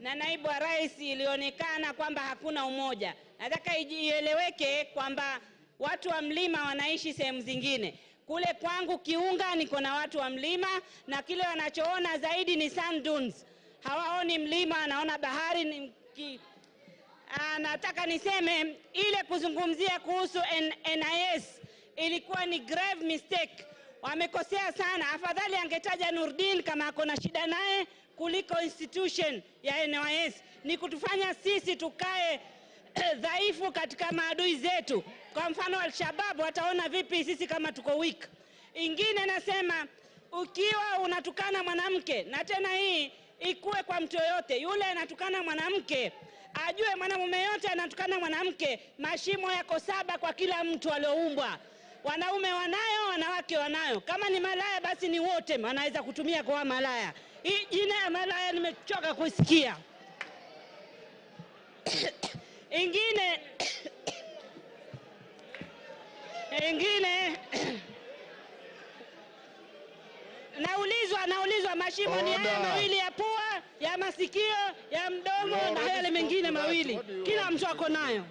na naibu wa rais ilionekana kwamba hakuna umoja. Nataka ieleweke kwamba watu wa mlima wanaishi sehemu zingine. Kule kwangu Kiunga niko na watu wa mlima, na kile wanachoona zaidi ni sand dunes. Hawaoni mlima, wanaona bahari. Nataka niseme ile kuzungumzia kuhusu NIS ilikuwa ni grave mistake. Wamekosea sana. Afadhali angetaja Nurdin kama akona shida naye kuliko institution ya NIS. Ni kutufanya sisi tukae dhaifu katika maadui zetu. Kwa mfano Al-Shabaab wataona vipi sisi kama tuko weak. Ingine nasema, ukiwa unatukana mwanamke, na tena hii ikuwe kwa mtu yoyote, yule anatukana mwanamke ajue mwanamume yote anatukana mwanamke, mashimo yako 7 kwa kila mtu alioumbwa. Wanaume wanayo, wanawake wanayo. Kama ni malaya basi ni wote wanaweza kutumia kwa malaya. Hii jina ya malaya nimechoka kusikia. Ingine naulizwa mashimo ni haya mawili ya pua, ya masikio, ya mdomo na yale mengine mawili. Kila mtu ako nayo.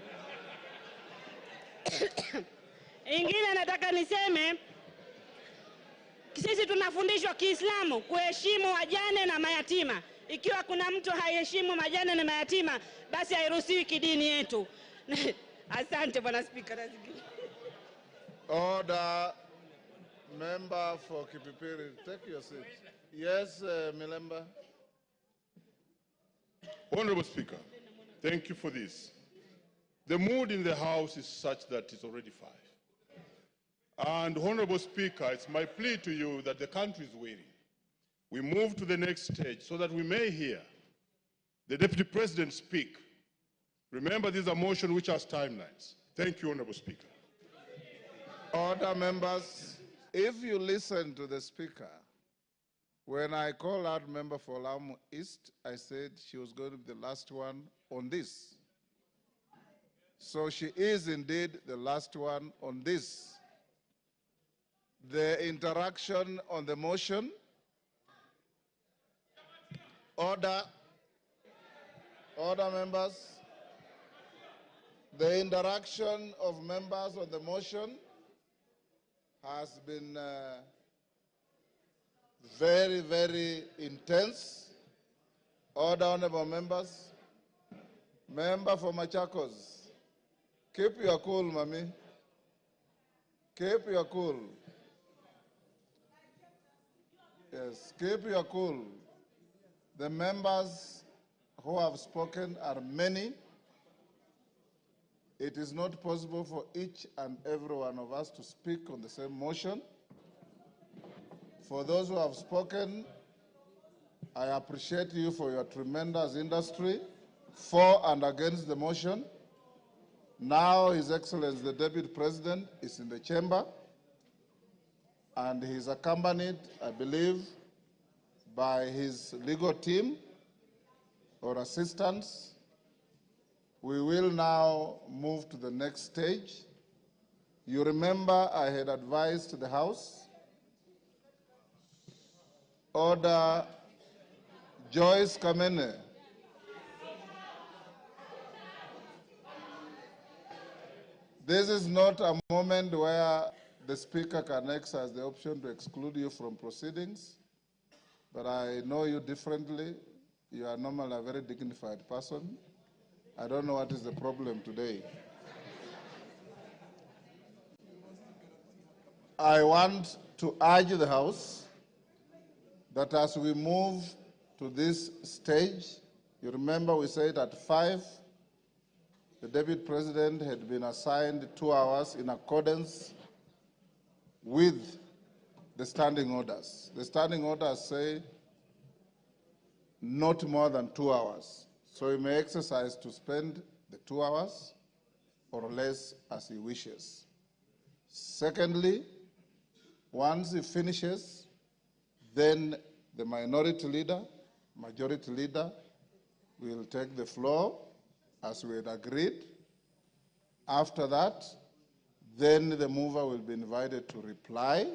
Ingine nataka niseme, sisi tunafundishwa Kiislamu kuheshimu wajane na mayatima. Ikiwa kuna mtu haiheshimu wajane na mayatima, basi hairuhusiwi kidini yetu. Asante Bwana Speaker. Order. Member for Kipipiri, take your seat. Yes, Milemba. Honorable Speaker, thank you for this. The mood in the House is such that it's already 5. And Honorable Speaker, it's my plea to you that the country is waiting. We move to the next stage so that we may hear the Deputy President speak. Remember, these are motions which has timelines. Thank you, Honorable Speaker. Order, members. If you listen to the Speaker, when I called out member for Lamu East, I said she was going to be the last one on this. So she is indeed the last one on this. The interaction on the motion. Order. Order, members. The interaction of members on the motion has been very, very intense. Order, honorable members. Member for Machakos, keep your cool, Mami. Keep your cool. Yes, keep your cool. The members who have spoken are many. It is not possible for each and every one of us to speak on the same motion. For those who have spoken, I appreciate you for your tremendous industry for and against the motion. Now, His Excellency the Deputy President is in the chamber, and he is accompanied, I believe, by his legal team or assistants. We will now move to the next stage. You remember I had advised the House. Order. Joyce Kamene. This is not a moment where the Speaker can exercise the option to exclude you from proceedings, but I know you differently. You are normally a very dignified person. I don't know what is the problem today. I want to urge the House that as we move to this stage, you remember we said at 5, the Deputy President had been assigned 2 hours in accordance with the standing orders. The standing orders say not more than 2 hours. So he may exercise to spend the 2 hours or less as he wishes. Secondly, once he finishes, then the minority leader, majority leader will take the floor as we had agreed. After that, then the mover will be invited to reply.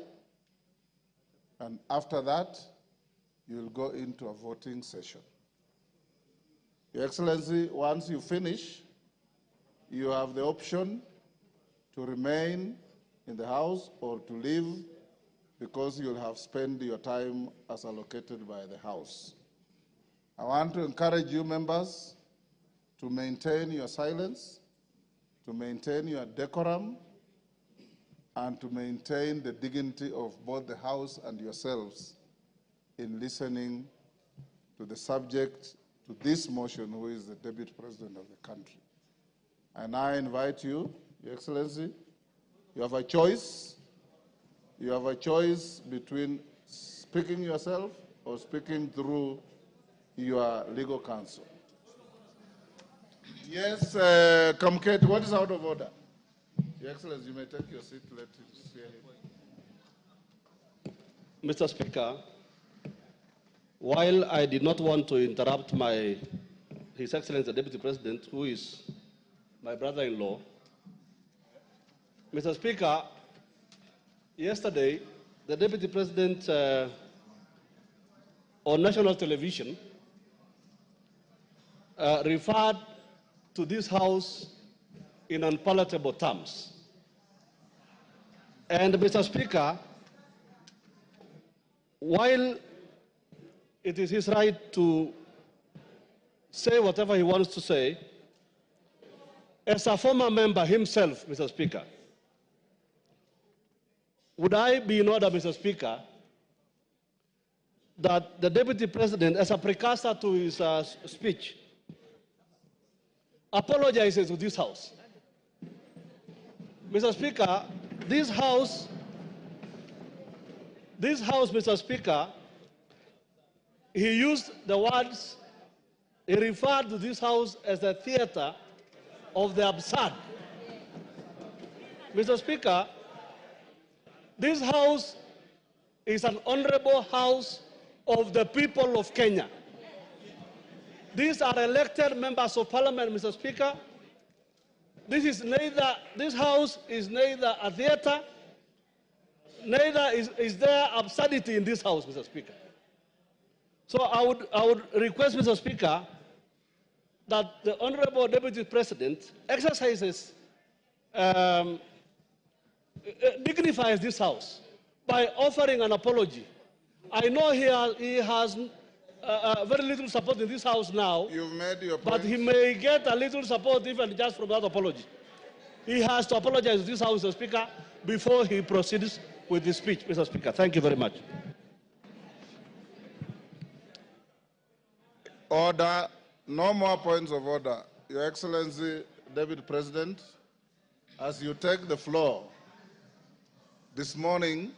And after that, you will go into a voting session. Your Excellency, once you finish, you have the option to remain in the House or to leave because you'll have spent your time as allocated by the House. I want to encourage you members to maintain your silence, to maintain your decorum, and to maintain the dignity of both the House and yourselves in listening to the subject to this motion, who is the Deputy President of the country. And I invite you, Your Excellency, you have a choice. You have a choice between speaking yourself or speaking through your legal counsel. Yes, Kamket, what is out of order? Your Excellency, you may take your seat. Let us hear him. Mr. Speaker, while I did not want to interrupt His Excellency the Deputy President, who is my brother-in-law, Mr. Speaker, yesterday the Deputy President on national television referred to this House in unpalatable terms. And Mr. Speaker, while it is his right to say whatever he wants to say, as a former member himself, Mr. Speaker, would I be in order, Mr. Speaker, that the Deputy President, as a precursor to his speech, apologizes to this House? Mr. Speaker, this House, Mr. Speaker, he used the words, he referred to this House as a theater of the absurd. Mr. Speaker, this House is an honorable House of the people of Kenya. These are elected members of Parliament, Mr. Speaker. This House is neither a theater, neither is there absurdity in this House, Mr. Speaker. So I would request, Mr. Speaker, that the Honorable Deputy President exercises, dignifies this House by offering an apology. I know he has very little support in this House now. You've made your point. But he may get a little support even just from that apology. He has to apologize to this House, Mr. Speaker, before he proceeds with his speech, Mr. Speaker. Thank you very much. Order. No more points of order. Your Excellency, Deputy President, as you take the floor, this morning,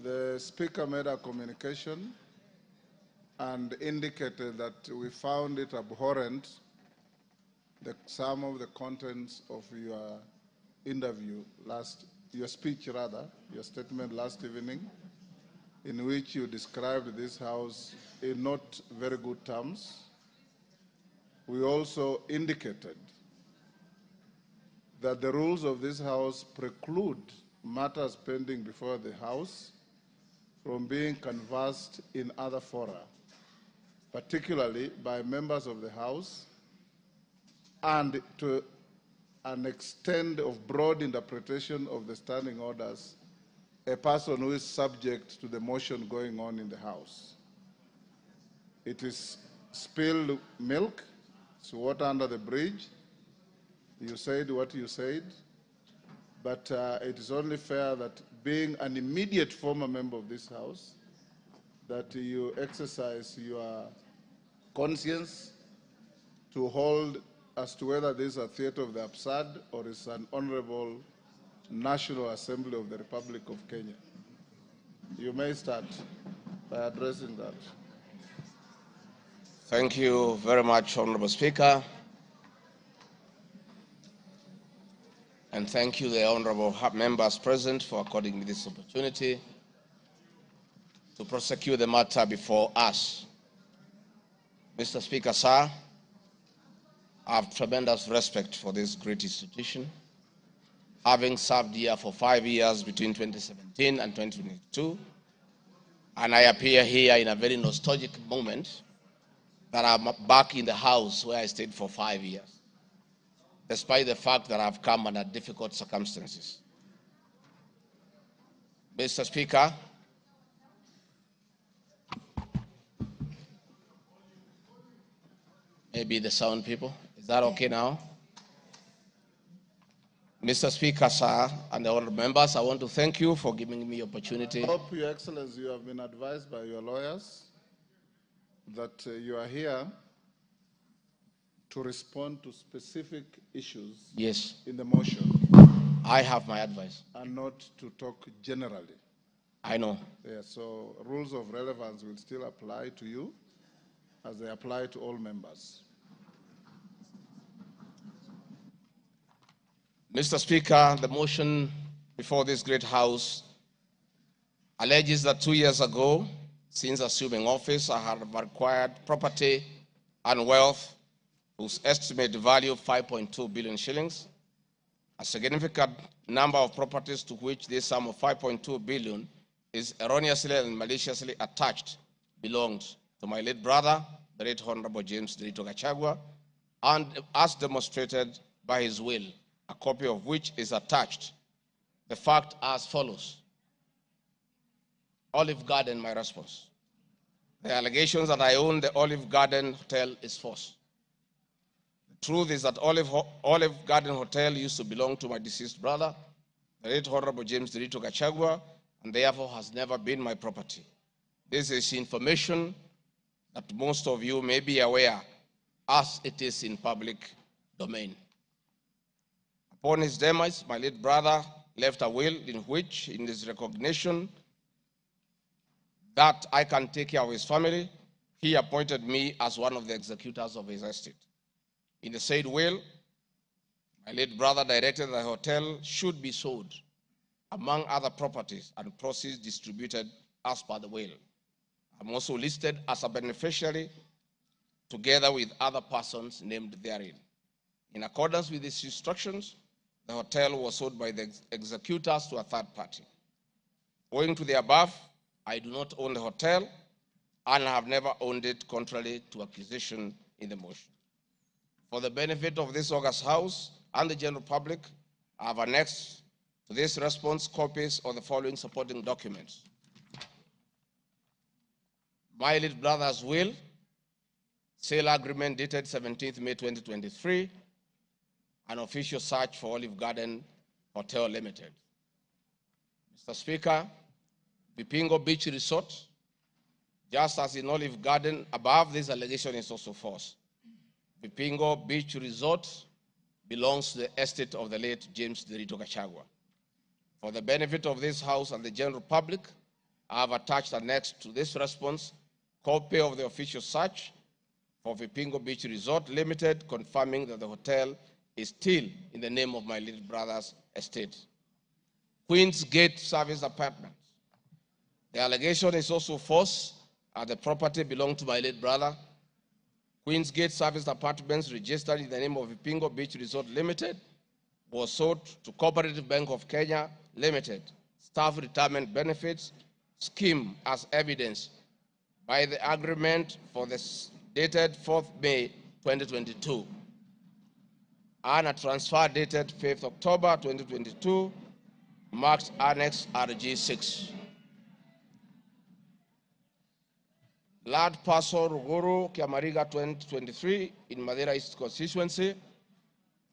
the Speaker made a communication and indicated that we found it abhorrent, some of the contents of your interview your speech rather, your statement last evening, in which you described this House in not very good terms. We also indicated that the rules of this House preclude matters pending before the House from being canvassed in other fora, particularly by members of the House, and to an extent of broad interpretation of the standing orders, a person who is subject to the motion going on in the House. It is spilled milk, it's water under the bridge. You said what you said, but it is only fair that, being an immediate former member of this House, that you exercise your conscience to hold as to whether this is a theater of the absurd or is an honorable National Assembly of the Republic of Kenya. You may start by addressing that. Thank you very much, Honorable Speaker. And thank you, the honorable members present, for according me this opportunity to prosecute the matter before us. Mr. Speaker, sir, I have tremendous respect for this great institution, having served here for 5 years between 2017 and 2022, and I appear here in a very nostalgic moment that I'm back in the house where I stayed for 5 years, despite the fact that I've come under difficult circumstances. Mr. Speaker, maybe the sound people, is that okay now? Mr. Speaker, sir, and the honorable members, I want to thank you for giving me the opportunity. I hope, Your Excellency, you have been advised by your lawyers that you are here to respond to specific issues Yes, in the motion I have my advice. and not to talk generally. I know. Yeah, so rules of relevance will still apply to you as they apply to all members. Mr. Speaker, the motion before this great House alleges that 2 years ago, since assuming office, I have acquired property and wealth whose estimated value of 5.2 billion shillings. A significant number of properties to which this sum of 5.2 billion is erroneously and maliciously attached belonged to my late brother, the late Honorable James Gachagua, and as demonstrated by his will, a copy of which is attached. The fact as follows. Olive Garden, my response. The allegations that I own the Olive Garden Hotel is false. The truth is that Olive Garden Hotel used to belong to my deceased brother, the late Honorable James Gachagua, and therefore has never been my property. This is information that most of you may be aware as it is in public domain. Upon his demise, my late brother left a will in which, in his recognition that I can take care of his family, he appointed me as one of the executors of his estate. In the said will, my late brother directed that the hotel should be sold, among other properties, and proceeds distributed as per the will. I'm also listed as a beneficiary together with other persons named therein. In accordance with these instructions, the hotel was sold by the executors to a third party. Owing to the above, I do not own the hotel and have never owned it contrary to accusation in the motion. For the benefit of this august House and the general public, I have annexed to this response copies of the following supporting documents. My late brother's will, sale agreement dated 17th May 2023, an official search for Olive Garden Hotel Limited. Mr. Speaker, Vipingo Beach Resort, just as in Olive Garden, above this allegation is also false. Vipingo Beach Resort belongs to the estate of the late James Gachagua. For the benefit of this House and the general public, I have attached annexed to this response copy of the official search for Vipingo Beach Resort Limited, confirming that the hotel is still in the name of my little brother's estate. Queen's Gate Service Apartments. The allegation is also false, and the property belonged to my late brother. Queen's Gate Service Apartments, registered in the name of Vipingo Beach Resort Limited, was sold to Cooperative Bank of Kenya Limited, Staff Retirement Benefits Scheme, as evidenced by the agreement for the dated 4th May 2022, and a transfer dated 5th October 2022, marked Annex RG6. Land parcel Ruguru, Kiamariga 2023 in Madeira East constituency,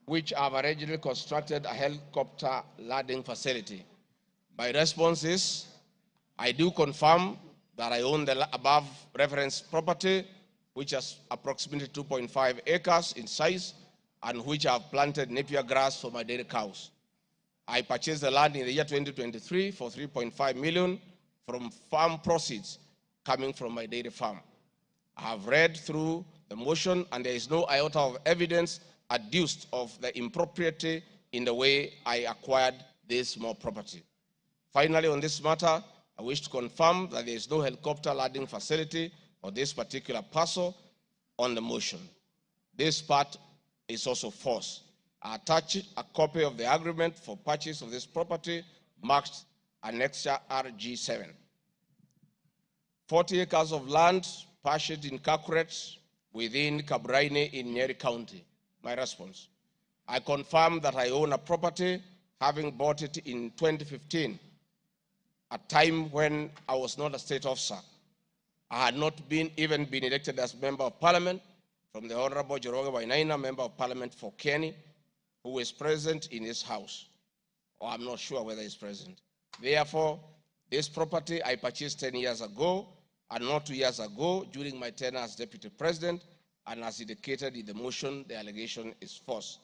which have originally constructed a helicopter landing facility. My response is, I do confirm that I own the above referenced property, which is approximately 2.5 acres in size, and which I have planted napier grass for my dairy cows. I purchased the land in the year 2023 for 3.5 million from farm proceeds coming from my dairy farm. I have read through the motion, and there is no iota of evidence adduced of the impropriety in the way I acquired this small property. Finally, on this matter, I wish to confirm that there is no helicopter landing facility for this particular parcel on the motion. This part is also false. I attach a copy of the agreement for purchase of this property marked Annexure RG7. 40 acres of land purchased in Kakuret, within Kabraine in Nyeri County. My response: I confirm that I own a property, having bought it in 2015, a time when I was not a state officer. I had not even been elected as Member of Parliament from the Honorable Joroge Wainaina, Member of Parliament for Kenny, who is present in his house, or I'm not sure whether he's present. Therefore, this property I purchased 10 years ago, and not 2 years ago during my tenure as Deputy President, and as indicated in the motion, the allegation is false.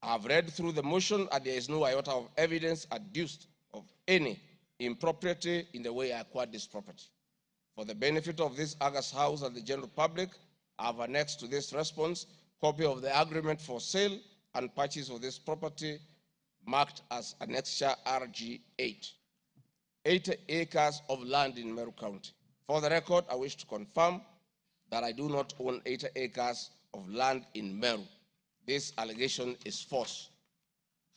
I have read through the motion, and there is no iota of evidence adduced of any impropriety in the way I acquired this property. For the benefit of this August House and the general public, I have annexed to this response copy of the agreement for sale and purchase of this property marked as Annexure RG8, 80 acres of land in Meru County. For the record, I wish to confirm that I do not own 80 acres of land in Meru. This allegation is false.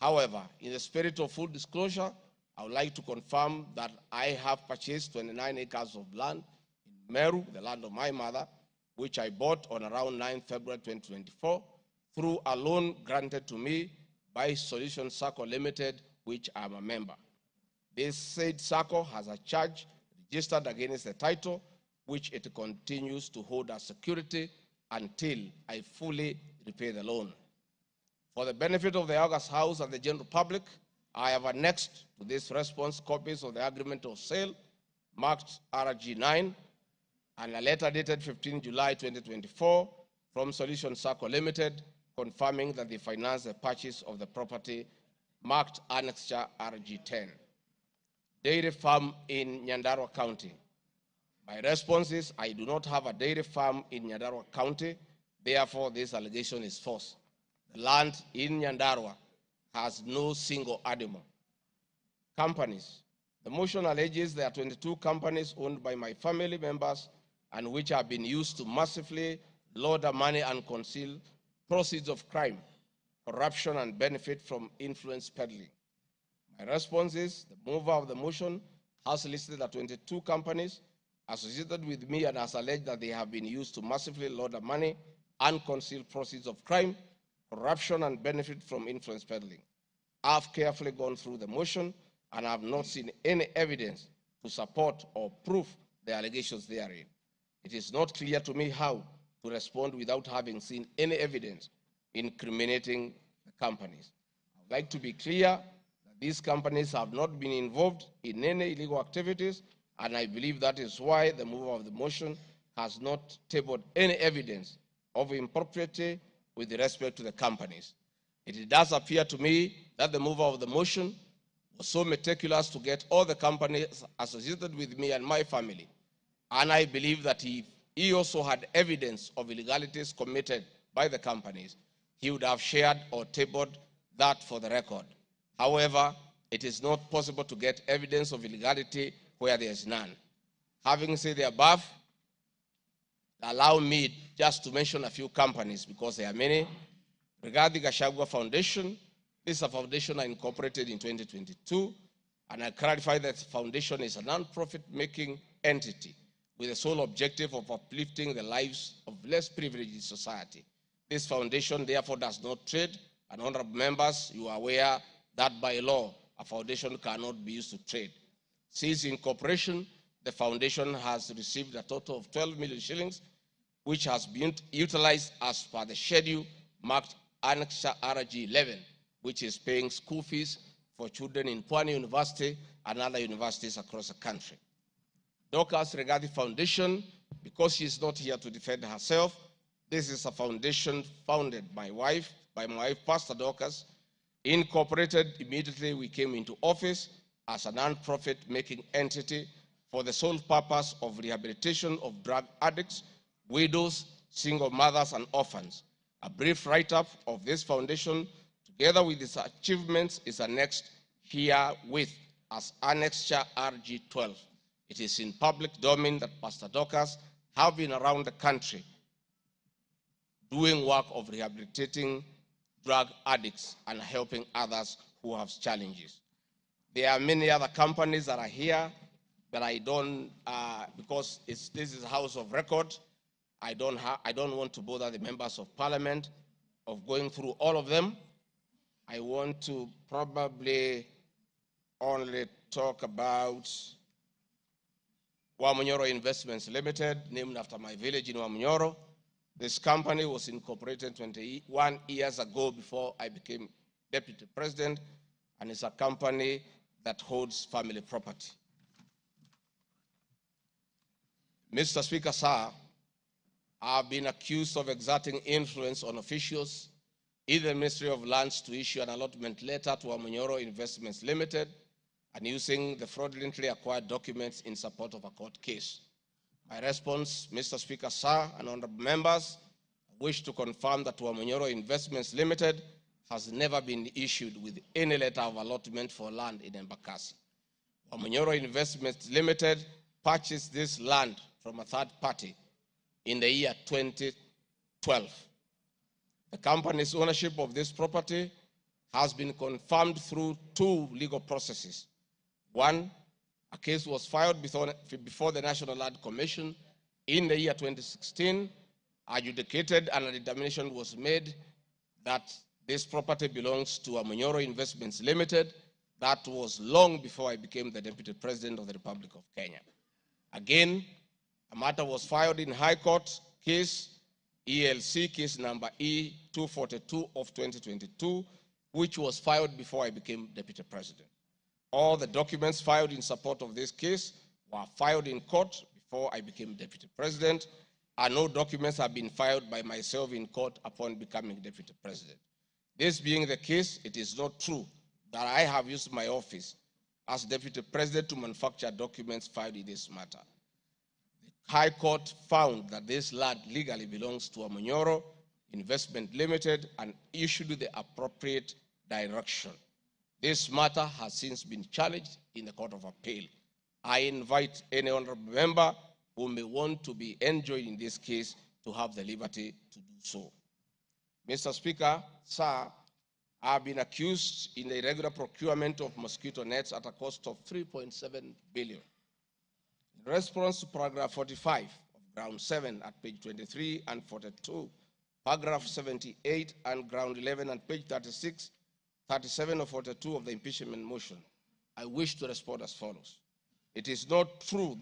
However, in the spirit of full disclosure, I would like to confirm that I have purchased 29 acres of land in Meru, the land of my mother, which I bought on around 9 February 2024 through a loan granted to me by Solution Circle Limited, which I am a member. This said circle has a charge registered against the title, which it continues to hold as security until I fully repay the loan. For the benefit of the August House and the general public, I have annexed to this response copies of the agreement of sale marked RG9 and a letter dated 15 July 2024 from Solution Circle Limited confirming that they financed the purchase of the property marked Annexure RG10. Dairy farm in Nyandarua County. My response is I do not have a dairy farm in Nyandarua County, therefore this allegation is false. The land in Nyandarua has no single animal. Companies. The motion alleges there are 22 companies owned by my family members and which have been used to massively launder money and conceal proceeds of crime, corruption, and benefit from influence peddling. My response is the mover of the motion has listed the 22 companies associated with me and has alleged that they have been used to massively launder money and conceal proceeds of crime, corruption, and benefit from influence peddling. I've carefully gone through the motion and have not seen any evidence to support or prove the allegations therein. It is not clear to me how to respond without having seen any evidence incriminating the companies. I would like to be clear that these companies have not been involved in any illegal activities, and I believe that is why the mover of the motion has not tabled any evidence of impropriety with respect to the companies. It does appear to me that the mover of the motion was so meticulous to get all the companies associated with me and my family, and I believe that he also had evidence of illegalities committed by the companies, he would have shared or tabled that for the record. However, it is not possible to get evidence of illegality where there is none. Having said the above, allow me just to mention a few companies because there are many. Regarding Gachagua Foundation, this is a foundation I incorporated in 2022, and I clarify that the foundation is a non-profit making entity with the sole objective of uplifting the lives of less privileged in society. This foundation therefore does not trade, and honorable members, you are aware that by law, a foundation cannot be used to trade. Since incorporation, the foundation has received a total of 12 million shillings, which has been utilized as per the schedule marked Annexure RG11, which is paying school fees for children in Pwani University and other universities across the country. Dorcas Regarding Foundation, because she is not here to defend herself, this is a foundation founded by my wife, Pastor Dorcas, incorporated immediately we came into office as a non-profit making entity for the sole purpose of rehabilitation of drug addicts, widows, single mothers, and orphans. A brief write-up of this foundation, together with its achievements, is annexed herewith as Annexure RG12. It is in public domain that Pastor Dorcas have been around the country doing work of rehabilitating drug addicts and helping others who have challenges. There are many other companies that are here that I don't, because this is a house of record, I don't want to bother the members of parliament of going through all of them. I want to probably only talk about Wamunyoro Investments Limited, named after my village in Wamunyoro. This company was incorporated 21 years ago before I became deputy president, and it's a company that holds family property. Mr. Speaker, sir, I've been accused of exerting influence on officials in the Ministry of Lands to issue an allotment letter to Wamunyoro Investments Limited and using the fraudulently acquired documents in support of a court case. My response, Mr. Speaker, sir, and honorable members, I wish to confirm that Wamunyoro Investments Limited has never been issued with any letter of allotment for land in Embakasi. Wamunyoro Investments Limited purchased this land from a third party in the year 2012. The company's ownership of this property has been confirmed through two legal processes. One, a case was filed before the National Land Commission in the year 2016, adjudicated, and a determination was made that this property belongs to Wamunyoro Investments Limited. That was long before I became the Deputy President of the Republic of Kenya. Again, a matter was filed in High Court, case ELC, case number E242 of 2022, which was filed before I became Deputy President. All the documents filed in support of this case were filed in court before I became Deputy President, and no documents have been filed by myself in court upon becoming Deputy President. This being the case, it is not true that I have used my office as Deputy President to manufacture documents filed in this matter. The High Court found that this land legally belongs to Wamunyoro Investment Limited and issued the appropriate direction. This matter has since been challenged in the Court of Appeal. I invite any honorable member who may want to be enjoined in this case to have the liberty to do so. Mr. Speaker, sir, I have been accused in the irregular procurement of mosquito nets at a cost of 3.7 billion. In response to paragraph 45 of ground 7 at page 23 and 42, paragraph 78 and ground 11 and page 36, 37 or 42 of the impeachment motion, I wish to respond as follows. It is not true,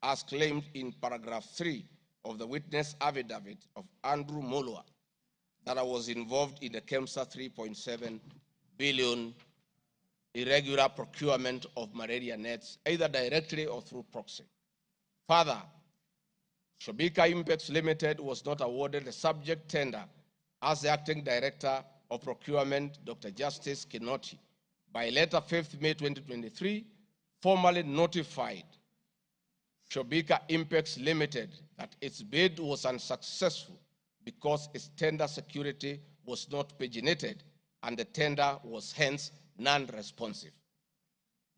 as claimed in paragraph 3 of the witness affidavit of Andrew Mulwa, that I was involved in the KEMSA 3.7 billion irregular procurement of malaria nets, either directly or through proxy. Further, Shobika Impacts Limited was not awarded the subject tender as the acting director of procurement, Dr. Justice Kinoti, by letter 5th May 2023, formally notified Shobika Impacts Limited that its bid was unsuccessful because its tender security was not paginated and the tender was hence non-responsive.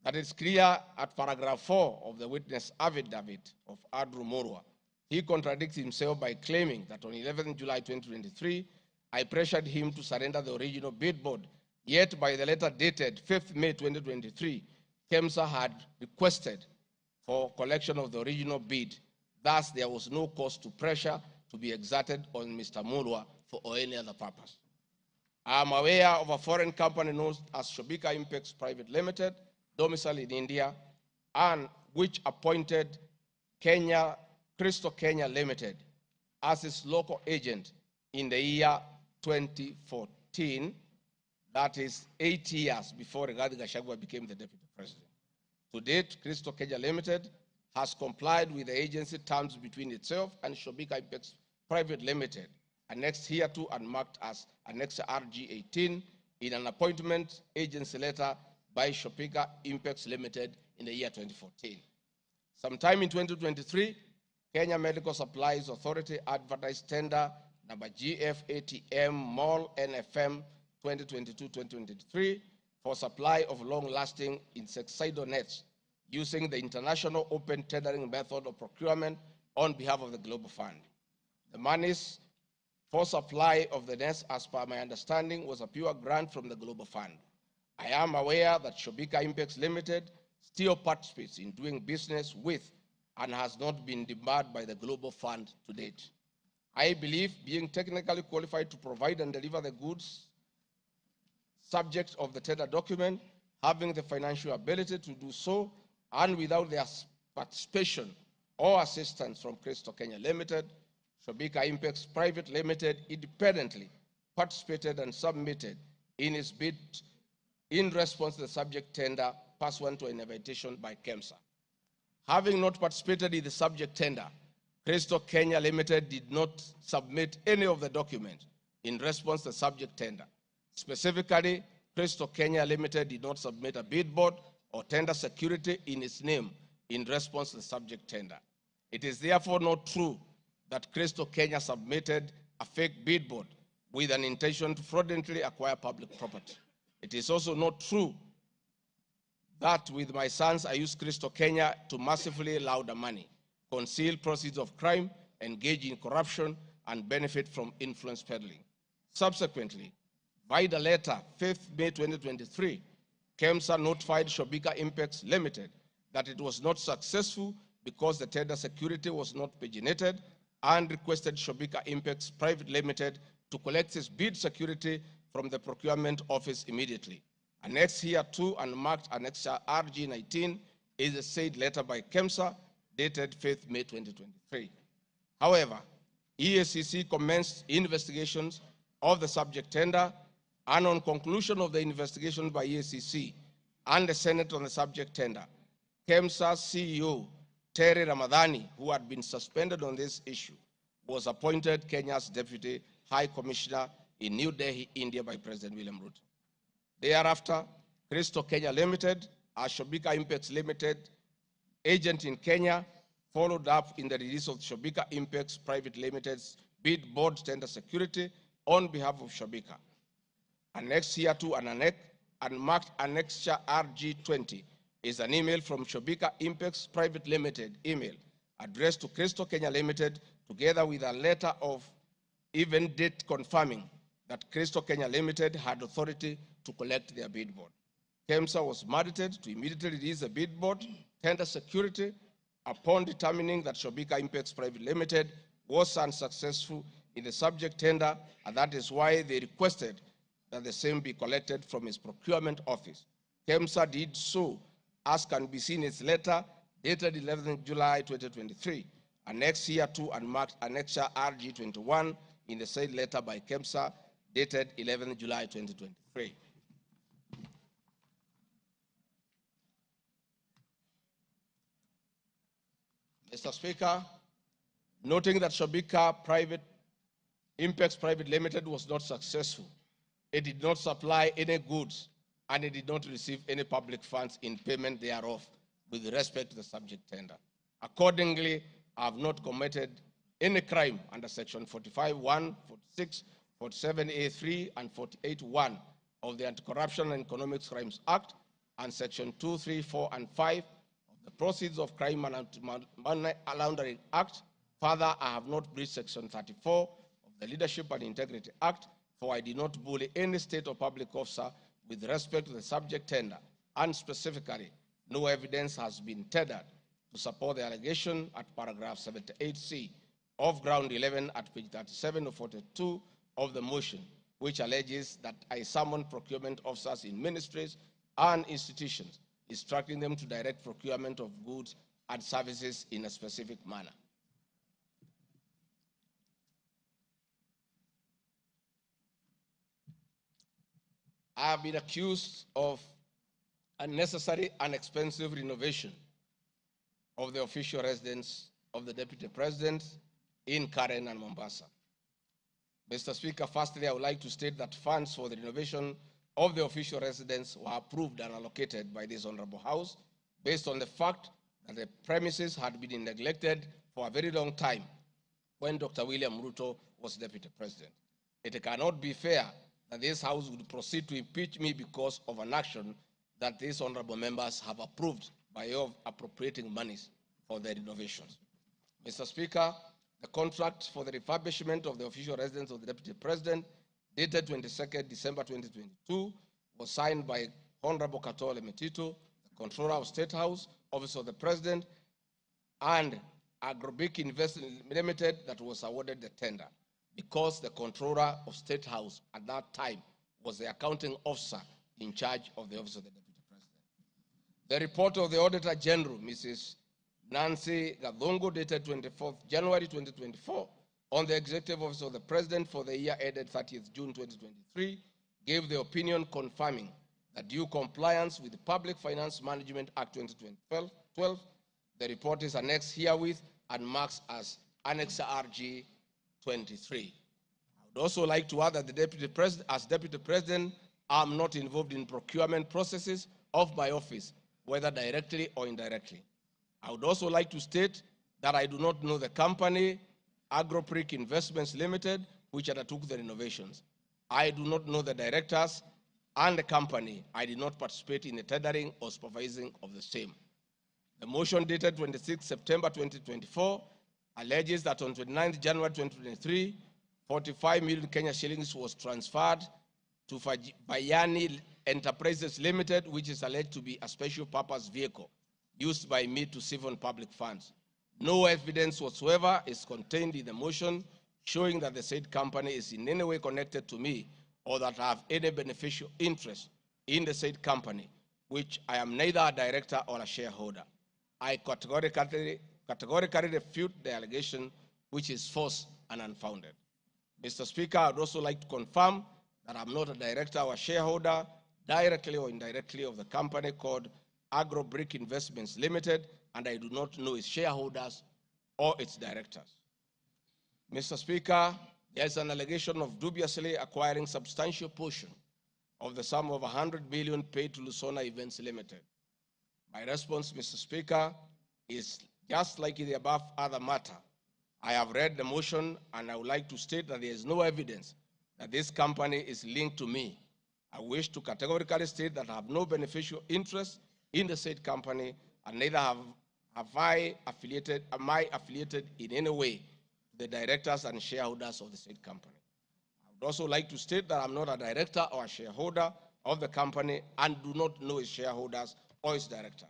That is clear at paragraph 4 of the witness affidavit of Andrew Mulwa. He contradicts himself by claiming that on 11 July 2023, I pressured him to surrender the original bid board, yet by the letter dated 5th May 2023, KEMSA had requested for collection of the original bid. Thus, there was no cause to pressure to be exerted on Mr. Mulwa for any other purpose. I am aware of a foreign company known as Shobika Impacts Private Limited, domiciled in India, and which appointed Crystal Kenya Limited as its local agent in the year 2014, that is 8 years before Gachagua became the deputy president. To date, Crystal Kenya Limited has complied with the agency terms between itself and Shobika Impacts Private Limited, annexed hereto and marked as Annex RG18 in an appointment agency letter by Shobika Impacts Limited in the year 2014. Sometime in 2023, Kenya Medical Supplies Authority advertised tender number GF-ATM MOL NFM 2022-2023 for supply of long-lasting insecticidal nets using the international open tendering method of procurement on behalf of the Global Fund. The monies for supply of the nets, as per my understanding, was a pure grant from the Global Fund. I am aware that Shobika Impacts Limited still participates in doing business with and has not been debarred by the Global Fund to date. I believe being technically qualified to provide and deliver the goods subject of the tender document, having the financial ability to do so, and without their participation or assistance from Crystal Kenya Limited, Shobika Impex Private Limited independently participated and submitted in its bid in response to the subject tender pursuant to an invitation by KEMSA. Having not participated in the subject tender, Crystal Kenya Limited did not submit any of the documents in response to the subject tender. Specifically, Crystal Kenya Limited did not submit a bid board or tender security in its name in response to the subject tender. It is therefore not true that Crystal Kenya submitted a fake bid board with an intention to fraudulently acquire public property. It is also not true that with my sons I used Crystal Kenya to massively launder money, conceal proceeds of crime, engage in corruption, and benefit from influence peddling. Subsequently, via the letter 5th May 2023, KEMSA notified Shobika Impex Limited that it was not successful because the tender security was not paginated, and requested Shobika Impex Private Limited to collect its bid security from the procurement office immediately. Annexed here to and marked Annexure RG19 is a said letter by KEMSA dated 5th May 2023. However, EACC commenced investigations of the subject tender, and on conclusion of the investigation by EACC and the Senate on the subject tender, KEMSA CEO Terry Ramadhani, who had been suspended on this issue, was appointed Kenya's Deputy High Commissioner in New Delhi, India by President William Ruto. Thereafter, Crystal Kenya Limited, a Shobika Impex Limited agent in Kenya, followed up in the release of Shobika Impex Private Limited's bid board tender security on behalf of Shobika. Annexed here to and marked Annexure RG20 is an email from Shobika Impex Private Limited email addressed to Crystal Kenya Limited, together with a letter of even date confirming that Crystal Kenya Limited had authority to collect their bid board. KEMSA was mandated to immediately release the bid board tender security upon determining that Shobika Impex Private Limited was unsuccessful in the subject tender, and that is why they requested that the same be collected from its procurement office. KEMSA did so, as can be seen in its letter dated 11th July 2023, annexed here to and marked Annexure RG21 in the said letter by KEMSA dated 11th July 2023. Mr. Speaker, noting that Shobika Impex Private Limited was not successful, it did not supply any goods, and it did not receive any public funds in payment thereof with respect to the subject tender. Accordingly, I have not committed any crime under Section 45(1), 46, 47(a)(3), and 48(1) of the Anti-Corruption and Economic Crimes Act, and Section 2, 3, 4, and 5 of the Proceeds of Crime and Money Laundering Act. Further, I have not breached Section 34 of the Leadership and Integrity Act, for I did not bully any state or public officer with respect to the subject tender, and specifically, no evidence has been tendered to support the allegation at paragraph 78C of ground 11 at page 37 of 42 of the motion, which alleges that I summoned procurement officers in ministries and institutions, instructing them to direct procurement of goods and services in a specific manner. I have been accused of unnecessary and expensive renovation of the official residence of the Deputy President in Karen and Mombasa. Mr. Speaker, firstly, I would like to state that funds for the renovation of the official residence were approved and allocated by this Honorable House based on the fact that the premises had been neglected for a very long time when Dr. William Ruto was Deputy President. It cannot be fair that this House would proceed to impeach me because of an action that these honorable members have approved by way of appropriating monies for the renovations. Mr. Speaker, the contract for the refurbishment of the official residence of the Deputy President, dated 22nd December 2022, was signed by Honorable Katole Mosquito, the Controller of State House, Office of the President, and Agrobic Investment Limited that was awarded the tender, because the controller of State House at that time was the accounting officer in charge of the Office of the Deputy President. The report of the Auditor General, Mrs. Nancy Gadongo, dated 24th January 2024, on the Executive Office of the President for the year ended 30th June 2023, gave the opinion confirming that due compliance with the Public Finance Management Act 2012, the report is annexed herewith and marks as Annex RG 23. I would also like to add that the Deputy President, as Deputy President, I'm not involved in procurement processes of my office, whether directly or indirectly. I would also like to state that I do not know the company, Agropric Investments Limited, which undertook the renovations. I do not know the directors and the company. I did not participate in the tendering or supervising of the same. The motion dated 26 September 2024 alleges that on 29 January 2023, 45 million Kenya shillings was transferred to Bayani Enterprises Limited, which is alleged to be a special purpose vehicle used by me to siphon public funds. No evidence whatsoever is contained in the motion showing that the said company is in any way connected to me or that I have any beneficial interest in the said company, which I am neither a director or a shareholder. I categorically refute the allegation, which is false and unfounded. Mr. Speaker, I would also like to confirm that I'm not a director or a shareholder, directly or indirectly, of the company called Agrobric Investments Limited, and I do not know its shareholders or its directors. Mr. Speaker, there is an allegation of dubiously acquiring substantial portion of the sum of 100 million paid to Lusona Events Limited. My response, Mr. Speaker, is just like in the above other matter. I have read the motion and I would like to state that there is no evidence that this company is linked to me. I wish to categorically state that I have no beneficial interest in the said company and neither am I affiliated in any way to the directors and shareholders of the said company. I would also like to state that I'm not a director or a shareholder of the company and do not know its shareholders or its directors.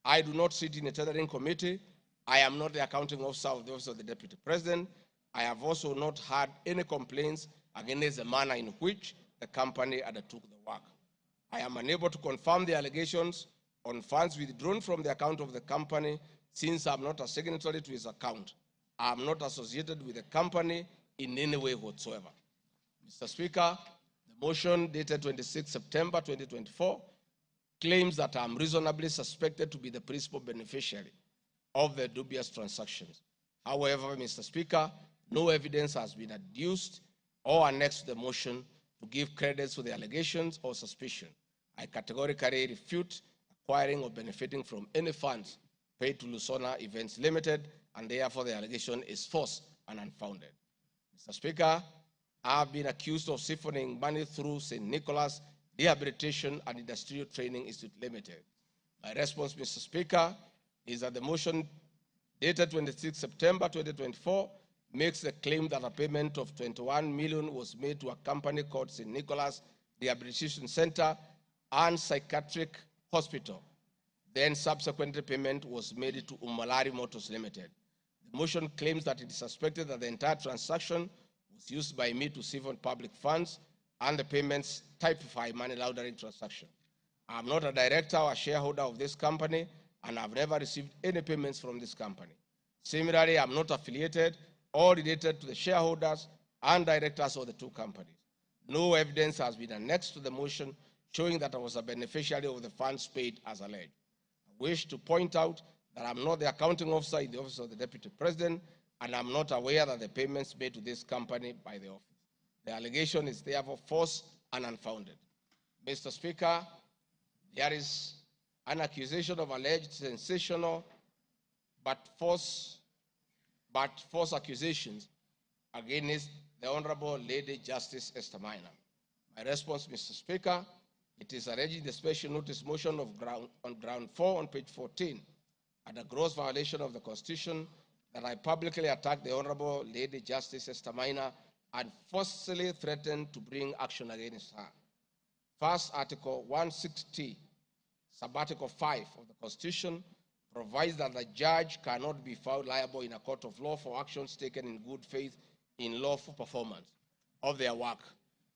I do not sit in a tendering committee. I am not the accounting officer of the Office of the Deputy President. I have also not had any complaints against the manner in which the company undertook the work. I am unable to confirm the allegations on funds withdrawn from the account of the company since I am not a signatory to its account. I am not associated with the company in any way whatsoever. Mr. Speaker, the motion dated 26 September 2024 claims that I am reasonably suspected to be the principal beneficiary of the dubious transactions. However, Mr. Speaker, no evidence has been adduced or annexed to the motion to give credit to the allegations or suspicion. I categorically refute acquiring or benefiting from any funds paid to Lusona Events Limited, and therefore the allegation is false and unfounded. Mr. Speaker, I have been accused of siphoning money through St. Nicholas Rehabilitation and Industrial Training Institute Limited. My response, Mr. Speaker, is that the motion dated 26 September 2024 makes the claim that a payment of 21 million was made to a company called St. Nicholas Rehabilitation Center and Psychiatric Hospital. Then subsequently payment was made to Umalari Motors Limited. The motion claims that it is suspected that the entire transaction was used by me to siphon public funds and the payments typify money laundering transaction. I am not a director or a shareholder of this company and I've never received any payments from this company. Similarly, I'm not affiliated or related to the shareholders and directors of the two companies. No evidence has been annexed to the motion showing that I was a beneficiary of the funds paid as alleged. I wish to point out that I'm not the accounting officer in the Office of the Deputy President and I'm not aware that the payments made to this company by the office. The allegation is therefore false and unfounded. Mr. Speaker, there is an accusation of alleged sensational but false accusations against the Honorable Lady Justice Esther Minor. My response, Mr. Speaker, it is alleged in the special notice motion on ground 4 on page 14 at a gross violation of the Constitution that I publicly attacked the Honorable Lady Justice Esther Minor and forcefully threatened to bring action against her. First, Article 160, Subarticle 5 of the Constitution provides that the judge cannot be found liable in a court of law for actions taken in good faith in lawful performance of their work.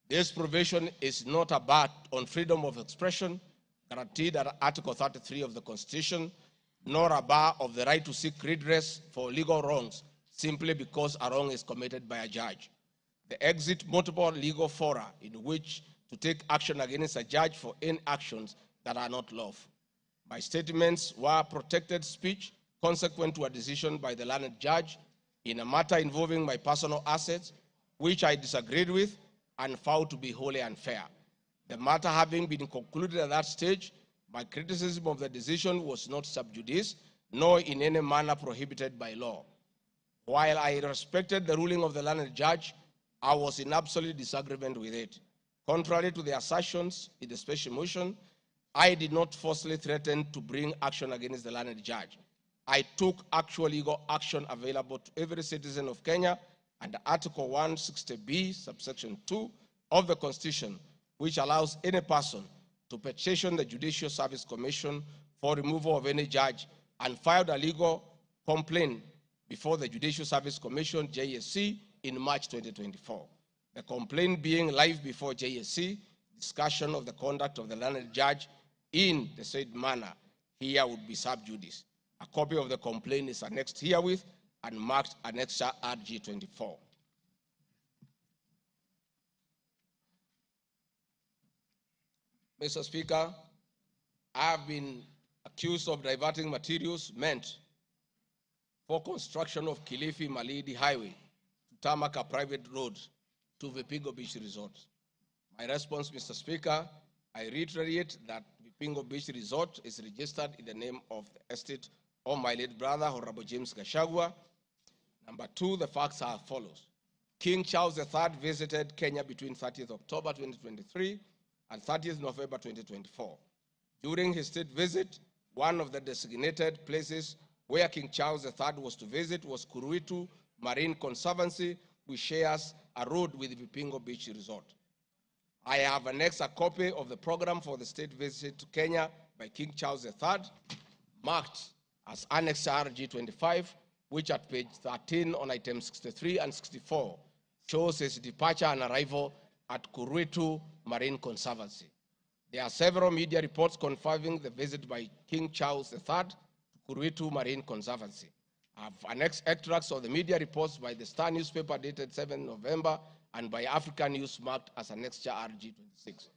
This provision is not a bar on freedom of expression guaranteed under Article 33 of the Constitution, nor a bar of the right to seek redress for legal wrongs simply because a wrong is committed by a judge. They exit multiple legal fora in which to take action against a judge for any actions that are not lawful. My statements were protected speech consequent to a decision by the learned judge in a matter involving my personal assets, which I disagreed with and found to be wholly unfair. The matter having been concluded at that stage, my criticism of the decision was not sub judice, nor in any manner prohibited by law. While I respected the ruling of the learned judge, I was in absolute disagreement with it. Contrary to the assertions in the special motion, I did not falsely threaten to bring action against the learned judge. I took actual legal action available to every citizen of Kenya under Article 160B, subsection 2 of the Constitution, which allows any person to petition the Judicial Service Commission for removal of any judge and filed a legal complaint before the Judicial Service Commission, JSC, in March 2024. The complaint being live before JSC, discussion of the conduct of the learned judge in the said manner here would be sub judice. A copy of the complaint is annexed herewith and marked Annexure RG 24. Mr. Speaker, I have been accused of diverting materials meant for construction of Kilifi-Malindi Highway to tarmac a private road to Vipingo Beach Resort. My response, Mr. Speaker, I reiterate that Vipingo Beach Resort is registered in the name of the estate of my late brother, Honorable James Gachagua. Number two, the facts are as follows. King Charles III visited Kenya between 30th October 2023 and 30th November 2024. During his state visit, one of the designated places where King Charles III was to visit was Kuruitu Marine Conservancy, which shares a road with Vipingo Beach Resort. I have annexed a copy of the program for the state visit to Kenya by King Charles III, marked as Annex RG25, which at page 13 on items 63 and 64 shows his departure and arrival at Kuruitu Marine Conservancy. There are several media reports confirming the visit by King Charles III to Kuruitu Marine Conservancy. I have annexed extracts of the media reports by the Star newspaper dated 7 November and by African News marked as Annexure RG26.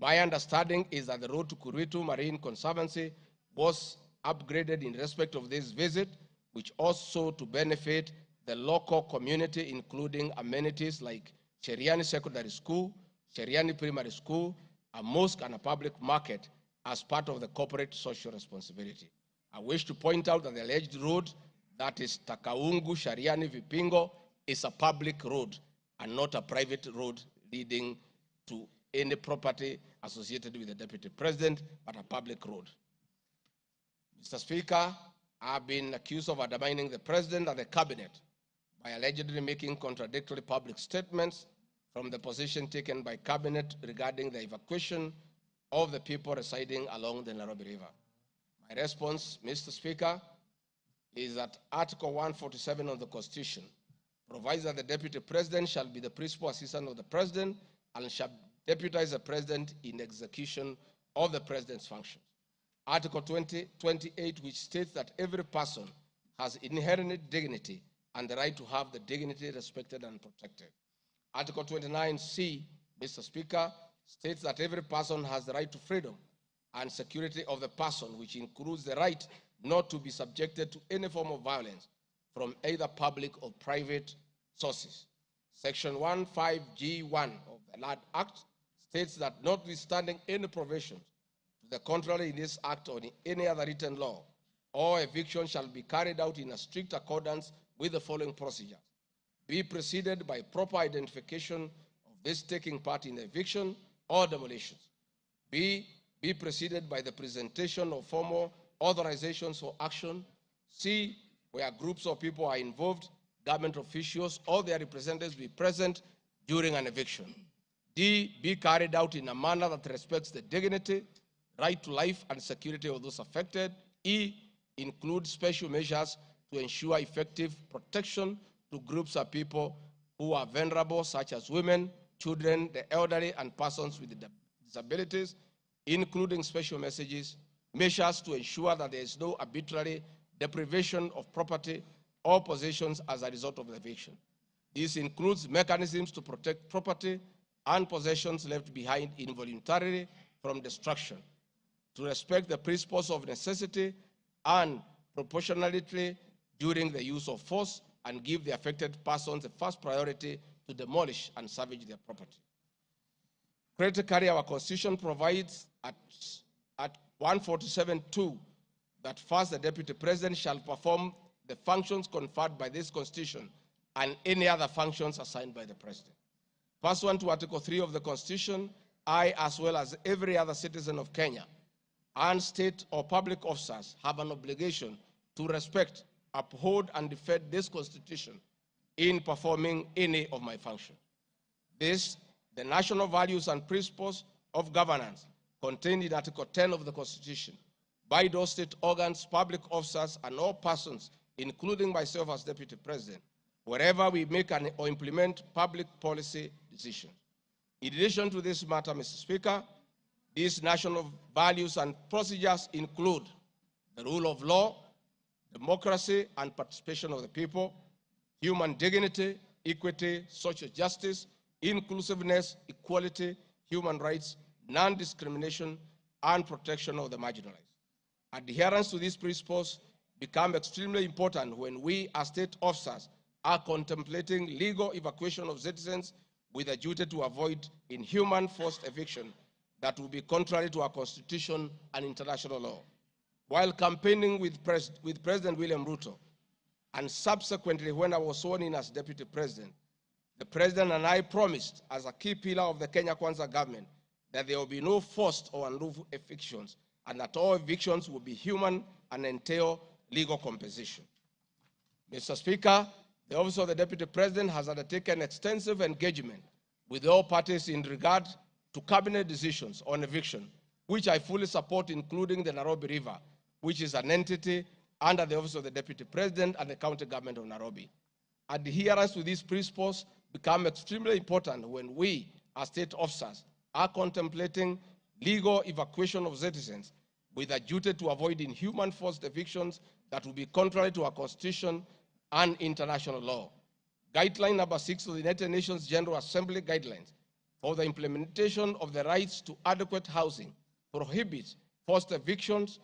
My understanding is that the road to Kuruitu Marine Conservancy was upgraded in respect of this visit, which also to benefit the local community, including amenities like Cheriani Secondary School, Cheriani Primary School, a mosque and a public market as part of the corporate social responsibility. I wish to point out that the alleged road, that is Takaungu Shariani Vipingo, is a public road and not a private road leading to any property associated with the Deputy President, but a public road. Mr. Speaker, I have been accused of undermining the President and the Cabinet by allegedly making contradictory public statements from the position taken by Cabinet regarding the evacuation of the people residing along the Nairobi River. My response, Mr. Speaker, is that Article 147 of the Constitution provides that the Deputy President shall be the principal assistant of the President and shall deputize the President in execution of the President's functions. Article 28, which states that every person has inherent dignity and the right to have the dignity respected and protected. Article 29C, Mr. Speaker, states that every person has the right to freedom and security of the person, which includes the right not to be subjected to any form of violence from either public or private sources. Section 15G1 of the Land Act states that notwithstanding any provisions to the contrary in this act or in any other written law, all eviction shall be carried out in a strict accordance with the following procedures. Be preceded by proper identification of this taking part in eviction or demolitions. Be preceded by the presentation of formal authorizations for action. C, where groups of people are involved, government officials or their representatives be present during an eviction. D, be carried out in a manner that respects the dignity, right to life and security of those affected. E, include special measures to ensure effective protection to groups of people who are vulnerable, such as women, children, the elderly, and persons with disabilities, including special measures to ensure that there is no arbitrary deprivation of property or possessions as a result of the eviction. This includes mechanisms to protect property and possessions left behind involuntarily from destruction, to respect the principles of necessity and proportionality during the use of force, and give the affected persons the first priority to demolish and salvage their property. Critically, our Constitution provides at 147(2) that first the Deputy President shall perform the functions conferred by this Constitution and any other functions assigned by the President. Pursuant to Article 3 of the Constitution, I, as well as every other citizen of Kenya, and state or public officers have an obligation to respect, uphold, and defend this Constitution in performing any of my functions. This, the national values and principles of governance contained in Article 10 of the Constitution, by those state organs, public officers, and all persons, including myself as Deputy President, wherever we make or implement public policy decisions. In addition to this matter, Mr. Speaker, these national values and procedures include the rule of law, democracy and participation of the people, human dignity, equity, social justice, inclusiveness, equality, human rights, non-discrimination, and protection of the marginalized. Adherence to these principles become extremely important when we as state officers are contemplating legal evacuation of citizens with a duty to avoid inhuman forced eviction that will be contrary to our Constitution and international law. While campaigning with President William Ruto, and subsequently when I was sworn in as Deputy President, the President and I promised as a key pillar of the Kenya Kwanza government that there will be no forced or unlawful evictions, and that all evictions will be human and entail legal compensation. Mr. Speaker, the Office of the Deputy President has undertaken extensive engagement with all parties in regard to cabinet decisions on eviction, which I fully support, including the Nairobi River, which is an entity under the Office of the Deputy President and the County Government of Nairobi. Adherence to these principles become extremely important when we, as state officers, are contemplating legal evacuation of citizens with a duty to avoid inhuman forced evictions that will be contrary to our Constitution and international law. Guideline number 6 of the United Nations General Assembly Guidelines for the implementation of the rights to adequate housing prohibits forced evictions,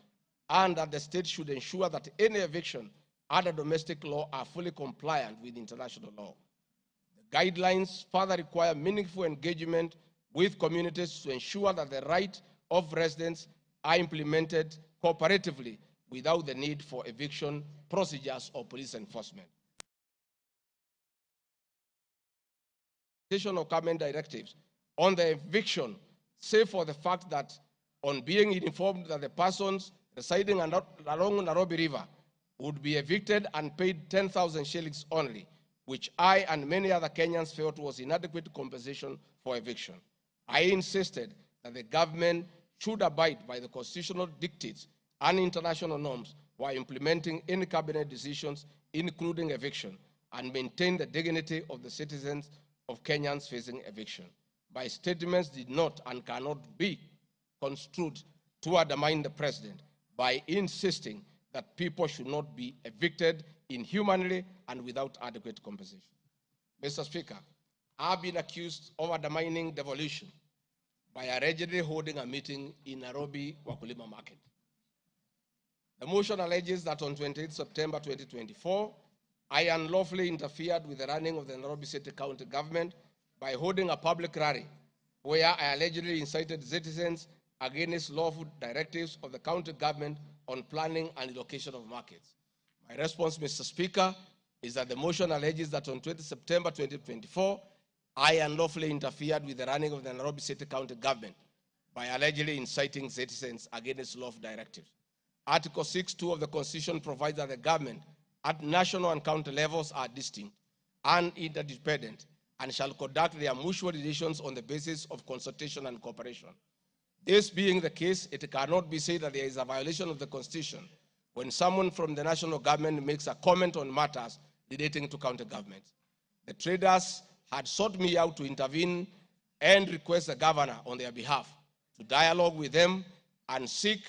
and that the state should ensure that any eviction under domestic law are fully compliant with international law. The guidelines further require meaningful engagement with communities to ensure that the rights of residents are implemented cooperatively without the need for eviction procedures or police enforcement. Of government directives on the eviction, save for the fact that on being informed that the persons residing along Nairobi River would be evicted and paid 10,000 shillings only, which I and many other Kenyans felt was inadequate compensation for eviction. I insisted that the government should abide by the constitutional dictates and international norms while implementing any cabinet decisions, including eviction, and maintain the dignity of the citizens of Kenyans facing eviction. My statements did not and cannot be construed to undermine the president by insisting that people should not be evicted inhumanly and without adequate compensation. Mr. Speaker, I've been accused of undermining devolution by allegedly holding a meeting in Nairobi Wakulima Market. The motion alleges that on 28 September 2024, I unlawfully interfered with the running of the Nairobi City County government by holding a public rally where I allegedly incited citizens against lawful directives of the county government on planning and allocation of markets. My response, Mr. Speaker, is that the motion alleges that on 20 September 2024, I unlawfully interfered with the running of the Nairobi City County government by allegedly inciting citizens against lawful directives. Article 6(2) of the Constitution provides that the government at national and county levels are distinct and interdependent and shall conduct their mutual relations on the basis of consultation and cooperation. This being the case, it cannot be said that there is a violation of the Constitution when someone from the national government makes a comment on matters relating to county government. The traders had sought me out to intervene and request the governor on their behalf to dialogue with them and seek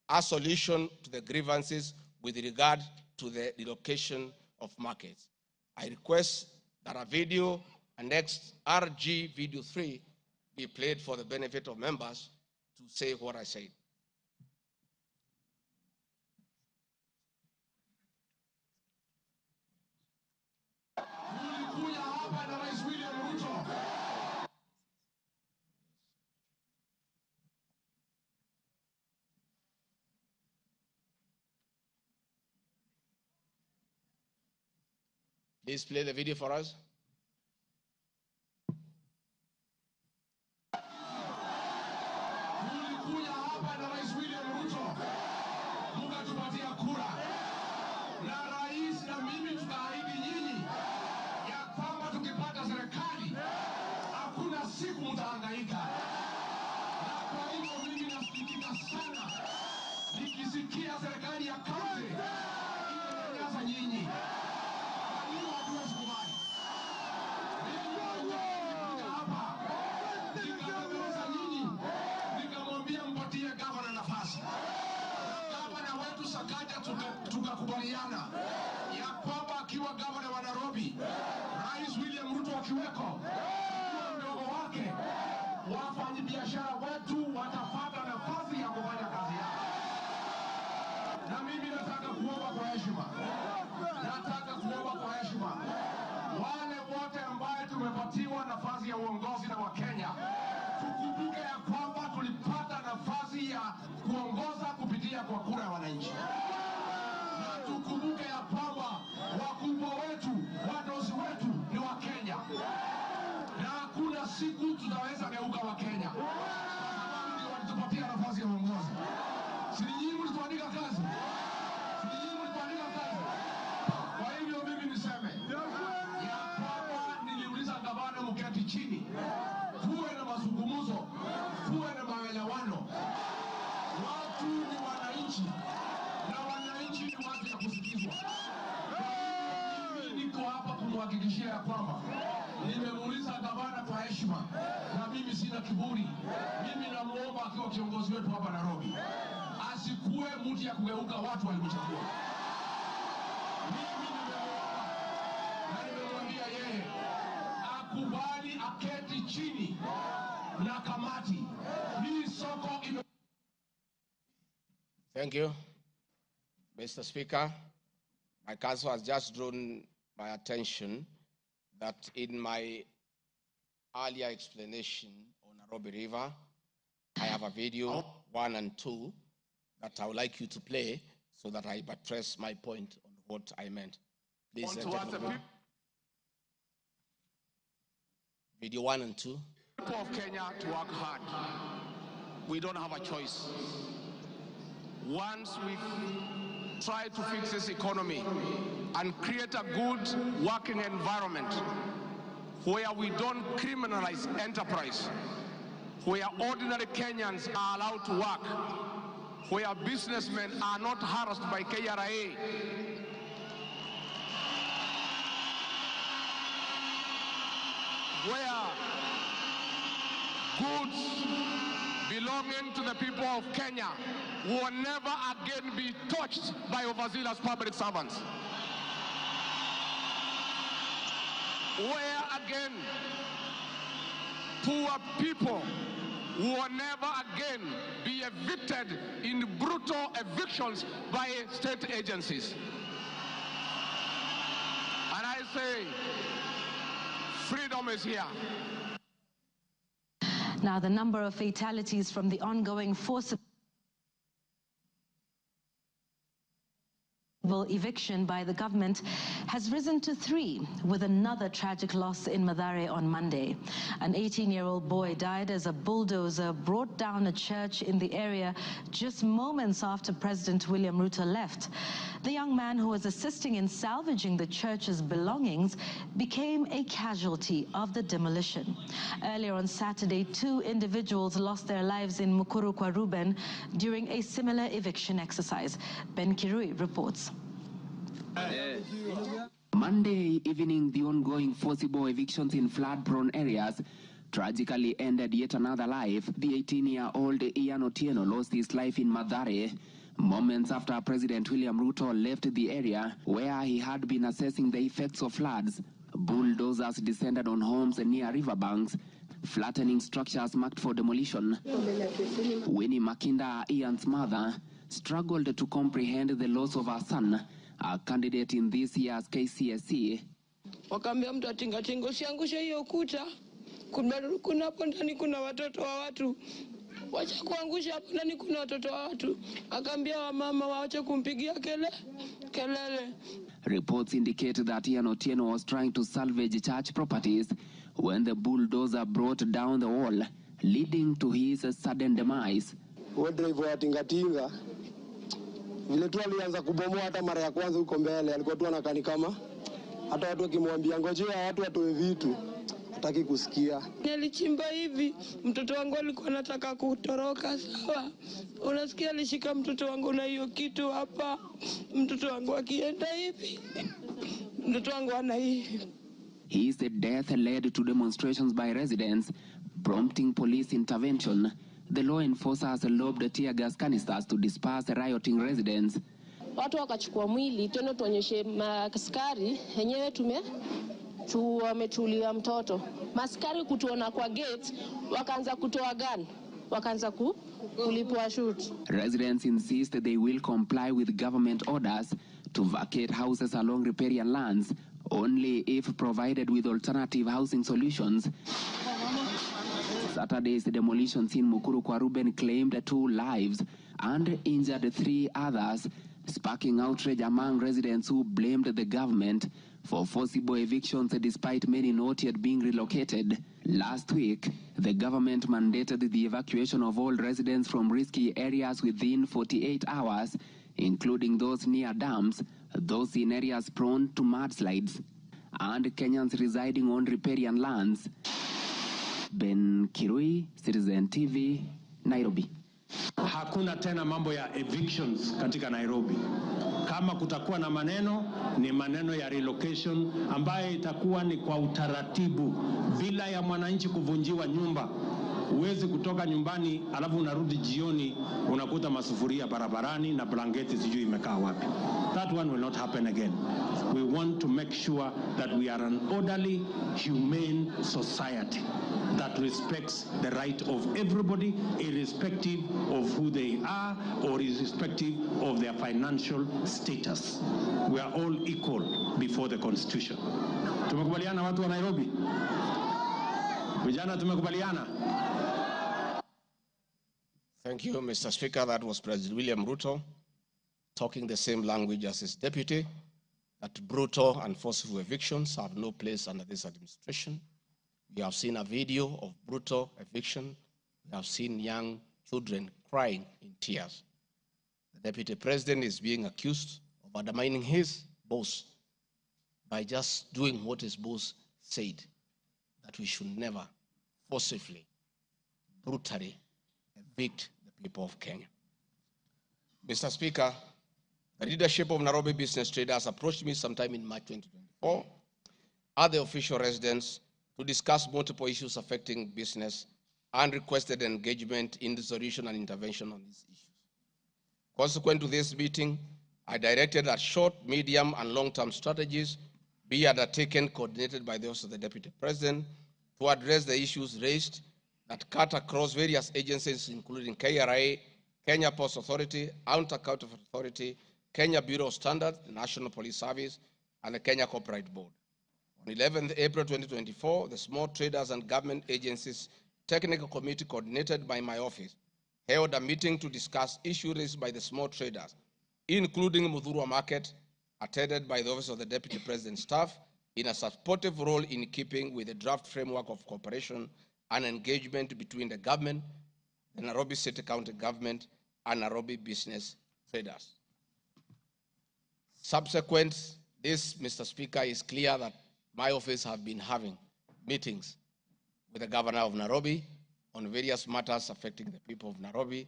a solution to the grievances with regard to the relocation of markets. I request that a video annexed RG Video 3 be played for the benefit of members to say what I said. Please play the video for us. Tukakubaliana ya kwamba akiwa gavana wa Nairobi, Rais William Ruto akiweko, mdogo wake, wafanyabiashara wetu watapata nafasi ya kufanya kazi yao. Na mimi nataka kuomba kwa heshima, wale wote ambao tumepatiwa nafasi ya uongozi na Wakenya, tukumbuke ya kwamba tulipata nafasi ya kuongoza kupitia kwa kura ya wananchi. Tukumbuke ya kwamba wakubwa wetu, wadosi wetu ni Wakenya, na hakuna siku tutaweza geuka Wakenya. Ndio walitupatia nafasi ya uongozi. Si nyinyi mlituandika kazi? Kwa hivyo mimi niseme ya kwamba niliuliza gavana mketi chini, kuwe na mazungumzo, kuwe na maelewano. Watu ni wananchi, na wananchi ni watu ya kusikizwa. Mimi niko hapa kumhakikishia ya kwamba nimemuuliza gavana kwa heshima, na mimi sina kiburi. Mimi namuomba akiwa kiongozi wetu hapa Nairobi, asikuwe mtu ya kugeuka watu walimchagua. Mimi nimemuomba na nimemwambia yeye akubali aketi chini na kamati. Hii soko ime... Thank you, Mr. Speaker. My counsel has just drawn my attention that in my earlier explanation on Nairobi River, I have a video 1 and 2 that I would like you to play so that I buttress my point on what I meant. Please, video 1 and 2. People of Kenya to work hard. We don't have a choice. Once we try to fix this economy and create a good working environment where we don't criminalize enterprise, where ordinary Kenyans are allowed to work, where businessmen are not harassed by KRA, where goods belonging to the people of Kenya will never again be touched by overzealous public servants. Where again poor people will never again be evicted in brutal evictions by state agencies. And I say, freedom is here. Now, the number of fatalities from the ongoing force Eviction by the government has risen to 3, with another tragic loss in Mathare on Monday. An 18-year-old boy died as a bulldozer brought down a church in the area just moments after President William Ruto left. The young man, who was assisting in salvaging the church's belongings, became a casualty of the demolition. Earlier on Saturday, 2 individuals lost their lives in Mukuru kwa Ruben during a similar eviction exercise. Ben Kirui reports. Monday evening, the ongoing forcible evictions in flood-prone areas tragically ended yet another life. The 18-year-old Ian Otieno lost his life in Mathare moments after President William Ruto left the area where he had been assessing the effects of floods. Bulldozers descended on homes near riverbanks, flattening structures marked for demolition. Winnie Makinda, Ian's mother, struggled to comprehend the loss of her son, a candidate in this year's KCSE. Wakaambia mtu atingatinga usiangushe hiyo ukuta. Kuna hapo ndani kuna watoto wa watu. Wacha kuangusha hapo ndani kuna watoto wa watu. Akaambia wamama waache kumpigia kelele. Reports indicate that Ian Otieno was trying to salvage church properties when the bulldozer brought down the wall, leading to his sudden demise. Driver wa tingatinga vile tu alianza kubomoa hata mara ya kwanza huko mbele, alikuwa tu anakani kama hata watu wakimwambia ngojea watu watoe vitu hataki kusikia. Nilichimba hivi, mtoto wangu alikuwa anataka kutoroka, sawa. Unasikia alishika mtoto wangu na hiyo kitu hapa. Mtoto wangu akienda hivi, mtoto wangu ana hivi. His death led to demonstrations by residents, prompting police intervention. The law enforcers lobbed tear gas canisters to disperse rioting residents. Watu wakachukua mwili tena tuonyeshe maskari yenyewe wametulia mtoto. Maskari kutuona kwa gate wakaanza kutoa gun, wakaanza kulipua shoot. Residents insist they will comply with government orders to vacate houses along riparian lands only if provided with alternative housing solutions. Saturday's demolitions in Mukuru kwa Ruben claimed 2 lives and injured 3 others, sparking outrage among residents who blamed the government for forcible evictions despite many not yet being relocated. Last week, the government mandated the evacuation of all residents from risky areas within 48 hours, including those near dams, those in areas prone to mudslides, and Kenyans residing on riparian lands. Ben Kirui, Citizen TV, Nairobi. Hakuna tena mambo ya evictions katika Nairobi. Kama kutakuwa na maneno, ni maneno ya relocation ambaye itakuwa ni kwa utaratibu bila ya mwananchi kuvunjiwa nyumba. Uwezi kutoka nyumbani alafu unarudi jioni unakuta masufuria barabarani na blanketi sijui imekaa wapi. That one will not happen again. We want to make sure that we are an orderly, humane society that respects the right of everybody, irrespective of who they are or irrespective of their financial status. We are all equal before the Constitution. Tumekubaliana watu wa Nairobi? Vijana tumekubaliana? Thank you, Mr. Speaker. That was President William Ruto talking the same language as his deputy, that brutal and forceful evictions have no place under this administration. We have seen a video of brutal eviction. We have seen young children crying in tears. The deputy president is being accused of undermining his boss by just doing what his boss said, that we should never forcibly, brutally evict the people of Kenya. Mr. Speaker, the leadership of Nairobi business traders approached me sometime in March 2024 at the official residence to discuss multiple issues affecting business and requested engagement in the solution and intervention on these issues. Consequent to this meeting, I directed that short, medium, and long-term strategies be undertaken, coordinated by the Office of the Deputy President, to address the issues raised that cut across various agencies, including KRA, Kenya Post Authority, Anti-Counterfeit Authority, Kenya Bureau of Standards, the National Police Service, and the Kenya Corporate Board. On 11th April 2024, the Small Traders and Government Agencies Technical Committee, coordinated by my office, held a meeting to discuss issues raised by the small traders including Mudhurwa Market, attended by the Office of the Deputy President staff, in a supportive role in keeping with the draft framework of cooperation and engagement between the government, the Nairobi City County government, and Nairobi business traders. Subsequent this, Mr. Speaker, it's clear that my office have been having meetings with the governor of Nairobi on various matters affecting the people of Nairobi,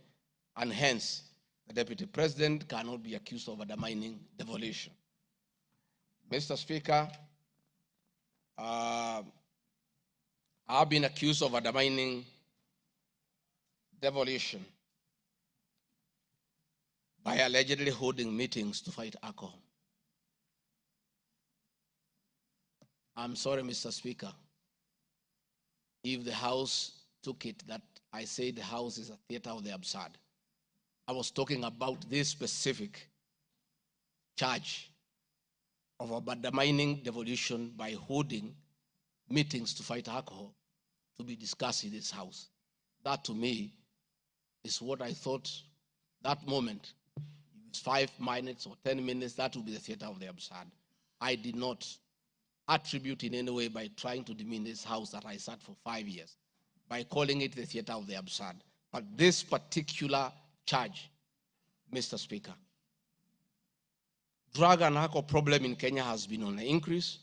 and hence the Deputy President cannot be accused of undermining devolution. Mr. Speaker, I've been accused of undermining devolution by allegedly holding meetings to fight alcohol. I'm sorry, Mr. Speaker, if the House took it that I say the House is a theater of the absurd. I was talking about this specific charge of undermining devolution by holding meetings to fight alcohol to be discussed in this House. That to me is what I thought that moment. If it's 5 minutes or 10 minutes, that would be the theater of the absurd. I did not attribute in any way by trying to demean this House that I sat for 5 years, by calling it the theater of the absurd. But this particular charge, Mr. Speaker, drug and alcohol problem in Kenya has been on the increase,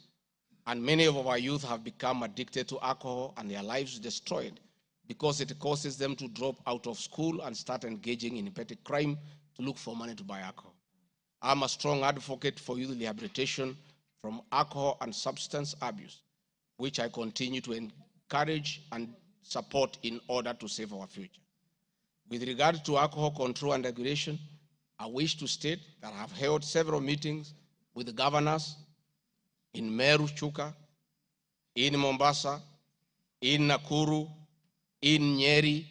and many of our youth have become addicted to alcohol and their lives destroyed because it causes them to drop out of school and start engaging in petty crime to look for money to buy alcohol. I'm a strong advocate for youth rehabilitation from alcohol and substance abuse, which I continue to encourage and support in order to save our future. With regard to alcohol control and regulation, I wish to state that I have held several meetings with the governors in Meru, Chuka, in Mombasa, in Nakuru, in Nyeri,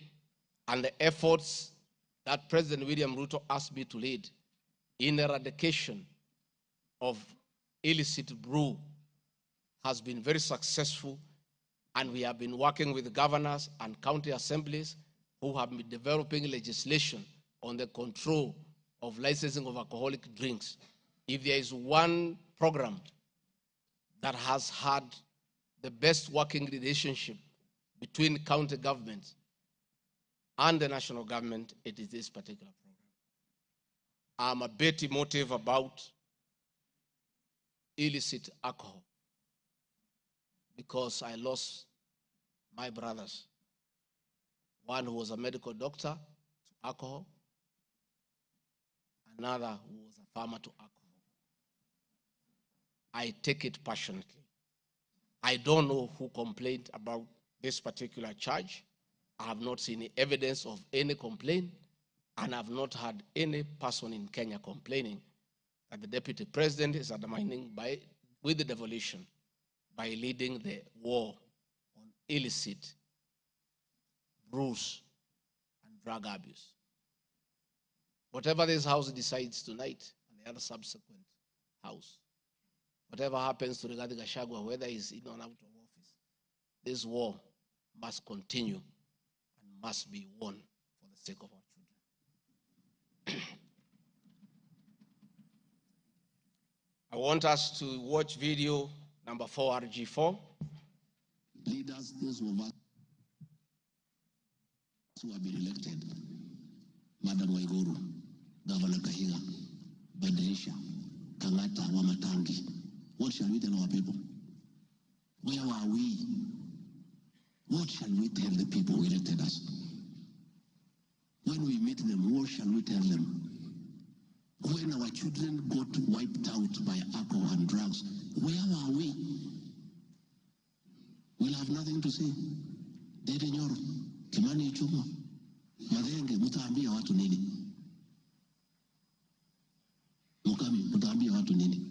and the efforts that President William Ruto asked me to lead in eradication of illicit brew has been very successful, and we have been working with the governors and county assemblies who have been developing legislation on the control of licensing of alcoholic drinks. If there is one program that has had the best working relationship between county governments and the national government, it is this particular program. I'm a bit emotive about illicit alcohol because I lost my brothers. One who was a medical doctor to alcohol, another who was a farmer to alcohol. I take it passionately. I don't know who complained about this particular charge. I have not seen any evidence of any complaint, and I've not had any person in Kenya complaining that the Deputy President is undermining with the devolution by leading the war on illicit brews and drug abuse. Whatever this House decides tonight and the other subsequent House, whatever happens to Rigathi Gachagua, whether he's in or out of office, this war must continue and must be won for the sake of our children. I want us to watch video number 4, RG4. Leaders, those of us who have been elected, Madam Waiguru, Governor Kahiga, Badilisha, Kangata, Wamatangi, what shall we tell our people? Where are we? What shall we tell the people who elected us? When we meet them, what shall we tell them? When our children got wiped out by alcohol and drugs, where are we? We'll have nothing to say. Dede Nyoro, Kimani Ichung'wa, Madenge, mutaambia watu nini? Mukami, mutaambia watu nini?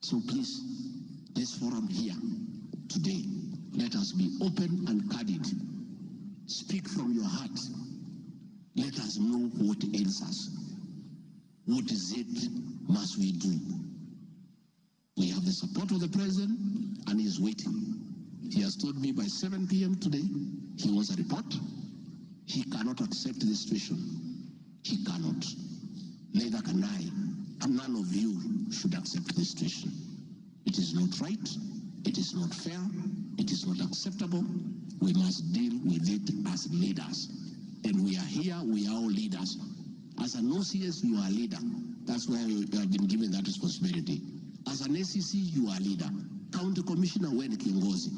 So please, this forum here today, let us be open and candid. Speak from your heart. Let us know what ails us. What is it must we do? We have the support of the president, and he is waiting. He has told me by 7 p.m. today, he wants a report. He cannot accept the situation. He cannot. Neither can I. and none of you should accept this situation. It is not right, it is not fair, it is not acceptable. We must deal with it as leaders. And we are here, we are all leaders. As an OCS, you are a leader. That's why you have been given that responsibility. As an ACC, you are a leader. County Commissioner, wewe ni kiongozi.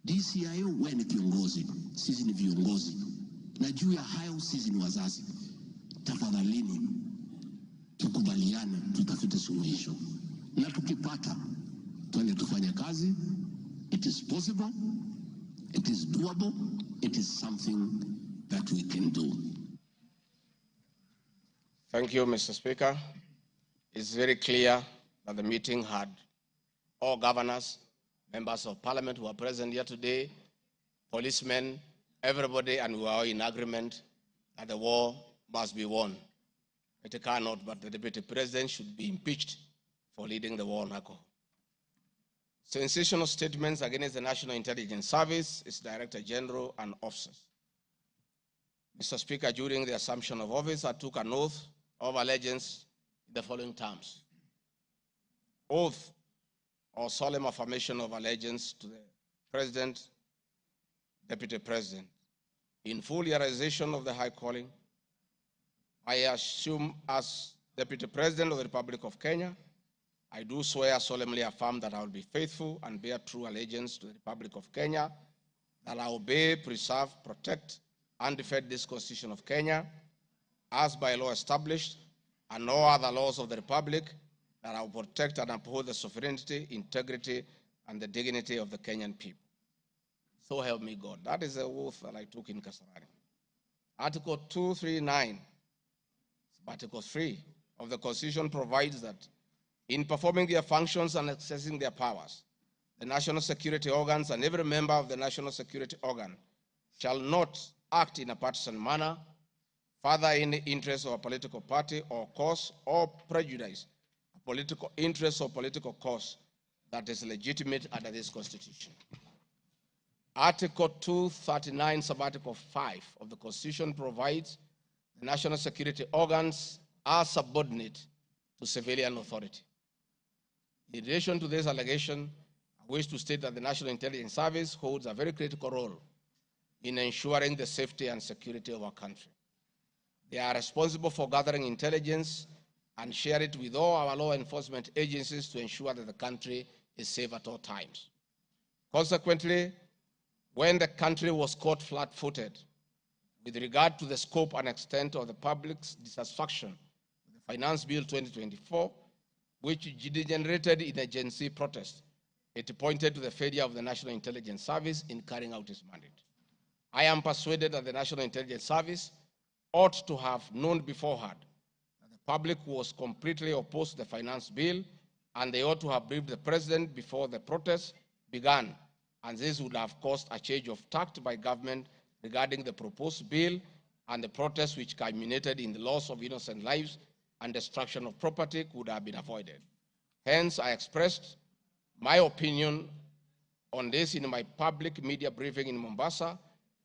DCIO, wewe ni kiongozi. Sisi ni viongozi. Na juu ya hayo, sisi ni wazazi. Tafadhalini, tukubaliane, tutafute suluhisho. Na tukipata, twende tufanye kazi. It is possible, it is doable, it is something that we can do. Thank you, Mr. Speaker. It's very clear that the meeting had all governors, members of parliament who are present here today, policemen, everybody, and we are all in agreement that the war must be won. It cannot, but the deputy president should be impeached for leading the war on alcohol. Sensational statements against the National Intelligence Service, its Director General, and officers. Mr. Speaker, during the assumption of office, I took an oath of allegiance in the following terms. Oath or solemn affirmation of allegiance to the President, Deputy President. In full realization of the high calling, I assume as Deputy President of the Republic of Kenya, I do swear solemnly affirm that I will be faithful and bear true allegiance to the Republic of Kenya, that I obey, preserve, protect, and defend this Constitution of Kenya, as by law established, and all other laws of the Republic, that I will protect and uphold the sovereignty, integrity, and the dignity of the Kenyan people. So help me God. That is the oath that I took in Kasarani. Article 239, Article 3 of the Constitution provides that in performing their functions and accessing their powers, the national security organs and every member of the national security organ shall not act in a partisan manner, further any interest of a political party or cause, or prejudice a political interest or political cause that is legitimate under this Constitution. Article 239, Subarticle 5 of the Constitution provides the national security organs are subordinate to civilian authority. In relation to this allegation, I wish to state that the National Intelligence Service holds a very critical role in ensuring the safety and security of our country. They are responsible for gathering intelligence and share it with all our law enforcement agencies to ensure that the country is safe at all times. Consequently, when the country was caught flat-footed with regard to the scope and extent of the public's dissatisfaction with the Finance Bill 2024, which degenerated in a Gen Z protest, it pointed to the failure of the National Intelligence Service in carrying out its mandate. I am persuaded that the National Intelligence Service ought to have known beforehand that the public was completely opposed to the finance bill, and they ought to have briefed the president before the protest began, and this would have caused a change of tact by government regarding the proposed bill, and the protest which culminated in the loss of innocent lives and destruction of property could have been avoided. Hence, I expressed my opinion on this in my public media briefing in Mombasa,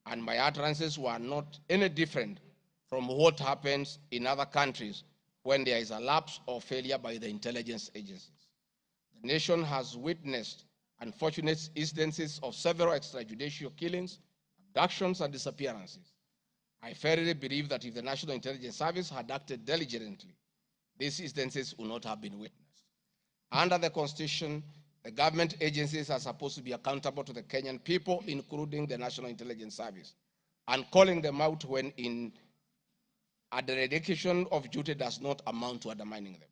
and my utterances were not any different from what happens in other countries when there is a lapse or failure by the intelligence agencies. The nation has witnessed unfortunate instances of several extrajudicial killings, abductions, and disappearances. I firmly believe that if the National Intelligence Service had acted diligently, these instances would not have been witnessed. Under the Constitution, the government agencies are supposed to be accountable to the Kenyan people, including the National Intelligence Service, and calling them out when a dereliction of duty does not amount to undermining them.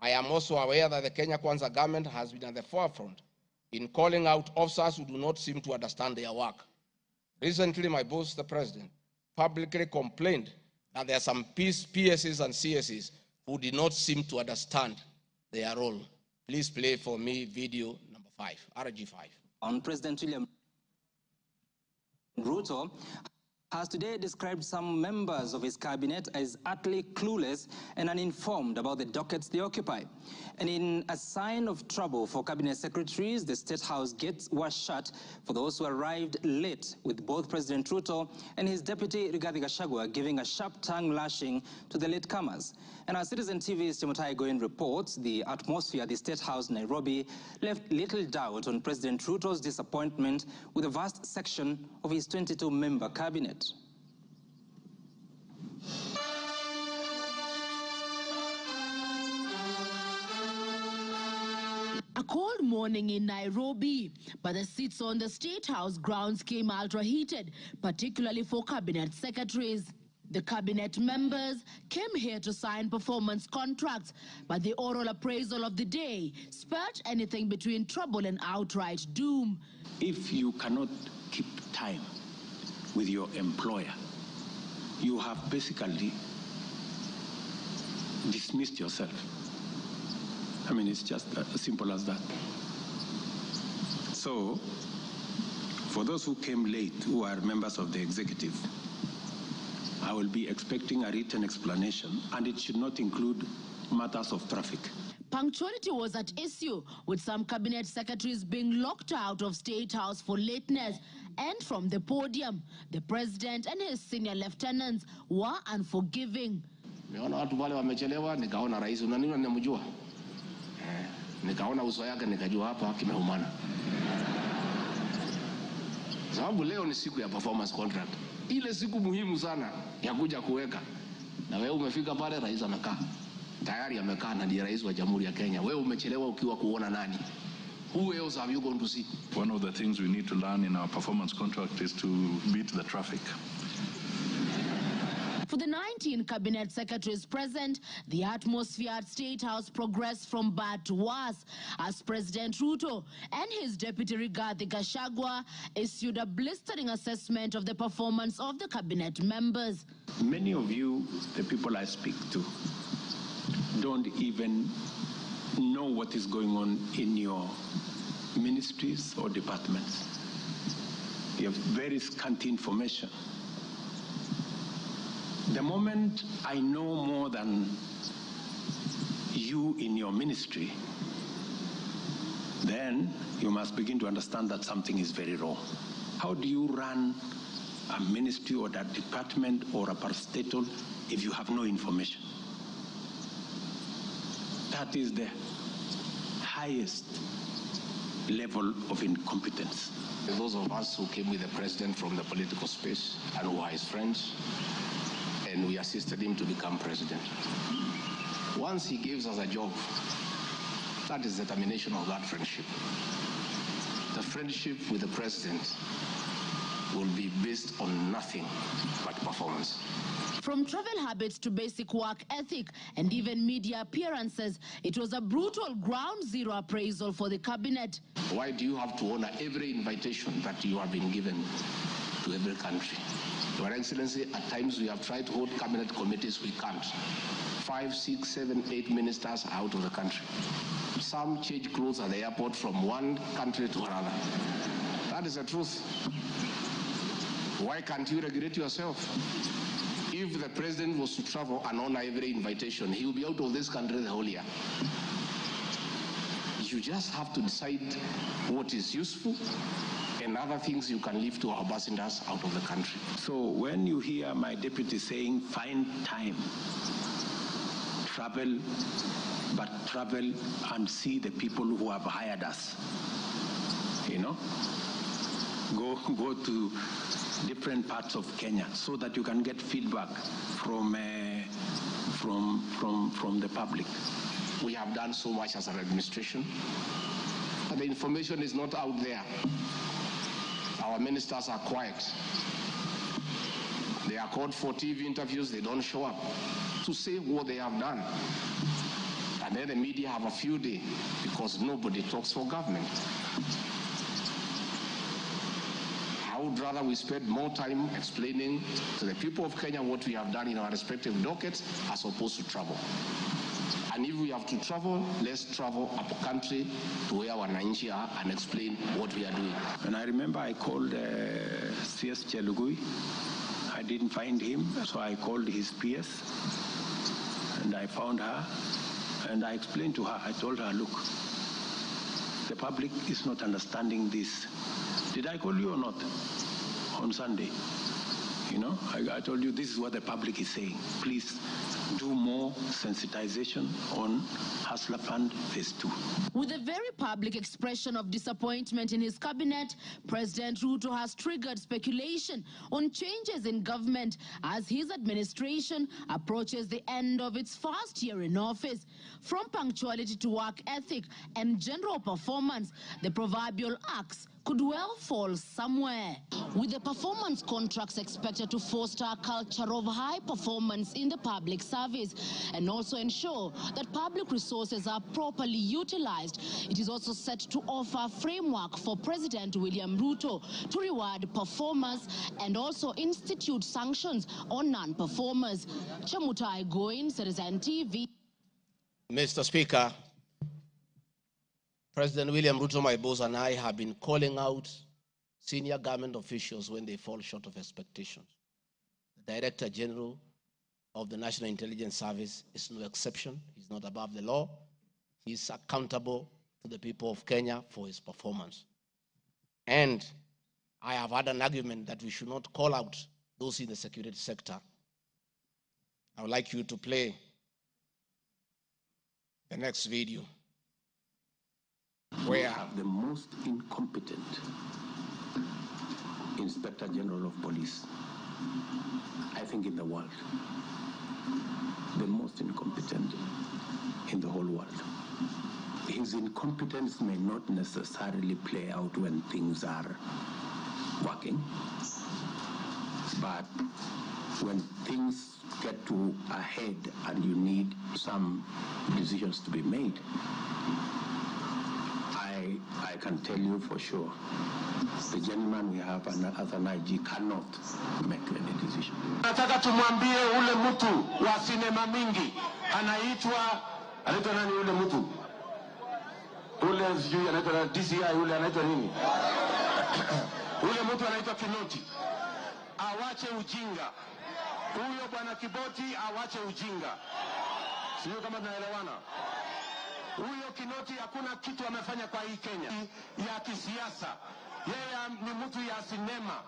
I am also aware that the Kenya Kwanza government has been at the forefront in calling out officers who do not seem to understand their work. Recently, my boss, the president, publicly complained that there are some PSs and CSs who did not seem to understand their role. Please play for me video number 5, RG5. On President William Ruto, has today described some members of his cabinet as utterly clueless and uninformed about the dockets they occupy. And in a sign of trouble for cabinet secretaries, the State House gates were shut for those who arrived late, with both President Ruto and his deputy Rigathi Gachagua giving a sharp tongue lashing to the latecomers. And our Citizen TV's Timothai Goin reports the atmosphere at the State House, Nairobi, left little doubt on President Ruto's disappointment with a vast section of his 22-member cabinet. A cold morning in Nairobi, but the seats on the State House grounds came ultra-heated, particularly for cabinet secretaries. The cabinet members came here to sign performance contracts, but the oral appraisal of the day spurred anything between trouble and outright doom. If you cannot keep time with your employer, you have basically dismissed yourself. I mean, it's just as simple as that. So, for those who came late, who are members of the executive, I will be expecting a written explanation, and it should not include matters of traffic. Punctuality was at issue, with some cabinet secretaries being locked out of State House for lateness. And from the podium, the president and his senior lieutenants were unforgiving. Nimeona watu wale wamechelewa, nikaona rais unaniona ninamjua. Nikaona uso yake nikajua hapa kimeumana. Sababu leo ni siku ya performance contract. Ile siku muhimu sana ya kuja kuweka. Na wewe umefika pale, rais amekaa. Tayari amekaa na ndiye rais wa Jamhuri ya Kenya. Wewe umechelewa ukiwa kuona nani? Who else have you gone to see? One of the things we need to learn in our performance contract is to beat the traffic. For the 19 cabinet secretaries present, the atmosphere at State House progressed from bad to worse as President Ruto and his deputy Rigathi Gachagua issued a blistering assessment of the performance of the cabinet members. Many of you, the people I speak to, don't even know what is going on in your ministries or departments. You have very scanty information. The moment I know more than you in your ministry, then you must begin to understand that something is very wrong. How do you run a ministry or a department or a parastatal if you have no information? That is the highest level of incompetence. Those of us who came with the president from the political space and who are his friends, and we assisted him to become president. Once he gives us a job, that is the termination of that friendship. The friendship with the president will be based on nothing but performance. From travel habits to basic work ethic and even media appearances, it was a brutal ground zero appraisal for the cabinet. Why do you have to honor every invitation that you have been given to every country? Your Excellency, at times we have tried to hold cabinet committees, we can't. 5, 6, 7, 8 ministers are out of the country. Some change clothes at the airport from one country to another. That is the truth. Why can't you regulate yourself? If the president was to travel and honor every invitation, he will be out of this country the whole year. You just have to decide what is useful and other things you can leave to our ambassadors out of the country. So when you hear my deputy saying, find time, travel, but travel and see the people who have hired us, you know, go to different parts of Kenya so that you can get feedback from the public. We have done so much as an administration, but the information is not out there. Our ministers are quiet. They are called for TV interviews, they don't show up to say what they have done. And then the media have a field day because nobody talks for government. I would rather we spend more time explaining to the people of Kenya what we have done in our respective dockets as opposed to travel. And if we have to travel, let's travel up country to where our wananchi are and explain what we are doing. And I remember I called CS Chelugui I didn't find him, so I called his PS, and I found her, and I explained to her, I told her, look, the public is not understanding this. Did I call you or not on Sunday? You know, I told you this is what the public is saying. Please do more sensitization on Hustler Fund Phase 2. With a very public expression of disappointment in his cabinet, President Ruto has triggered speculation on changes in government as his administration approaches the end of its first year in office. From punctuality to work ethic and general performance, the proverbial axe could well fall somewhere. With the performance contracts expected to foster a culture of high performance in the public service and also ensure that public resources are properly utilized, it is also set to offer a framework for President William Ruto to reward performers and also institute sanctions on non-performers. Chamutai Goin, Citizen TV. Mr. Speaker, President William Ruto, my boss, and I have been calling out senior government officials when they fall short of expectations. The Director General of the National Intelligence Service is no exception. He's not above the law. He's accountable to the people of Kenya for his performance. And I have had an argument that we should not call out those in the security sector. I would like you to play the next video. We have the most incompetent Inspector General of Police, I think, in the world. The most incompetent in the whole world. His incompetence may not necessarily play out when things are working, but when things get to a head and you need some decisions to be made, I can tell you for sure, the gentleman we have as an IG cannot make any decision. Nataka tumwambie ule mtu wa sinema mingi anaitwa nani ule mtu? Ule sijui anaitwa DCI, ule anaitwa nini? Ule mtu anaitwa Kinoti. Awache ujinga. Huyo bwana Kiboti awache ujinga. Sio kama tunaelewana. Huyo Kinoti hakuna kitu amefanya kwa hii Kenya ya kisiasa. Yeye ni mtu ya sinema.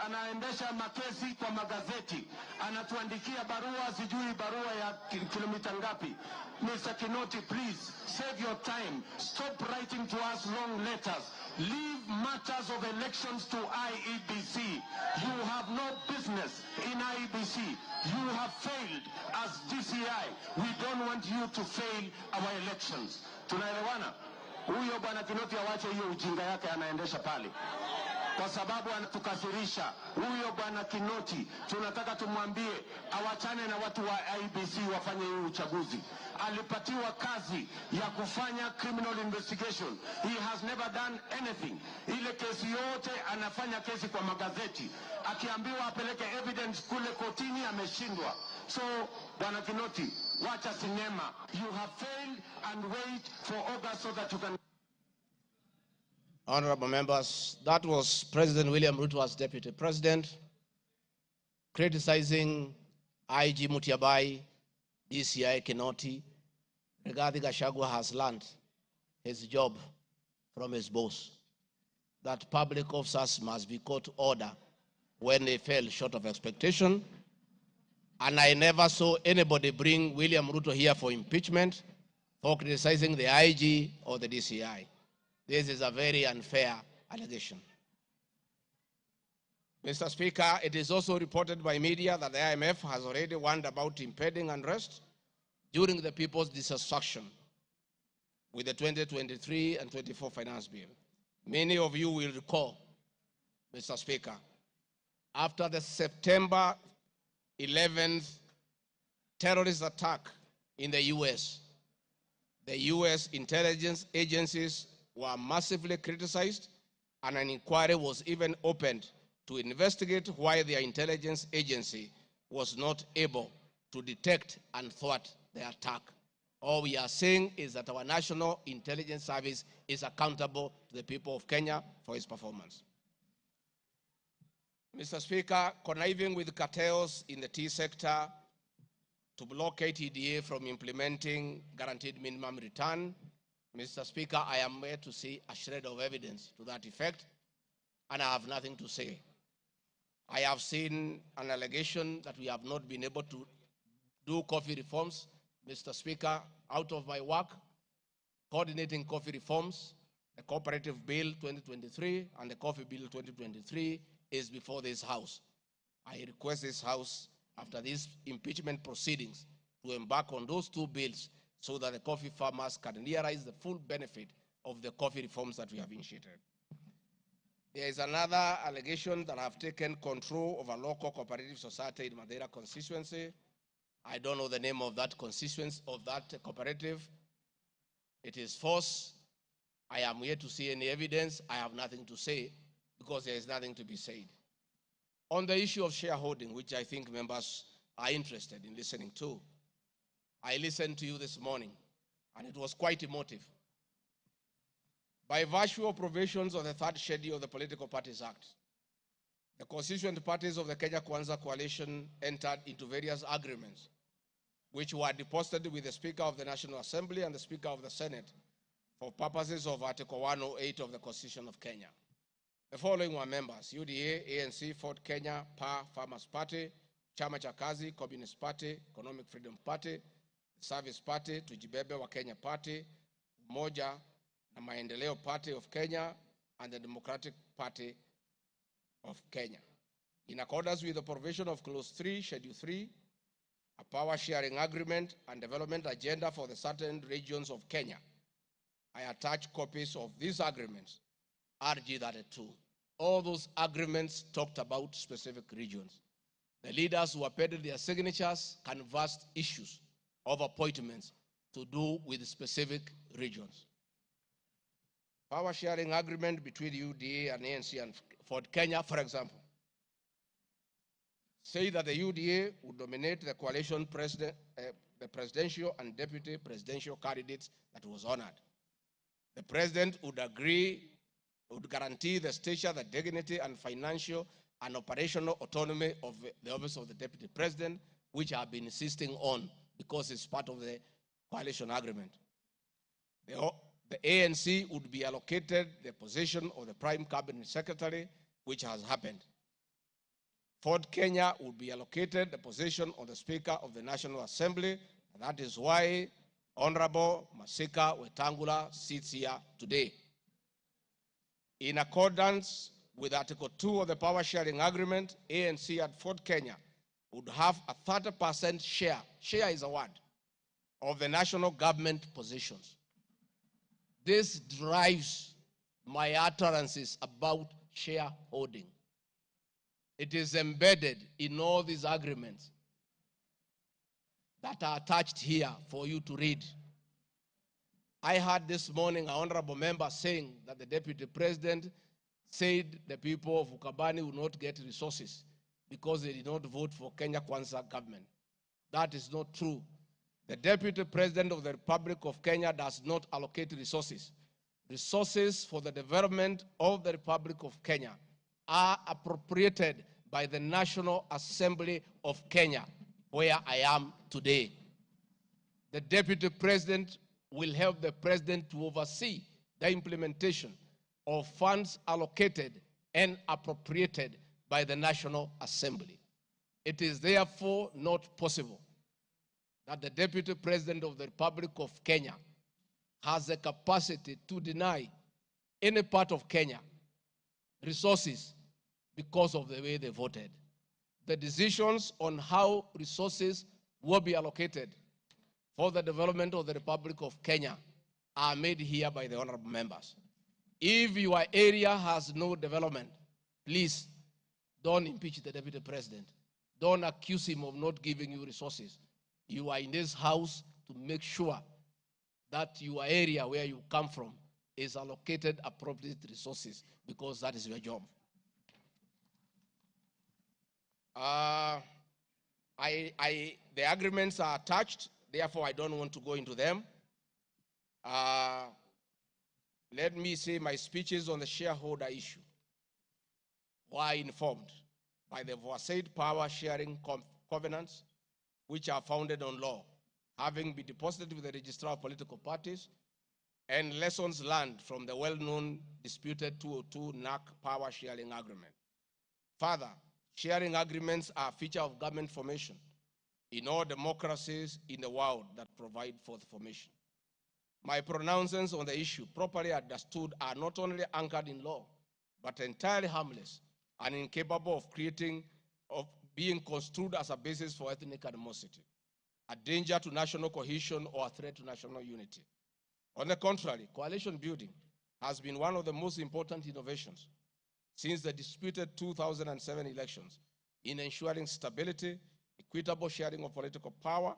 Anaendesha makesi kwa magazeti. Anatuandikia barua, sijui barua ya kilomita ngapi. Mr. Kinoti, please save your time. Stop writing to us long letters. Leave matters of elections to IEBC. You have no business in IEBC. You have failed as DCI. We don't want you to fail our elections. Tunaelewana? Huyo bwana Kinoti awache hiyo ujinga yake anaendesha pale, kwa sababu anatukasirisha. Huyo bwana Kinoti tunataka tumwambie awachane na watu wa IEBC wafanye hii uchaguzi. Alipatiwa kazi ya kufanya criminal investigation. He has never done anything. Ile kesi yote anafanya kesi kwa magazeti. Akiambiwa apeleke evidence kule kotini ameshindwa. So bwana Kinoti, wacha sinema. You have failed and wait for August so that you can. Honorable members, that was President William Ruto as Deputy President criticizing IG Mutiabai, DCI Kinoti. Regarding Gachagua has learned his job from his boss, that public officers must be called to order when they fell short of expectation. And I never saw anybody bring William Ruto here for impeachment for criticizing the IG or the DCI. This is a very unfair allegation. Mr. Speaker, it is also reported by media that the IMF has already warned about impending unrest during the people's dissatisfaction with the 2023 and 24 finance bill. Many of you will recall, Mr. Speaker, after the September 11th terrorist attack in the US intelligence agencies were massively criticized, and an inquiry was even opened to investigate why their intelligence agency was not able to detect and thwart the attack. All we are saying is that our National Intelligence Service is accountable to the people of Kenya for its performance. Mr. Speaker, conniving with cartels in the tea sector to block KTDA from implementing guaranteed minimum return. Mr. Speaker, I am here to see a shred of evidence to that effect, and I have nothing to say. I have seen an allegation that we have not been able to do coffee reforms. Mr. Speaker, out of my work, coordinating coffee reforms, the Cooperative Bill 2023 and the Coffee Bill 2023 is before this House. I request this House, after these impeachment proceedings, to embark on those two bills so that the coffee farmers can realize the full benefit of the coffee reforms that we have initiated. There is another allegation that I have taken control of a local cooperative society in Madeira constituency. I don't know the name of that constituency, of that cooperative. It is false. I am here to see any evidence. I have nothing to say because there is nothing to be said. On the issue of shareholding, which I think members are interested in listening to, I listened to you this morning, and it was quite emotive. By virtue of provisions of the third schedule of the Political Parties Act, the constituent parties of the Kenya Kwanza Coalition entered into various agreements, which were deposited with the Speaker of the National Assembly and the Speaker of the Senate for purposes of Article 108 of the Constitution of Kenya. The following were members: UDA, ANC, Ford Kenya, PA, Farmers Party, Chama cha Kazi, Communist Party, Economic Freedom Party, Service Party, Tujibebe wa Kenya Party, Umoja na Maendeleo Party of Kenya, and the Democratic Party of Kenya. In accordance with the provision of Clause 3, Schedule 3, a power sharing agreement and development agenda for the certain regions of Kenya, I attach copies of these agreements, RG 32. All those agreements talked about specific regions. The leaders who appended their signatures canvassed issues of appointments to do with specific regions. Power sharing agreement between UDA and ANC and Ford Kenya, for example, say that the UDA would nominate the coalition president, the presidential and deputy presidential candidates that was honored. The president would guarantee the stature, the dignity, and financial and operational autonomy of the office of the deputy president, which I have been insisting on because it's part of the coalition agreement. The ANC would be allocated the position of the prime cabinet secretary, which has happened. Ford Kenya would be allocated the position of the Speaker of the National Assembly, and that is why Honorable Masika Wetangula sits here today. In accordance with Article 2 of the Power Sharing Agreement, ANC and Ford Kenya would have a 30% share is a word, of the national government positions. This drives my utterances about shareholding. It is embedded in all these agreements that are attached here for you to read. I heard this morning an honorable member saying that the deputy president said the people of Ukambani will not get resources because they did not vote for Kenya Kwanza government. That is not true. The deputy president of the Republic of Kenya does not allocate resources. Resources for the development of the Republic of Kenya are appropriated by the National Assembly of Kenya, where I am today. The deputy president will help the president to oversee the implementation of funds allocated and appropriated by the National Assembly. It is therefore not possible that the deputy president of the Republic of Kenya has the capacity to deny any part of Kenya resources because of the way they voted. The decisions on how resources will be allocated for the development of the Republic of Kenya are made here by the honorable members. If your area has no development, please don't impeach the deputy president. Don't accuse him of not giving you resources. You are in this house to make sure that your area where you come from is allocated appropriate resources, because that is your job. The agreements are attached, therefore I don't want to go into them. Let me say my speeches on the shareholder issue were informed. by the aforesaid power sharing covenants, which are founded on law, having been deposited with the Registrar of Political Parties, and lessons learned from the well-known disputed 202 NAC power sharing agreement. Further, sharing agreements are a feature of government formation in all democracies in the world that provide for the formation. My pronouncements on the issue, properly understood, are not only anchored in law, but entirely harmless and incapable of being construed as a basis for ethnic animosity, a danger to national cohesion, or a threat to national unity. On the contrary, coalition building has been one of the most important innovations since the disputed 2007 elections in ensuring stability, equitable sharing of political power,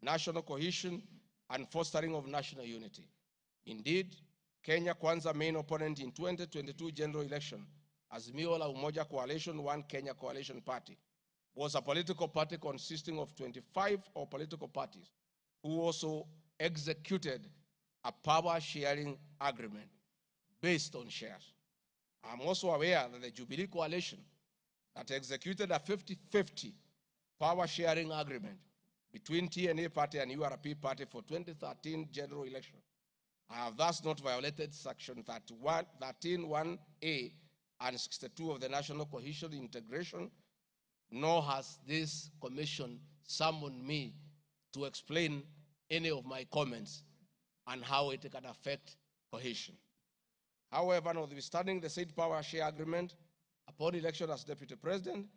national cohesion, and fostering of national unity. Indeed, Kenya Kwanza main opponent in 2022 general election, Azimio la Umoja Coalition, One Kenya Coalition Party, was a political party consisting of 25 political parties who also executed a power-sharing agreement based on shares. I'm also aware that the Jubilee Coalition that executed a 50-50 power-sharing agreement between TNA Party and URP Party for 2013 general election. I have thus not violated Section 13(1)(a) and 62 of the National Cohesion Integration, nor has this commission summoned me to explain any of my comments and how it can affect cohesion. However, notwithstanding the said power share agreement, upon election as Deputy President,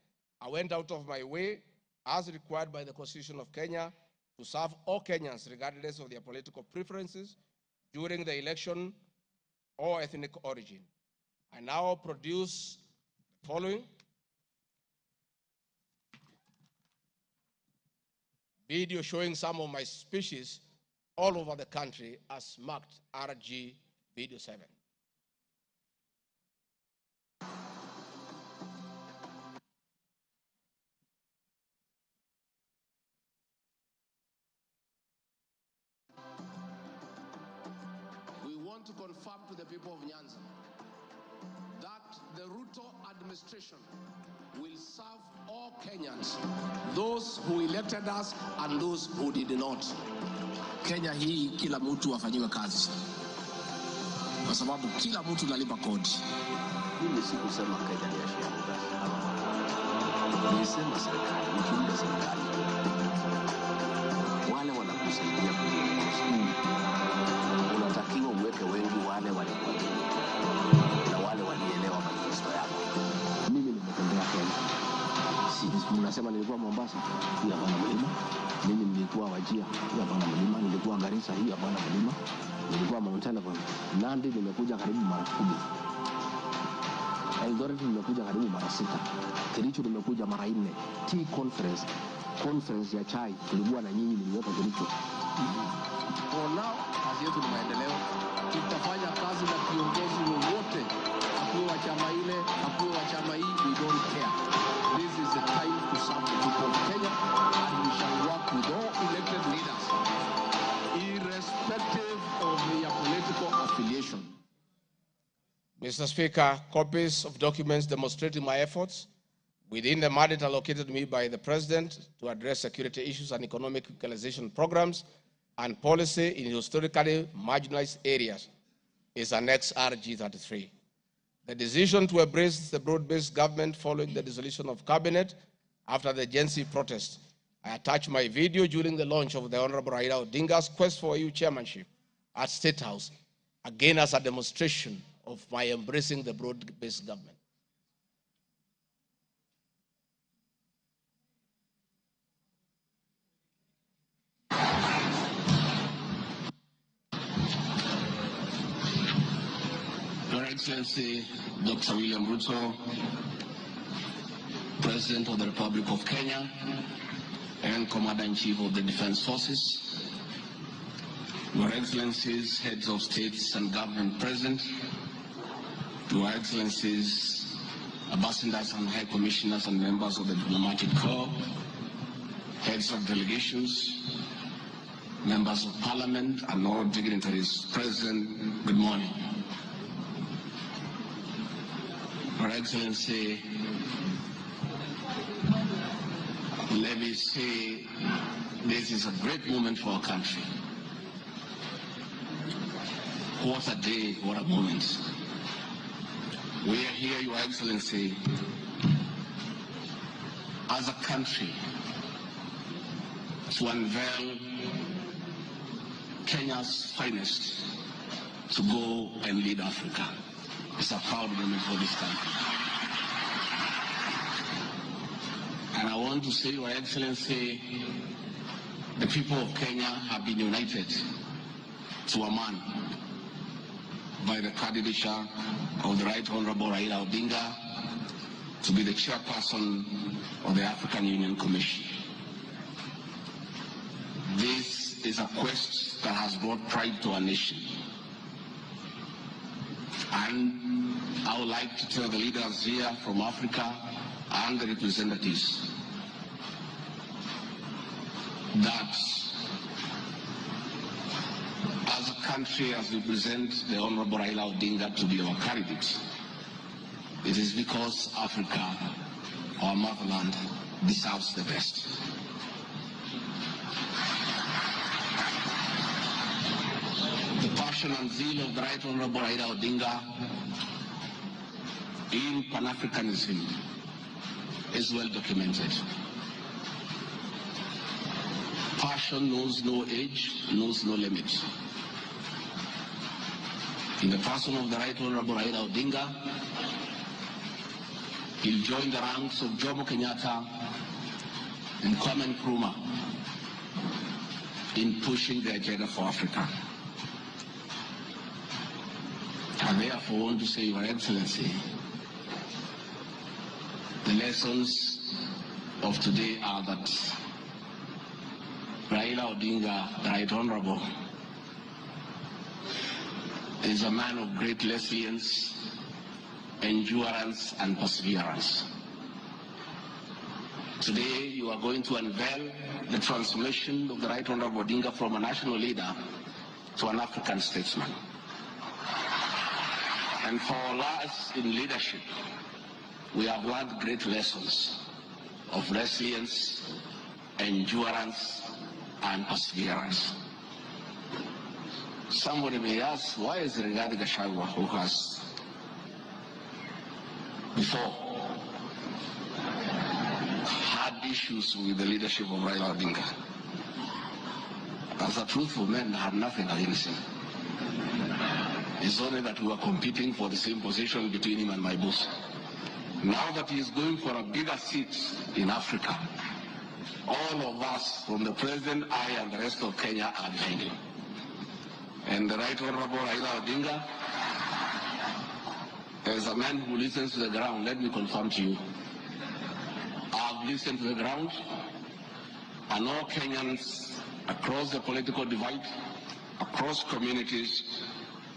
I went out of my way, as required by the Constitution of Kenya, to serve all Kenyans regardless of their political preferences during the election or ethnic origin. I now produce the following video showing some of my speeches all over the country as marked RG Video 7. We want to confirm to the people of Nyanza that the Ruto administration will serve all Kenyans, those who elected us and those who did not. Kenya hii kila mtu afanyiwe kazi, kwa sababu kila mtu nalipa kodi. Mimi sikusema Kenya ni ya shareholders ama makoa. Nilisema serikali, ukiunda serikali, wale wanakusaidia kuongoza, unatakiwa uweke wengi wale walikuamini na wale walielewa manifesto yako. Mimi nimetembea Kenya. Mnasema nilikuwa Mombasa, hii hapana mlima. Mimi nilikuwa Wajia, hii hapana mlima. Nilikuwa Garissa, hii hapana mlima. Nilikuwa Mount Elgon. Nandi nimekuja karibu mara 10. Eldoret nimekuja karibu mara 6. Kericho nimekuja mara 4. Tea conference ya chai tulikuwa na nyinyi mliotoka Kericho. For now, kazi yetu ni maendeleo. Tutafanya kazi na viongozi wote, akuwe wa chama ile, akuwe wa chama hii, we don't care. This is the time to serve the people of Kenya, and we shall work with all elected leaders, irrespective of their political affiliation. Mr. Speaker, copies of documents demonstrating my efforts within the mandate allocated me by the President to address security issues and economic equalization programs and policy in historically marginalized areas is Annex RG33. The decision to embrace the broad-based government following the dissolution of cabinet after the Gen Z protest. I attached my video during the launch of the Honorable Raila Odinga's quest for EU chairmanship at State House, again as a demonstration of my embracing the broad-based government. Your Excellency, Dr. William Ruto, President of the Republic of Kenya and Commander-in-Chief of the Defense Forces, Your Excellencies, Heads of States and Government present, Your Excellencies, Ambassadors and High Commissioners and members of the Diplomatic Corps, Heads of Delegations, Members of Parliament and all dignitaries present, good morning. Your Excellency, let me say this is a great moment for our country. What a day, what a moment. We are here, Your Excellency, as a country to unveil Kenya's finest to go and lead Africa. It's a proud moment for this country. And I want to say, Your Excellency, the people of Kenya have been united to a man by the candidature of the Right Honorable Raila Odinga to be the chairperson of the African Union Commission. This is a quest that has brought pride to our nation. And I would like to tell the leaders here from Africa and the representatives that as a country, as we present the Honorable Raila Odinga to be our candidate, it is because Africa, our motherland, deserves the best. The passion and zeal of the Right Honorable Raila Odinga in Pan-Africanism is well documented. Passion knows no age, knows no limit. In the person of the Right Honorable Raila Odinga, he'll join the ranks of Jomo Kenyatta and Kwame Nkrumah in pushing the agenda for Africa. I therefore want to say, Your Excellency, the lessons of today are that Raila Odinga, the Right Honorable, is a man of great resilience, endurance, and perseverance. Today, you are going to unveil the transformation of the Right Honorable Odinga from a national leader to an African statesman. And for us in leadership, we have learned great lessons of resilience, endurance, and perseverance. Somebody may ask, why is it Gachagua, who has before had issues with the leadership of Raila Odinga? As a truthful man, I had nothing against him. It's only that we were competing for the same position between him and my boss. Now that he is going for a bigger seat in Africa, all of us, from the president, I, and the rest of Kenya, are behind him. And the Right Honorable Raila Odinga, as a man who listens to the ground, let me confirm to you, I've listened to the ground, and all Kenyans across the political divide, across communities,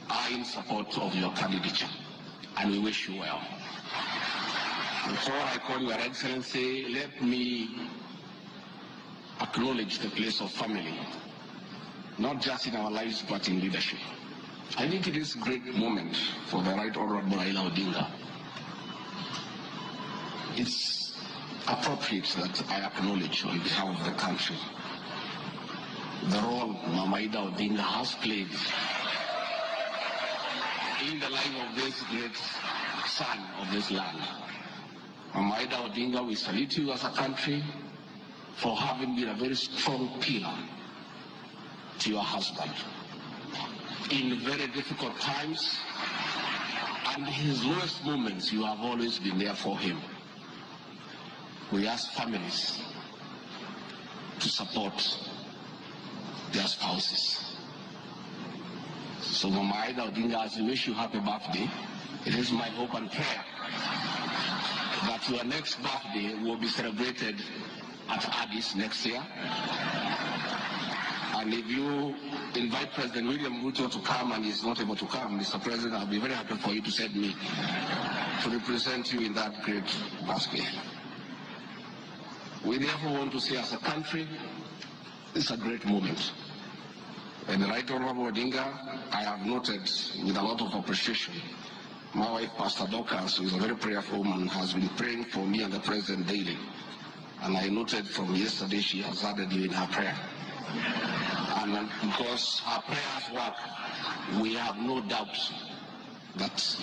are in support of your candidature, and we wish you well. Before I call Your Excellency, let me acknowledge the place of family, not just in our lives, but in leadership. I think it is a great moment for the Right Honorable Raila Odinga. It's appropriate that I acknowledge on behalf of the country the role Mama Ida Odinga has played in the life of this great son of this land. Mama Ida Odinga, we salute you as a country for having been a very strong pillar to your husband in very difficult times, and in his lowest moments you have always been there for him. We ask families to support their spouses. So Mama Ida Odinga, as we wish you happy birthday, it is my hope and prayer that your next birthday will be celebrated at Addis next year. And if you invite President William Ruto to come and he's not able to come, Mr. President, I'll be very happy for you to send me to represent you in that great birthday. We therefore want to say, as a country, it's a great moment. And the Right Honorable Odinga, I have noted with a lot of appreciation, my wife, Pastor Dorcas, who is a very prayerful woman, has been praying for me and the President daily. And I noted from yesterday she has added you in her prayer. And because her prayers work, we have no doubt that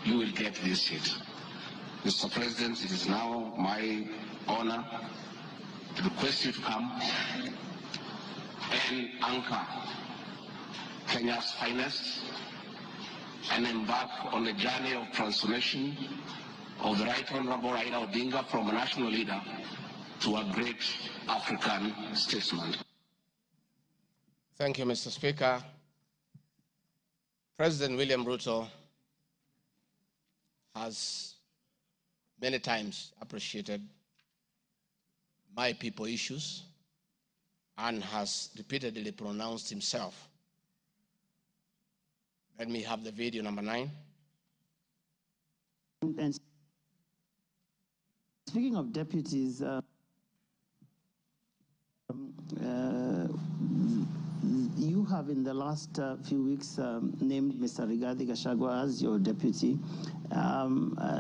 you will get this seat. Mr. President, it is now my honor to request you to come and anchor Kenya's finest and embark on a journey of transformation of the Right Honorable Raila Odinga from a national leader to a great African statesman. Thank you, Mr. Speaker. President William Ruto has many times appreciated my people issues and has repeatedly pronounced himself. Let me have the video number 9. And speaking of deputies, you have in the last few weeks named Mr. Rigathi Gachagua as your deputy.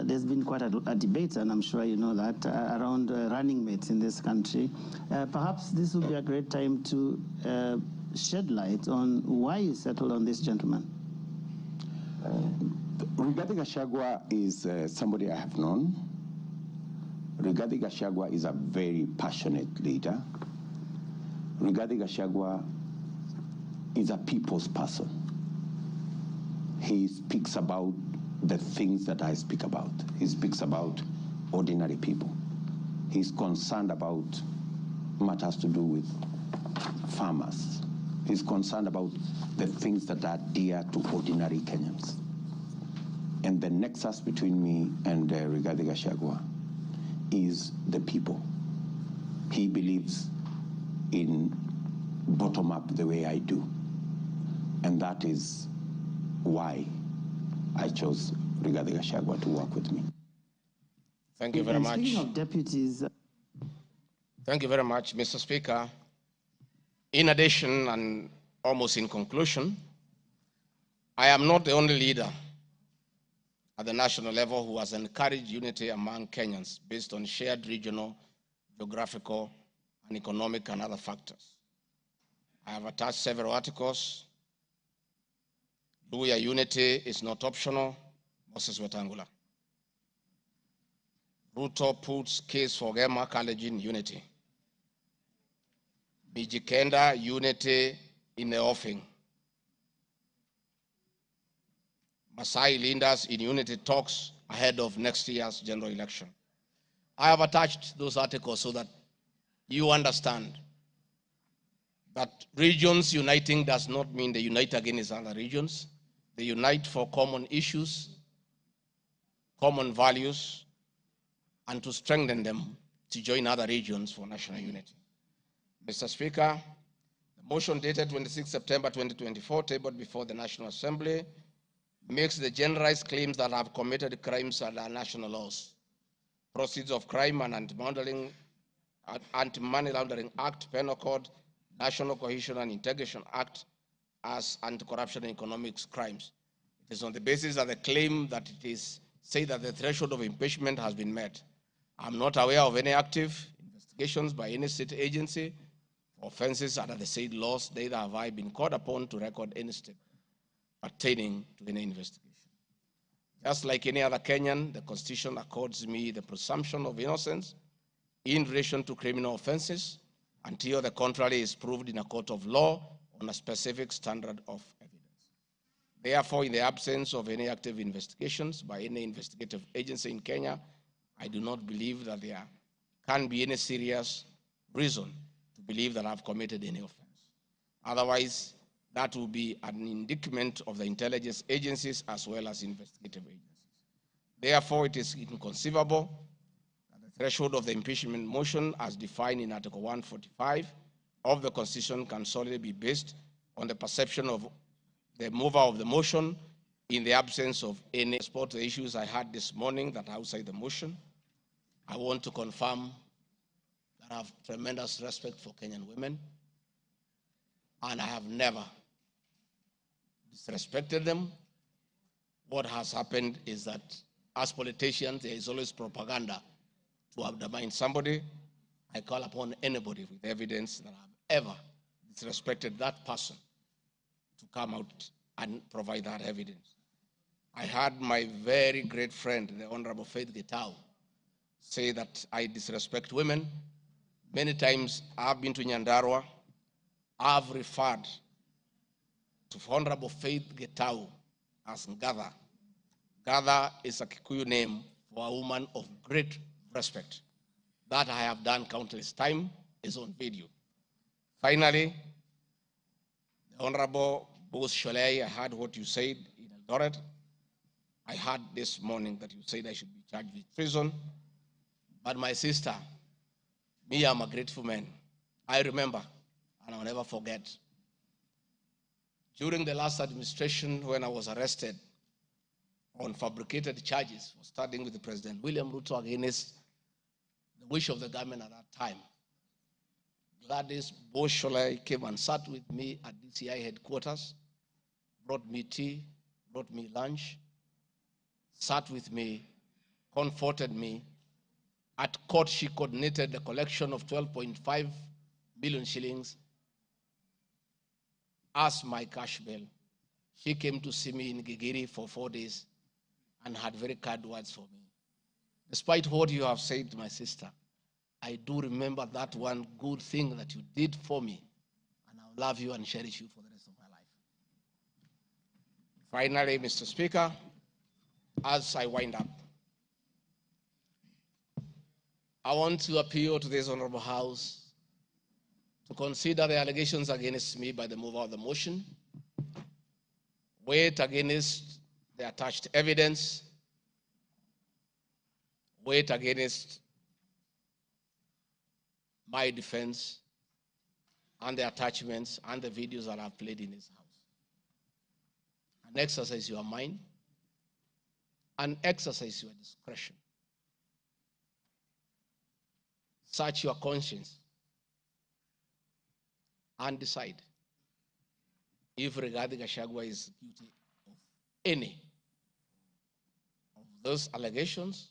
There's been quite a debate, and I'm sure you know that, around running mates in this country. Perhaps this would be a great time to shed light on why you settled on this gentleman. Rigathi Gachagua is somebody I have known. Rigathi Gachagua is a very passionate leader. Rigathi Gachagua is a people's person. He speaks about the things that I speak about. He speaks about ordinary people. He's concerned about matters to do with farmers. He's concerned about the things that are dear to ordinary Kenyans. And the nexus between me and Rigathi Gachagua is the people. He believes in bottom-up the way I do. And that is why I chose Rigathi Gachagua to work with me. Thank you very much. Speaking of deputies... Thank you very much, Mr. Speaker. In addition, and almost in conclusion, I am not the only leader at the national level who has encouraged unity among Kenyans based on shared regional, geographical, and economic and other factors. I have attached several articles. Luya unity is not optional, Moses Wetangula. Ruto puts case for Gema College in unity. Mijikenda unity in the offing. Masai leaders in unity talks ahead of next year's general election. I have attached those articles so that you understand that regions uniting does not mean they unite against other regions. They unite for common issues, common values, and to strengthen them to join other regions for national unity. Mr. Speaker, the motion dated 26 September 2024, tabled before the National Assembly, makes the generalized claims that have committed crimes under national laws, Proceeds of Crime and Anti-Money Laundering Act, Penal Code, National Cohesion and Integration Act as anti-corruption and economic crimes. It is on the basis of the claim that it is said that the threshold of impeachment has been met. I'm not aware of any active investigations by any state agency for offenses under the said laws, neither have I been called upon to record any step pertaining to any investigation. Just like any other Kenyan, the Constitution accords me the presumption of innocence in relation to criminal offenses until the contrary is proved in a court of law on a specific standard of evidence. Therefore, in the absence of any active investigations by any investigative agency in Kenya, I do not believe that there can be any serious reason to believe that I've committed any offense. Otherwise, that will be an indictment of the intelligence agencies as well as investigative agencies. Therefore, it is inconceivable that the threshold of the impeachment motion as defined in Article 145 of the Constitution can solely be based on the perception of the mover of the motion in the absence of any support to the issues I had this morning that are outside the motion. I want to confirm that I have tremendous respect for Kenyan women, and I have never disrespected them. What has happened is that as politicians, there is always propaganda to undermine somebody, I call upon anybody with evidence that I've ever disrespected that person to come out and provide that evidence. I had my very great friend, the Honorable Faith Getau, say that I disrespect women. Many times I've been to Nyandarua. I've referred to Honorable Faith Getau as Ngatha. Ngatha is a Kikuyu name for a woman of great respect. That I have done countless times, is on video. Finally, the Honorable Bose Sholei, I heard what you said in Eldoret. I heard this morning that you said I should be charged with treason. But my sister, me, I'm a grateful man. I remember, and I'll never forget, during the last administration when I was arrested on fabricated charges for standing with the President William Ruto against the wish of the government at that time, Gladys Bosholai came and sat with me at DCI headquarters, brought me tea, brought me lunch, sat with me, comforted me. At court, she coordinated the collection of 12.5 billion shillings as my cash bail. She came to see me in Gigiri for 4 days and had very kind words for me. Despite what you have said, my sister, I do remember that one good thing that you did for me, and I'll love you and cherish you for the rest of my life. Finally, Mr. Speaker, as I wind up, I want to appeal to this Honorable House to consider the allegations against me by the mover of the motion, weigh it against the attached evidence, weigh it against my defense and the attachments and the videos that I've played in this house. And exercise your mind and exercise your discretion. Search your conscience and decide if Rigathi Gachagua is guilty of any of those allegations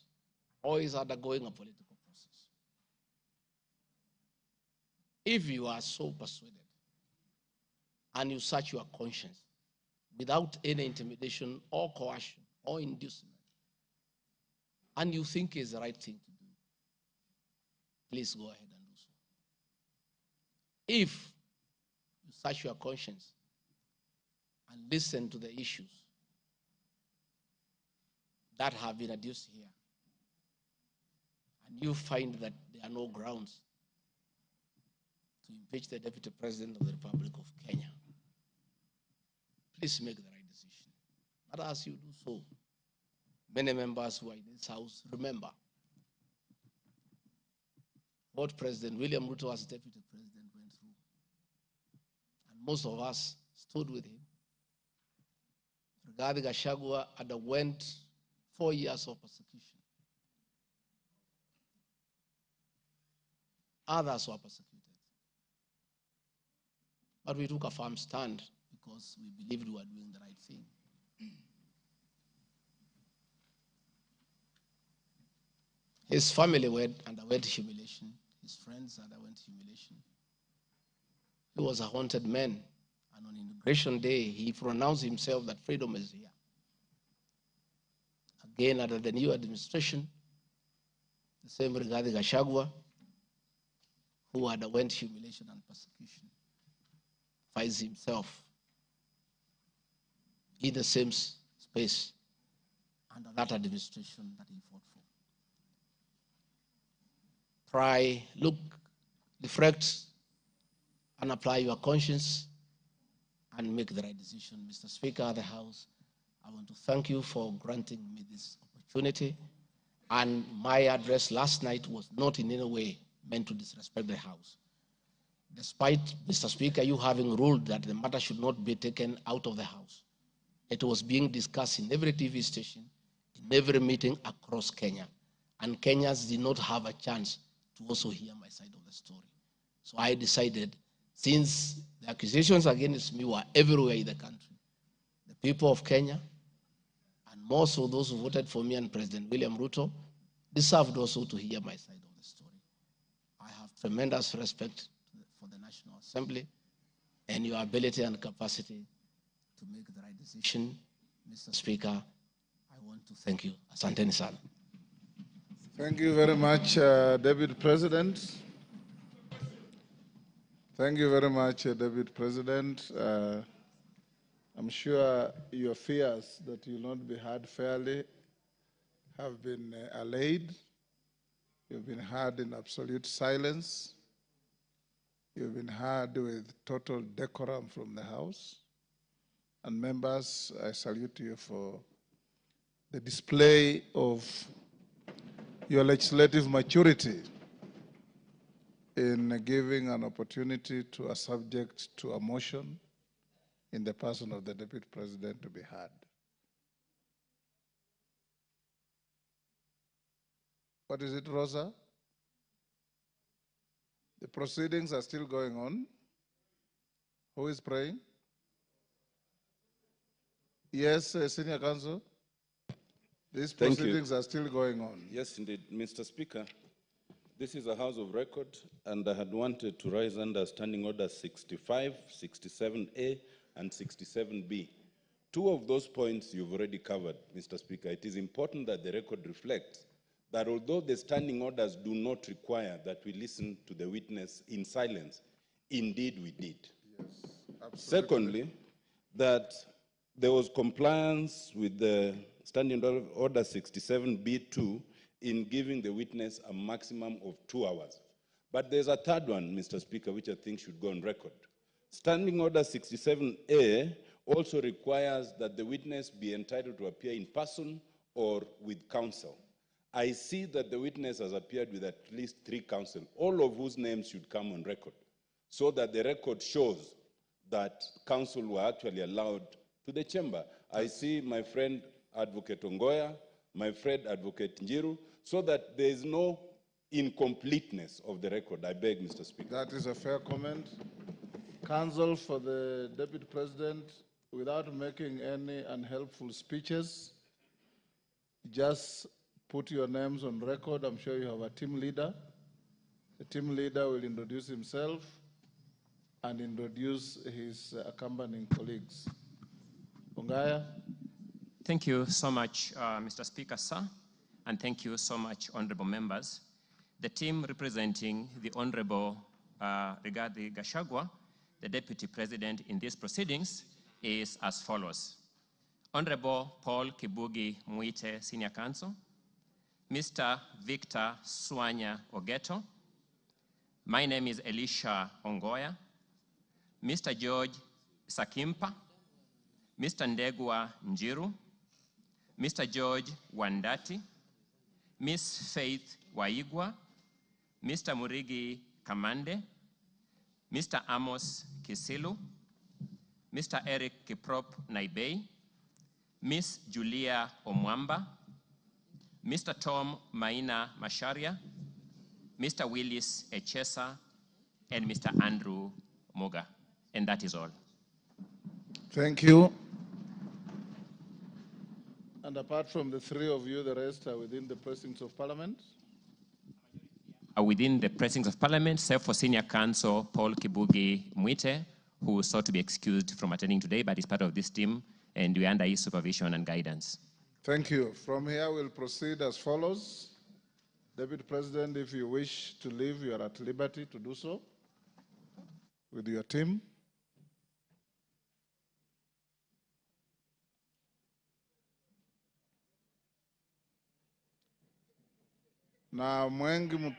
or is undergoing a political process. If you are so persuaded and you search your conscience without any intimidation or coercion or inducement, and you think is the right thing to do, please go ahead and do so. If you search your conscience and listen to the issues that have been adduced here, and you find that there are no grounds to impeach the Deputy President of the Republic of Kenya, please make the right decision. But as you do so, many members who are in this house remember what President William Ruto as Deputy President went through. And most of us stood with him. Rigathi Gachagua underwent 4 years of persecution. Others were persecuted. But we took a firm stand because we believed we were doing the right thing. His family underwent humiliation. His friends underwent humiliation. He was a haunted man. And on Inauguration Day, he pronounced himself that freedom is here. Again, under the new administration, the same Rigathi Gachagua, who underwent humiliation and persecution, finds himself in the same space under that administration that he fought for. Try, look, reflect, and apply your conscience and make the right decision. Mr. Speaker of the House, I want to thank you for granting me this opportunity. And my address last night was not in any way meant to disrespect the House. Despite, Mr. Speaker, you having ruled that the matter should not be taken out of the House, it was being discussed in every TV station, in every meeting across Kenya. And Kenyans did not have a chance to also hear my side of the story. So I decided, since the accusations against me were everywhere in the country, the people of Kenya, and more so those who voted for me and President William Ruto, deserved also to hear my side of the story. I have tremendous respect for the National Assembly and your ability and capacity to make the right decision. Mr. Speaker, I want to thank you. Asanteni sana. Thank you very much, Deputy President. Thank you very much, Deputy President. I'm sure your fears that you will not be heard fairly have been allayed. You've been heard in absolute silence. You've been heard with total decorum from the House. And members, I salute you for the display of your legislative maturity in giving an opportunity to a subject to a motion in the person of the Deputy President to be heard. What is it, Rosa? The proceedings are still going on. Who is praying? Yes, Senior Counsel. These proceedings are still going on. Yes, indeed. Mr. Speaker, this is a House of Record, and I had wanted to rise under Standing Order 65, 67A, and 67B. Two of those points you've already covered, Mr. Speaker. It is important that the record reflects that although the standing orders do not require that we listen to the witness in silence, indeed we did. Yes, absolutely. Secondly, that there was compliance with the Standing Order 67B2 in giving the witness a maximum of 2 hours. But there's a third one, Mr. Speaker, which I think should go on record. Standing Order 67A also requires that the witness be entitled to appear in person or with counsel. I see that the witness has appeared with at least 3 counsel, all of whose names should come on record, so that the record shows that counsel were actually allowed to the chamber. I see my friend Advocate Ongoya, my friend Advocate Njiru, so that there is no incompleteness of the record. I beg, Mr. Speaker. That is a fair comment. Counsel for the Deputy President, without making any unhelpful speeches, just put your names on record. I'm sure you have a team leader. The team leader will introduce himself and introduce his accompanying colleagues. Ongaya. Thank you so much, Mr. Speaker, sir, and thank you so much, honorable members. The team representing the Honorable Rigathi Gachagua, the Deputy President in these proceedings, is as follows. Honorable Paul Kibugi Muite, Senior Counsel, Mr. Victor Swanya Ogeto, my name is Elisha Ongoya, Mr. George Sakimpa, Mr. Ndegwa Njiru, Mr. George Wandati, Miss Faith Waigwa, Mr. Murigi Kamande, Mr. Amos Kisilu, Mr. Eric Kiprop Naibei, Miss Julia Omwamba, Mr. Tom Maina Masharia, Mr. Willis Echesa, and Mr. Andrew Moga. And that is all. Thank you. And apart from the 3 of you, the rest are within the precincts of Parliament? Are within the precincts of Parliament, save for Senior Counsel Paul Kibugi Muite, who sought to be excused from attending today, but is part of this team, and we are under his supervision and guidance. Thank you. From here, we'll proceed as follows. Deputy President, if you wish to leave, you are at liberty to do so with your team. Na mwengi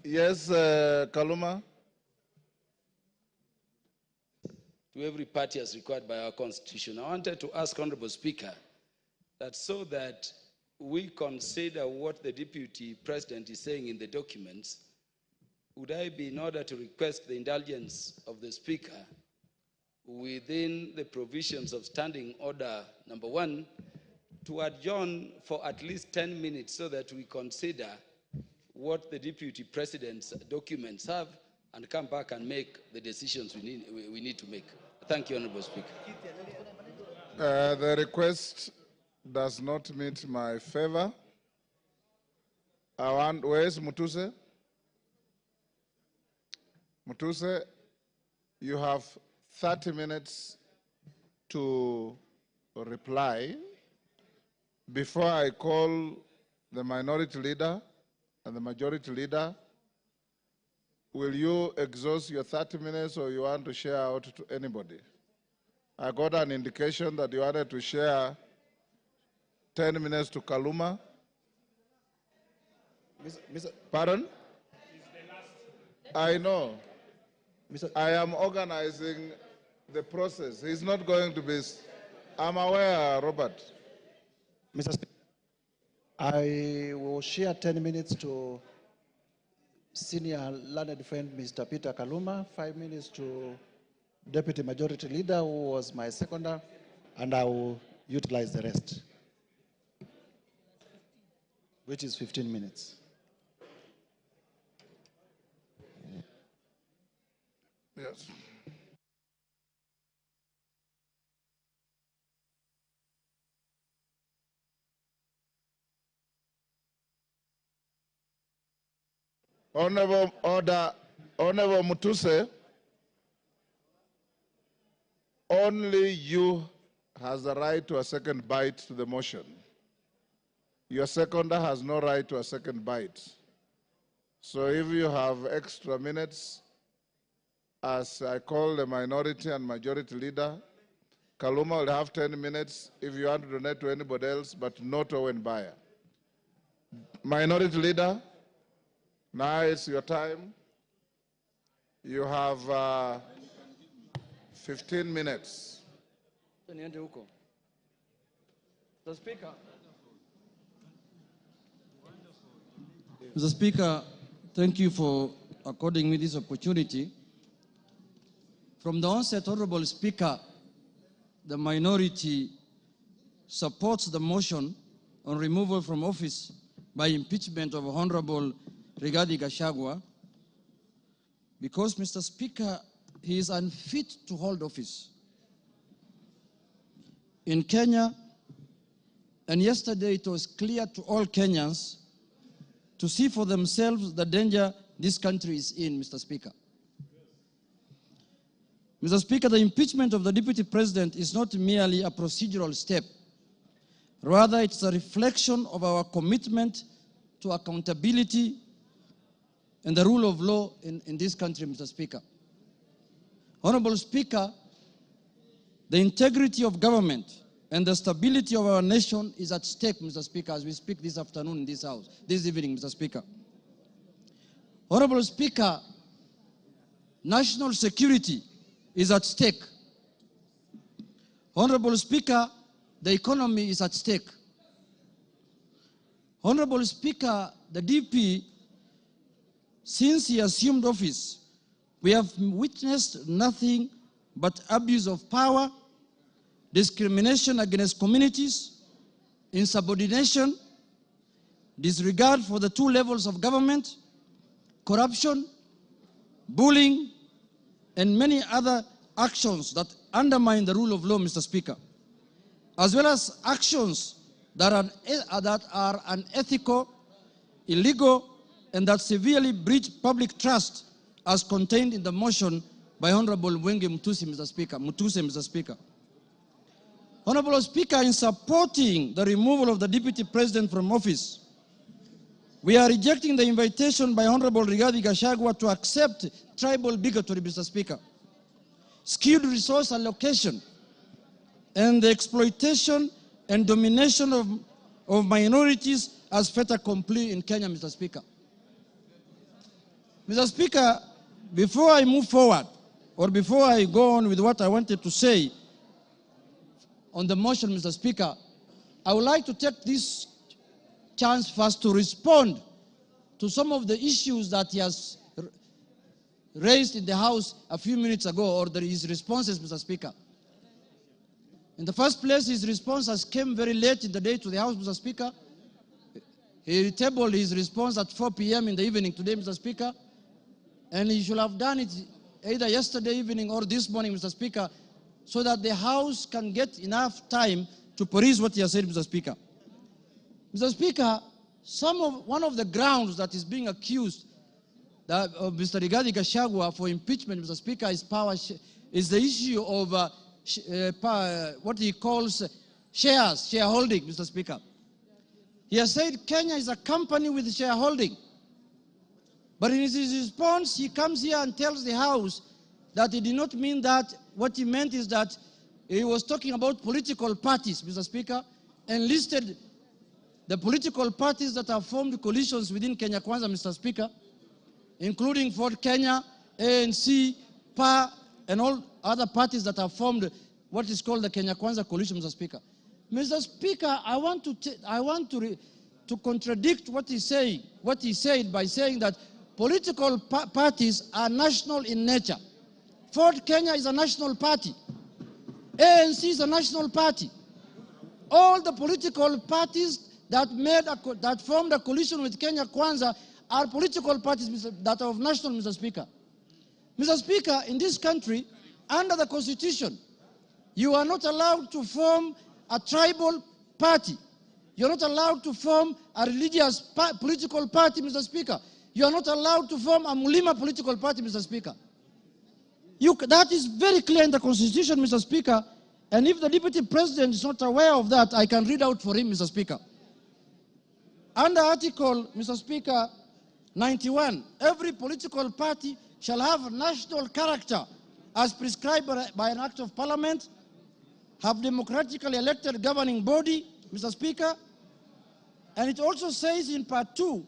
Yes, Kaluma. To every party as required by our Constitution. I wanted to ask Honorable Speaker that so that we consider what the Deputy President is saying in the documents, would I be in order to request the indulgence of the Speaker within the provisions of Standing Order number 1 to adjourn for at least 10 minutes so that we consider what the Deputy President's documents have and come back and make the decisions we need to make. Thank you, Honorable Speaker. The request does not meet my favor. Where's Mutuse? Mutuse, you have 30 minutes to reply before I call the minority leader and the majority leader. Will you exhaust your 30 minutes or you want to share out to anybody? I got an indication that you wanted to share 10 minutes to Kaluma. Pardon? I know. I am organizing the process. He's not going to be... I'm aware, Robert. Mr. Speaker, I will share 10 minutes to senior learned friend Mr. Peter Kaluma, 5 minutes to Deputy Majority Leader, who was my seconder, and I will utilize the rest, which is 15 minutes. Yes. Honorable Mutuse, only you has the right to a second bite to the motion. Your seconder has no right to a second bite. So if you have extra minutes, as I call the minority and majority leader, Kaluma will have 10 minutes if you want to donate to anybody else, but not Owen Bayer. Minority leader, now it's your time. You have 15 minutes. Mr. Speaker, thank you for according me this opportunity. From the onset, Honorable Speaker, the minority supports the motion on removal from office by impeachment of Honorable Rigathi Gachagua because, Mr. Speaker, he is unfit to hold office. In Kenya, and yesterday it was clear to all Kenyans to see for themselves the danger this country is in, Mr. Speaker. Mr. Speaker, the impeachment of the Deputy President is not merely a procedural step. Rather, it's a reflection of our commitment to accountability and the rule of law in this country, Mr. Speaker. Honorable Speaker, the integrity of government and the stability of our nation is at stake, Mr. Speaker, as we speak this afternoon in this House, this evening, Mr. Speaker. Honorable Speaker, national security is at stake. Honorable Speaker, the economy is at stake. Honorable Speaker, the DP, since he assumed office, we have witnessed nothing but abuse of power, discrimination against communities, insubordination, disregard for the two levels of government, corruption, bullying, and many other actions that undermine the rule of law, Mr. Speaker, as well as actions that are unethical, illegal, and that severely breach public trust as contained in the motion by Honorable Mwenge Mutuse, Mr. Speaker. Honorable Speaker, in supporting the removal of the Deputy President from office, we are rejecting the invitation by Honorable Rigathi Gachagua to accept tribal bigotry, Mr. Speaker, skewed resource allocation, and the exploitation and domination of minorities as fait accompli in Kenya, Mr. Speaker. Mr. Speaker, before I move forward, or before I go on with what I wanted to say on the motion, Mr. Speaker, I would like to take this chance first to respond to some of the issues that he has raised in the House a few minutes ago, or his responses, Mr. Speaker. In the first place, his response has come very late in the day to the House, Mr. Speaker. He tabled his response at 4 p.m. in the evening today, Mr. Speaker, and he should have done it either yesterday evening or this morning, Mr. Speaker, so that the House can get enough time to police what he has said, Mr. Speaker. Mr. Speaker, one of the grounds that is being accused of Mr. Gachagua for impeachment, Mr. Speaker, is the issue of what he calls shareholding, Mr. Speaker. He has said Kenya is a company with shareholding. But in his response, he comes here and tells the House that he did not mean that. What he meant is that he was talking about political parties, Mr. Speaker, and listed the political parties that have formed coalitions within Kenya Kwanza, Mr. Speaker, including Ford Kenya, ANC, PA, and all other parties that have formed what is called the Kenya Kwanza coalition, Mr. Speaker. Mr. Speaker, I want to contradict what he said by saying that political parties are national in nature. Ford Kenya is a national party. ANC is a national party. All the political parties that formed a coalition with Kenya Kwanza are political parties that are of national, Mr. Speaker. Mr. Speaker, in this country, under the Constitution, you are not allowed to form a tribal party. You're not allowed to form a religious political party, Mr. Speaker. You are not allowed to form a Mulima political party, Mr. Speaker. That is very clear in the Constitution, Mr. Speaker. And if the Deputy President is not aware of that, I can read out for him, Mr. Speaker. Under Article, Mr. Speaker, 91, every political party shall have national character as prescribed by an Act of Parliament, have democratically elected governing body, Mr. Speaker. And it also says in Part 2,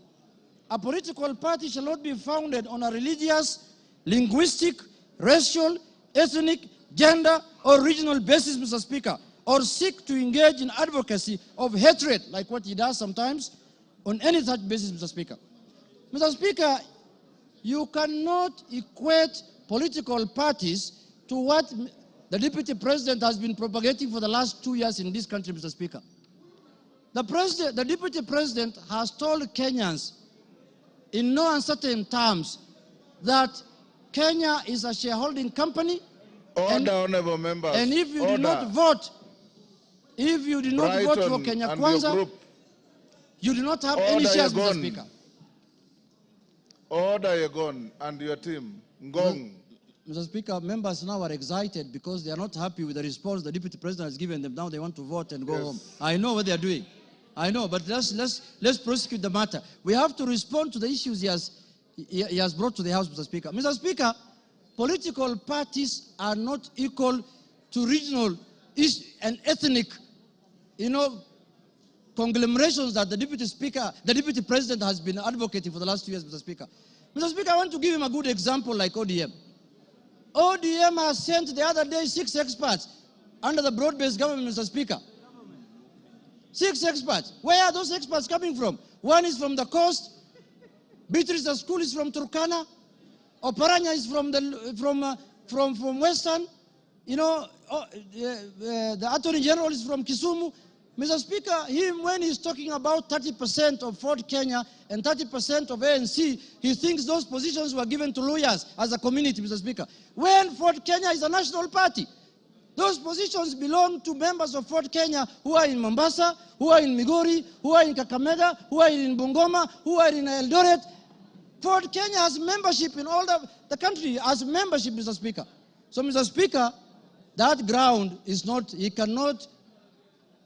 a political party shall not be founded on a religious, linguistic, racial, ethnic, gender, or regional basis, Mr. Speaker, or seek to engage in advocacy of hatred, like what he does sometimes, on any such basis, Mr. Speaker. Mr. Speaker, you cannot equate political parties to what the Deputy President has been propagating for the last 2 years in this country, Mr. Speaker. The Deputy President has told Kenyans in no uncertain terms that Kenya is a shareholding company. Order, honorable members. And if you do not vote, for Kenya Kwanza, you do not have any shares, Mr. Speaker. Order, Yegon, and your team. Ngong. Mr. Speaker, members now are excited because they are not happy with the response the Deputy President has given them. Now they want to vote and go home. I know what they are doing. I know, but let's prosecute the matter. We have to respond to the issues he has brought to the House, Mr. Speaker. Mr. Speaker, political parties are not equal to regional and ethnic, conglomerations that the Deputy President has been advocating for the last 2 years, Mr. Speaker. Mr. Speaker, I want to give him a good example like ODM. ODM has sent the other day 6 experts under the broad-based government, Mr. Speaker. 6 experts. Where are those experts coming from? One is from the coast. Beatrice School is from Turkana. Oparanya is from Western. The Attorney General is from Kisumu. Mr. Speaker, when he's talking about 30% of Ford Kenya and 30% of ANC, he thinks those positions were given to lawyers as a community, Mr. Speaker. When Ford Kenya is a national party, those positions belong to members of Ford Kenya who are in Mombasa, who are in Migori, who are in Kakamega, who are in Bungoma, who are in Eldoret. Ford Kenya has membership in all the country, has membership, Mr. Speaker. So, Mr. Speaker, that ground is not, he cannot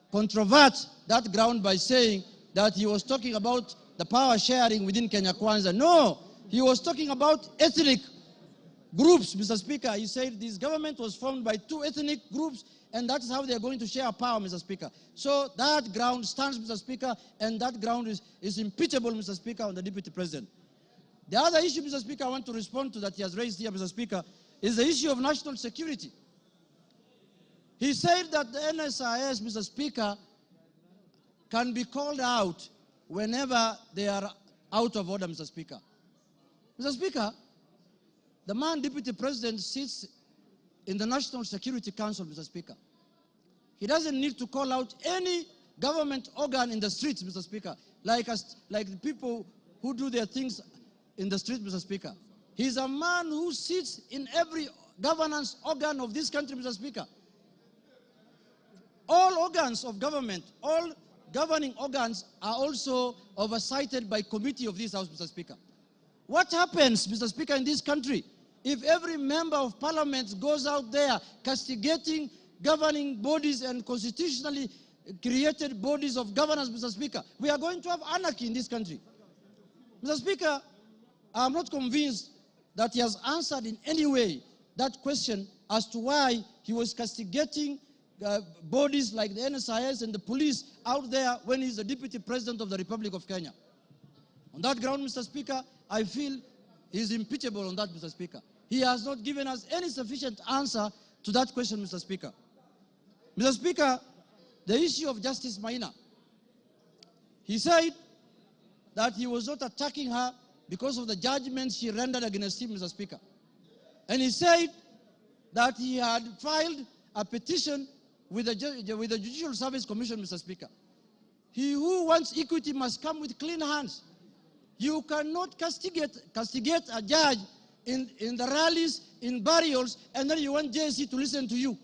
controvert that ground by saying that he was talking about the power sharing within Kenya Kwanza. No, he was talking about ethnic groups, Mr. Speaker. He said this government was formed by 2 ethnic groups, and that is how they are going to share power, Mr. Speaker. So that ground stands, Mr. Speaker, and that ground is impeachable, Mr. Speaker, on the Deputy President. The other issue, Mr. Speaker, I want to respond to that he has raised here, Mr. Speaker, is the issue of national security. He said that the NSIS, Mr. Speaker, can be called out whenever they are out of order, Mr. Speaker. Mr. Speaker, the man Deputy President sits in the National Security Council, Mr. Speaker. He doesn't need to call out any government organ in the streets, Mr. Speaker, like the people who do their things in the street, Mr. Speaker. He's a man who sits in every governance organ of this country, Mr. Speaker. all organs of government, all governing organs are also oversighted by committee of this House, Mr. Speaker. What happens, Mr. Speaker, in this country if every member of parliament goes out there castigating governing bodies and constitutionally created bodies of governance, Mr. Speaker? We are going to have anarchy in this country. Mr. Speaker, I am not convinced that he has answered in any way that question as to why he was castigating bodies like the NSIS and the police out there when he's the Deputy President of the Republic of Kenya. On that ground, Mr. Speaker, I feel he's impeachable on that, Mr. Speaker. He has not given us any sufficient answer to that question, Mr. Speaker. Mr. Speaker, the issue of Justice Maina. He said that he was not attacking her because of the judgment she rendered against him, Mr. Speaker. And he said that he had filed a petition with the Judicial Service Commission, Mr. Speaker. He who wants equity must come with clean hands. You cannot castigate a judge in the rallies, in burials, and then you want JSC to listen to you.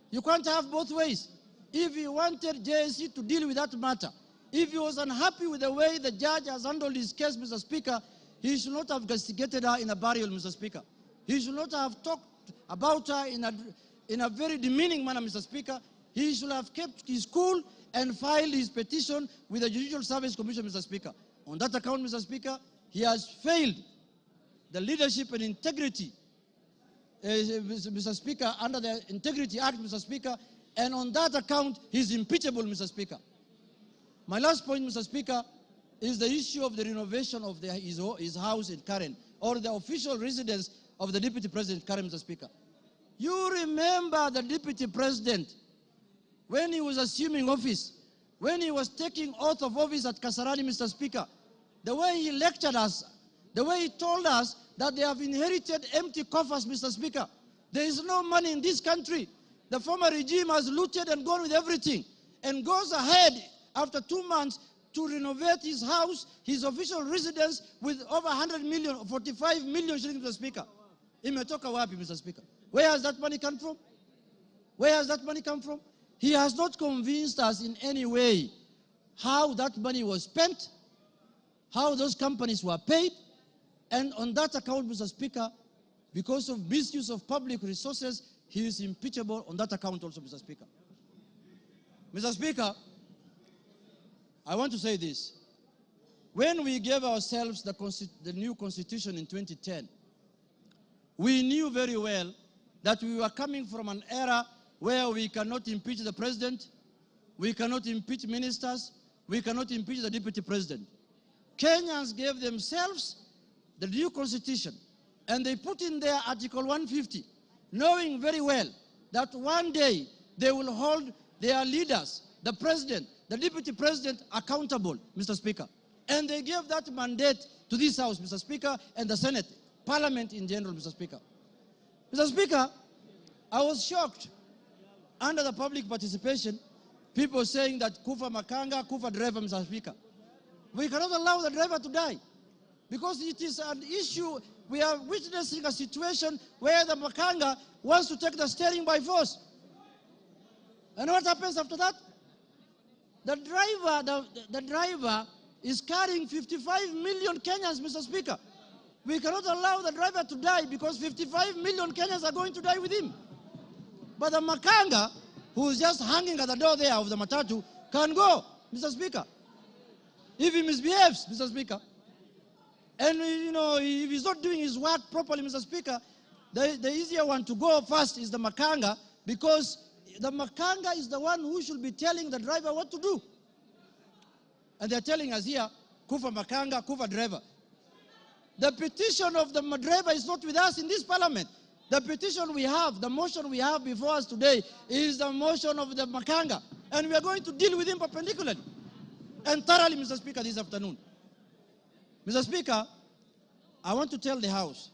You can't have both ways. If he wanted JSC to deal with that matter, if he was unhappy with the way the judge has handled his case, Mr. Speaker, he should not have castigated her in a burial, Mr. Speaker. He should not have talked about her in a very demeaning manner, Mr. Speaker. He should have kept his cool and filed his petition with the Judicial Service Commission, Mr. Speaker. On that account, Mr. Speaker, he has failed the leadership and integrity, Mr. Speaker, under the Integrity Act, Mr. Speaker, and on that account, he's impeachable, Mr. Speaker. My last point, Mr. Speaker, is the issue of the renovation of his house in Karen, or the official residence of the Deputy President Karen, Mr. Speaker. You remember the Deputy President, when he was assuming office, when he was taking oath of office at Kasarani, Mr. Speaker, the way he lectured us, the way he told us that they have inherited empty coffers, Mr. Speaker. There is no money in this country. The former regime has looted and gone with everything, and goes ahead after 2 months to renovate his house, his official residence, with over 100 million, 45 million shillings, Mr. Speaker. Imetoka wapi, Mr. Speaker? Where has that money come from? Where has that money come from? He has not convinced us in any way how that money was spent, how those companies were paid, and on that account, Mr. Speaker, because of misuse of public resources, he is impeachable on that account also, Mr. Speaker. Mr. Speaker, I want to say this. When we gave ourselves the new constitution in 2010, we knew very well that we were coming from an era where we cannot impeach the president, we cannot impeach ministers, we cannot impeach the deputy president. Kenyans gave themselves the new constitution, and they put in there Article 150, knowing very well that one day they will hold their leaders, the president, the deputy president, accountable, Mr. Speaker. And they gave that mandate to this House, Mr. Speaker, and the Senate, Parliament in general, Mr. Speaker. Mr. Speaker, I was shocked under the public participation, people saying that Kufa Makanga, Kufa driver, Mr. Speaker. We cannot allow the driver to die because it is an issue. We are witnessing a situation where the Makanga wants to take the steering by force. And what happens after that? The driver is carrying 55 million Kenyans, Mr. Speaker. We cannot allow the driver to die because 55 million Kenyans are going to die with him. But the Makanga, who is just hanging at the door there of the matatu, can go, Mr. Speaker, if he misbehaves, Mr. Speaker. And, you know, if he's not doing his work properly, Mr. Speaker, the easier one to go first is the Makanga, because the Makanga is the one who should be telling the driver what to do. And they're telling us here, Kufa Makanga, Kufa driver. The petition of the driver is not with us in this parliament. The petition we have, the motion we have before us today is the motion of the Makanga. And we are going to deal with him perpendicularly and thoroughly, Mr. Speaker, this afternoon. Mr. Speaker, I want to tell the House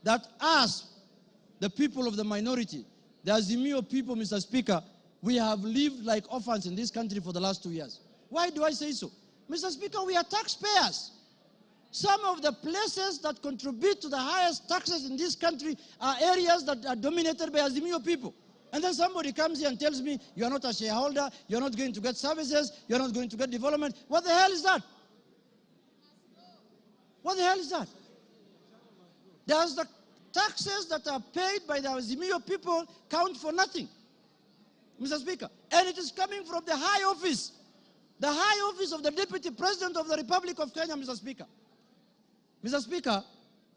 that us, the people of the minority, the Azimio people, Mr. Speaker, we have lived like orphans in this country for the last 2 years. Why do I say so? Mr. Speaker, we are taxpayers. Some of the places that contribute to the highest taxes in this country are areas that are dominated by Azimio people. And then somebody comes here and tells me, you are not a shareholder, you're not going to get services, you're not going to get development. What the hell is that? What the hell is that? There's the taxes that are paid by the Azimio people count for nothing, Mr. Speaker. And it is coming from the high office of the Deputy President of the Republic of Kenya, Mr. Speaker. Mr. Speaker,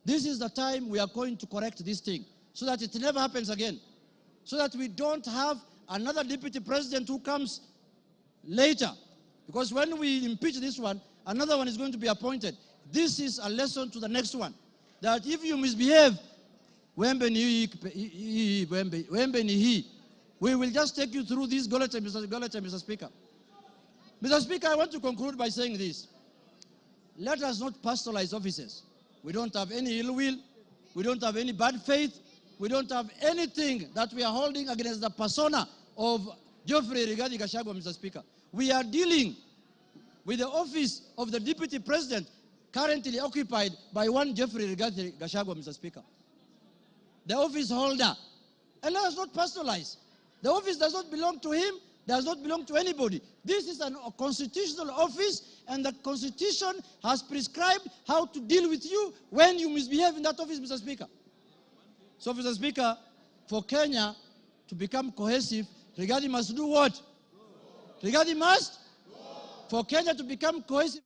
this is the time we are going to correct this thing so that it never happens again. So that we don't have another Deputy President who comes later. Because when we impeach this one, another one is going to be appointed. This is a lesson to the next one. That if you misbehave, we will just take you through this Golacha, Mr. Speaker. Mr. Speaker, I want to conclude by saying this. Let us not personalize offices. We don't have any ill will. We don't have any bad faith. We don't have anything that we are holding against the persona of Geoffrey Rigathi Gachagua, Mr. Speaker. We are dealing with the office of the Deputy President currently occupied by one Geoffrey Rigathi Gachagua, Mr. Speaker. The office holder. And let us not personalize. The office does not belong to him, does not belong to anybody. This is a constitutional office, and the Constitution has prescribed how to deal with you when you misbehave in that office, Mr. Speaker. So, Mr. Speaker, for Kenya to become cohesive, Rigathi must do what? Rigathi must? For Kenya to become cohesive.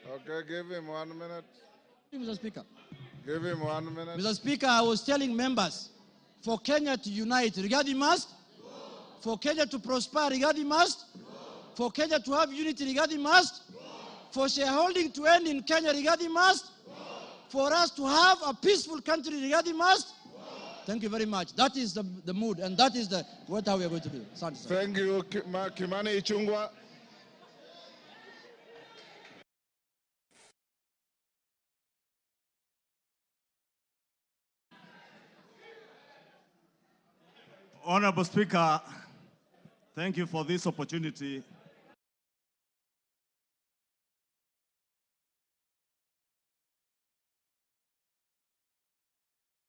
Okay, give him 1 minute. Mr. Speaker. Give him 1 minute. Mr. Speaker, I was telling members, for Kenya to unite, Rigathi must. For Kenya to prosper, Rigathi must. For Kenya to have unity, Rigathi must. For shareholding to end in Kenya, Rigathi must. For us to have a peaceful country, Rigathi must. Thank you very much. That is the mood, and that is what we are going to do. Thank you, Kimani Ichung'wah. Honorable Speaker, thank you for this opportunity.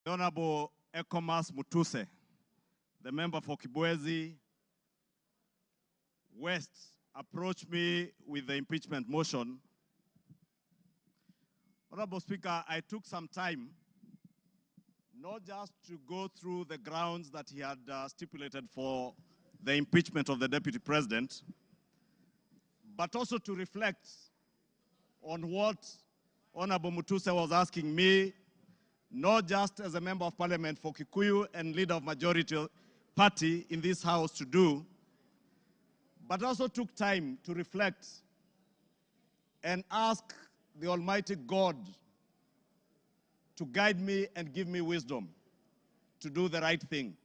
Honorable Ekomas Mutuse, the member for Kibwezi West, approached me with the impeachment motion. Honorable Speaker, I took some time not just to go through the grounds that he had stipulated for the impeachment of the Deputy President, but also to reflect on what Honorable Mutuse was asking me, not just as a member of parliament for Kikuyu and leader of majority party in this house to do, but also took time to reflect and ask the Almighty God to guide me and give me wisdom to do the right thing.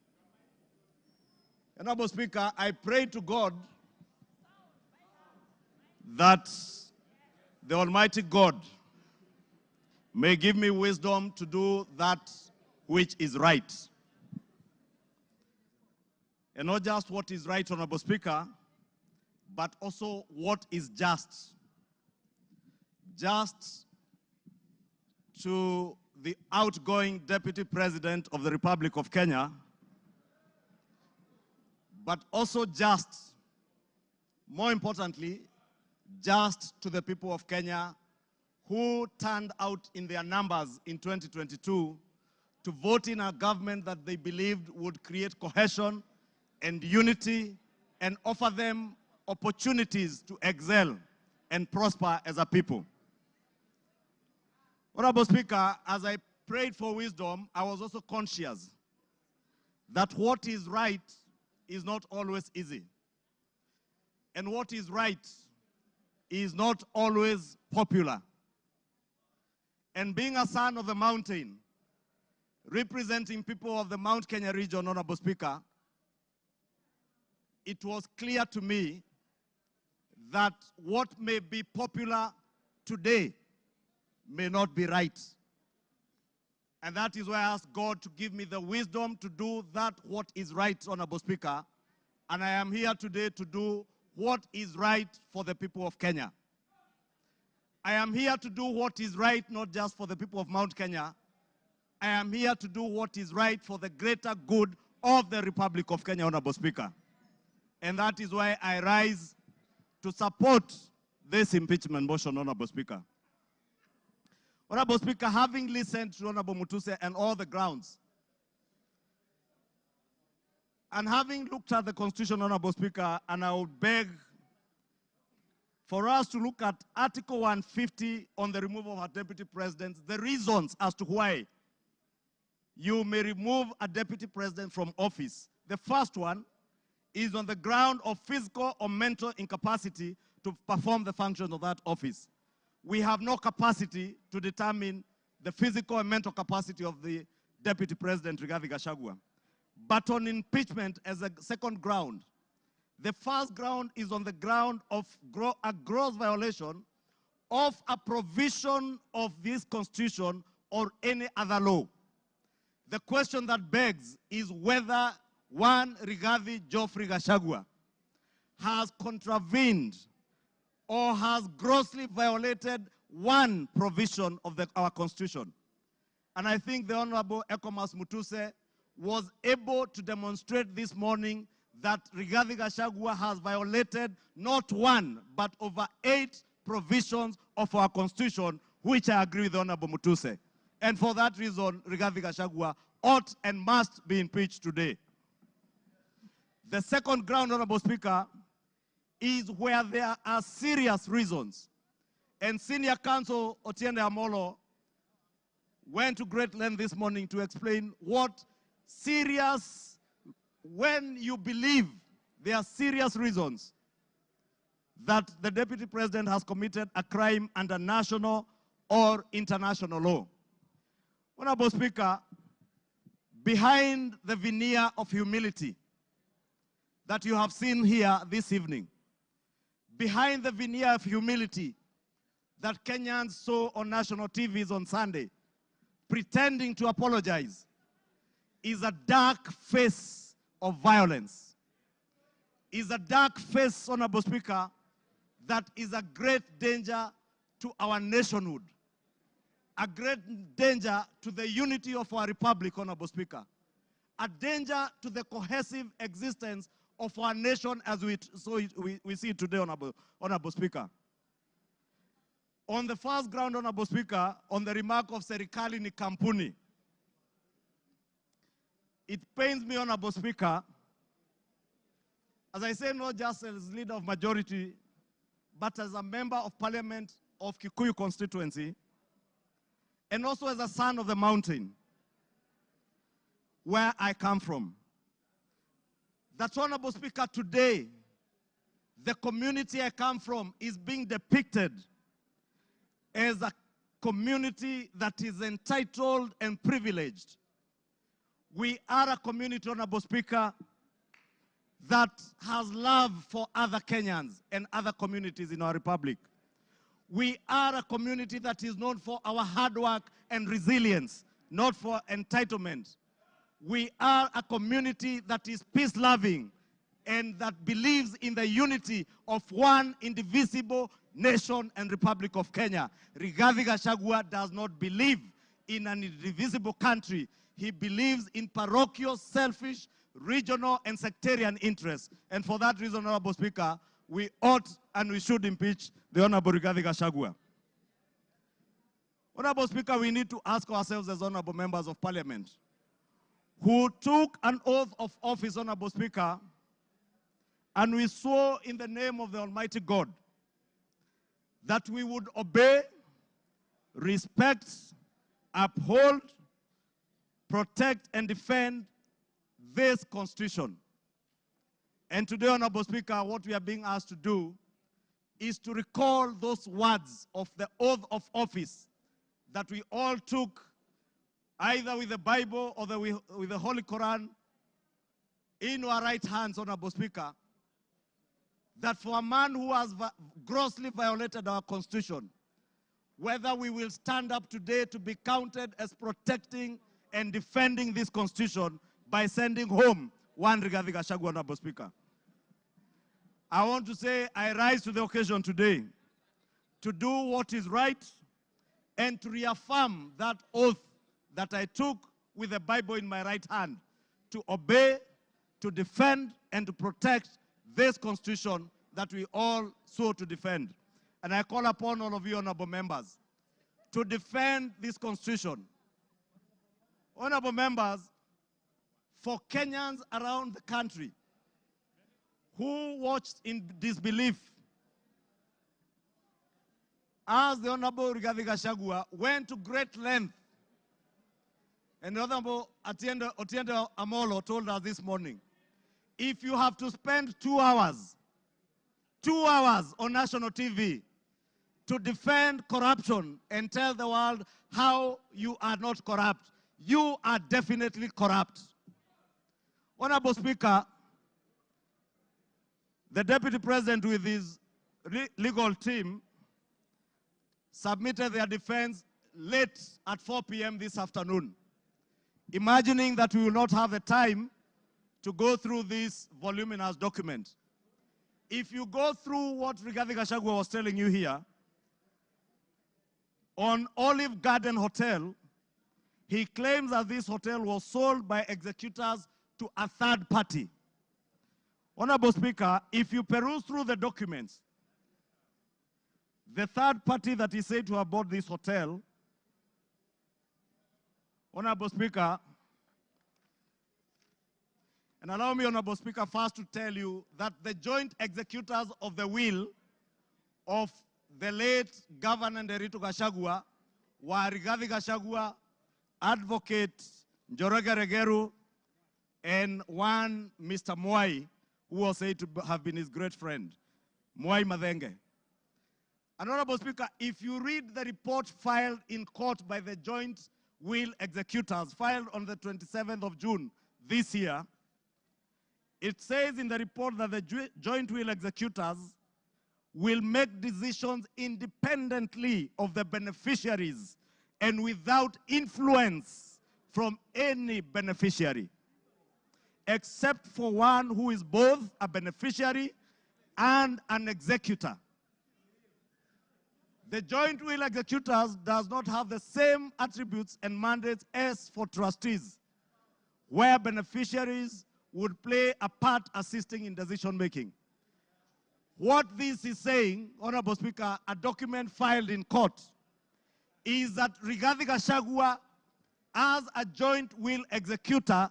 Honorable Speaker, I pray to God that the Almighty God may give me wisdom to do that which is right. And not just what is right, Honorable Speaker, but also what is just. Just to the outgoing Deputy President of the Republic of Kenya, but also just, more importantly, just to the people of Kenya who turned out in their numbers in 2022 to vote in a government that they believed would create cohesion and unity and offer them opportunities to excel and prosper as a people. Honorable Speaker, as I prayed for wisdom, I was also conscious that what is right is not always easy. And what is right is not always popular. And being a son of the mountain, representing people of the Mount Kenya region, Honorable Speaker, it was clear to me that what may be popular today may not be right. And that is why I asked God to give me the wisdom to do that what is right, Honorable Speaker. And I am here today to do what is right for the people of Kenya. I am here to do what is right, not just for the people of Mount Kenya. I am here to do what is right for the greater good of the Republic of Kenya, Honorable Speaker. And that is why I rise to support this impeachment motion, Honorable Speaker. Honorable Speaker, having listened to Honorable Mutuse and all the grounds, and having looked at the Constitution, Honorable Speaker, and I would beg for us to look at Article 150 on the removal of our deputy president, the reasons as to why you may remove a deputy president from office. The first one is on the ground of physical or mental incapacity to perform the functions of that office. We have no capacity to determine the physical and mental capacity of the deputy president, Rigathi Gachagua. But on impeachment as a second ground, the first ground is on the ground of a gross violation of a provision of this Constitution or any other law. The question that begs is whether one Rigathi Geoffrey Gachagua has contravened or has grossly violated one provision of our Constitution. And I think the Honorable Ekomas Mutuse was able to demonstrate this morning that Rigathi Gachagua has violated not one, but over 8 provisions of our Constitution, which I agree with the Honorable Mutuse. And for that reason, Rigathi Gachagua ought and must be impeached today. The second ground, Honorable Speaker, is where there are serious reasons. And Senior Counsel Otiende Amolo went to great length this morning to explain what serious, when you believe there are serious reasons that the Deputy President has committed a crime under national or international law. Honorable Speaker, behind the veneer of humility that you have seen here this evening, behind the veneer of humility that Kenyans saw on national TVs on Sunday, pretending to apologize, is a dark face of violence. Is a dark face, Honorable Speaker, that is a great danger to our nationhood, a great danger to the unity of our republic, Honorable Speaker, a danger to the cohesive existence of our nation as we see it today, Honorable Speaker. On the first ground, Honorable Speaker, on the remark of Serikali ni kampuni, it pains me, Honorable Speaker, as I say, not just as leader of majority, but as a member of parliament of Kikuyu constituency, and also as a son of the mountain, where I come from. That, Honorable Speaker, today, the community I come from is being depicted as a community that is entitled and privileged. We are a community, Honorable Speaker, that has love for other Kenyans and other communities in our republic. We are a community that is known for our hard work and resilience, not for entitlement. We are a community that is peace-loving and that believes in the unity of one indivisible nation and Republic of Kenya. Rigathi Gachagua does not believe in an indivisible country. He believes in parochial, selfish, regional, and sectarian interests. And for that reason, Honorable Speaker, we ought and we should impeach the Honorable Rigathi Gachagua. Honorable Speaker, we need to ask ourselves as honorable members of parliament, who took an oath of office, Honorable Speaker, and we swore in the name of the Almighty God that we would obey, respect, uphold, protect, and defend this Constitution. And today, Honorable Speaker, what we are being asked to do is to recall those words of the oath of office that we all took either with the Bible or with the Holy Quran in our right hands, Honorable Speaker, that for a man who has grossly violated our Constitution, whether we will stand up today to be counted as protecting and defending this Constitution by sending home one Rigathi Gachagua, Honorable Speaker. I want to say I rise to the occasion today to do what is right and to reaffirm that oath that I took with the Bible in my right hand to obey, to defend, and to protect this Constitution that we all swore to defend. And I call upon all of you honorable members to defend this Constitution. Honorable members, for Kenyans around the country who watched in disbelief as the Honorable Rigathi Gachagua went to great length, and the Honorable Otiende Amolo told us this morning, if you have to spend 2 hours on national TV to defend corruption and tell the world how you are not corrupt, you are definitely corrupt. Honorable Speaker, the Deputy President with his legal team submitted their defense late at 4 p.m. this afternoon, imagining that we will not have the time to go through this voluminous document. If you go through what Rigathi Gachagua was telling you here, on Olive Garden Hotel, he claims that this hotel was sold by executors to a third party. Honorable Speaker, if you peruse through the documents, the third party that is said to have bought this hotel, Honorable Speaker, and allow me, Honorable Speaker, first to tell you that the joint executors of the will of the late Governor Nderitu Gachagua were Rigathi Gachagua, Advocate Njoroge Regeru, and one Mr. Mwai, who was said to have been his great friend, Mwai Madhenge. And Honorable Speaker, if you read the report filed in court by the joint will executors, filed on the 27th of June this year, it says in the report that the joint will executors will make decisions independently of the beneficiaries and without influence from any beneficiary, except for one who is both a beneficiary and an executor. The joint will executors does not have the same attributes and mandates as for trustees, where beneficiaries would play a part assisting in decision making. What this is saying, Honorable Speaker, a document filed in court, is that Rigathi Gachagua, as a joint will executor,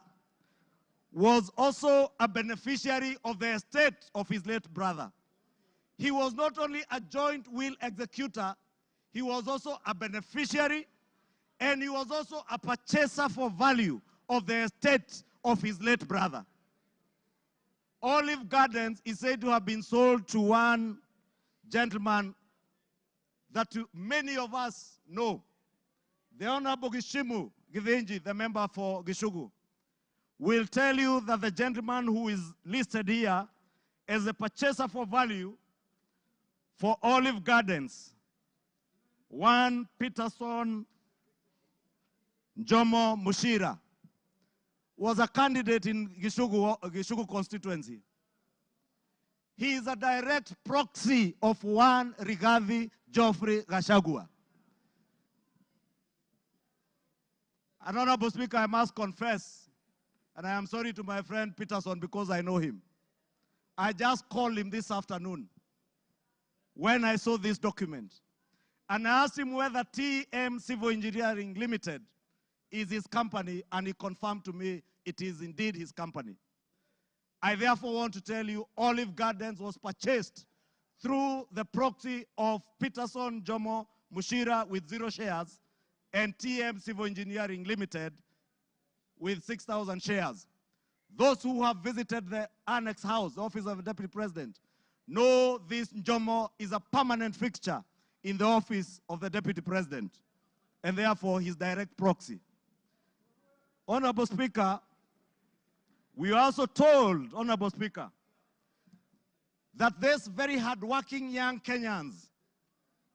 was also a beneficiary of the estate of his late brother. He was not only a joint will executor, he was also a beneficiary, and he was also a purchaser for value of the estate of his late brother. Olive Gardens is said to have been sold to one gentleman that many of us know, the Honorable Gishimu Githinji, the member for Gishugu, will tell you that the gentleman who is listed here as a purchaser for value for Olive Gardens, one Peterson Jomo Mushira, was a candidate in Gishugu constituency. He is a direct proxy of one Rigathi Geoffrey Gachagua. And Honorable Speaker, I must confess, and I am sorry to my friend Peterson because I know him. I just called him this afternoon when I saw this document, and I asked him whether TM Civil Engineering Limited is his company, and he confirmed to me it is indeed his company. I therefore want to tell you Olive Gardens was purchased through the proxy of Peterson Jomo Mushira with 0 shares and TM Civil Engineering Limited with 6,000 shares. Those who have visited the Annex House, the office of the Deputy President, know this Jomo is a permanent fixture in the office of the Deputy President, and therefore his direct proxy. Honorable Speaker, we are also told, Honorable Speaker, that these very hardworking young Kenyans,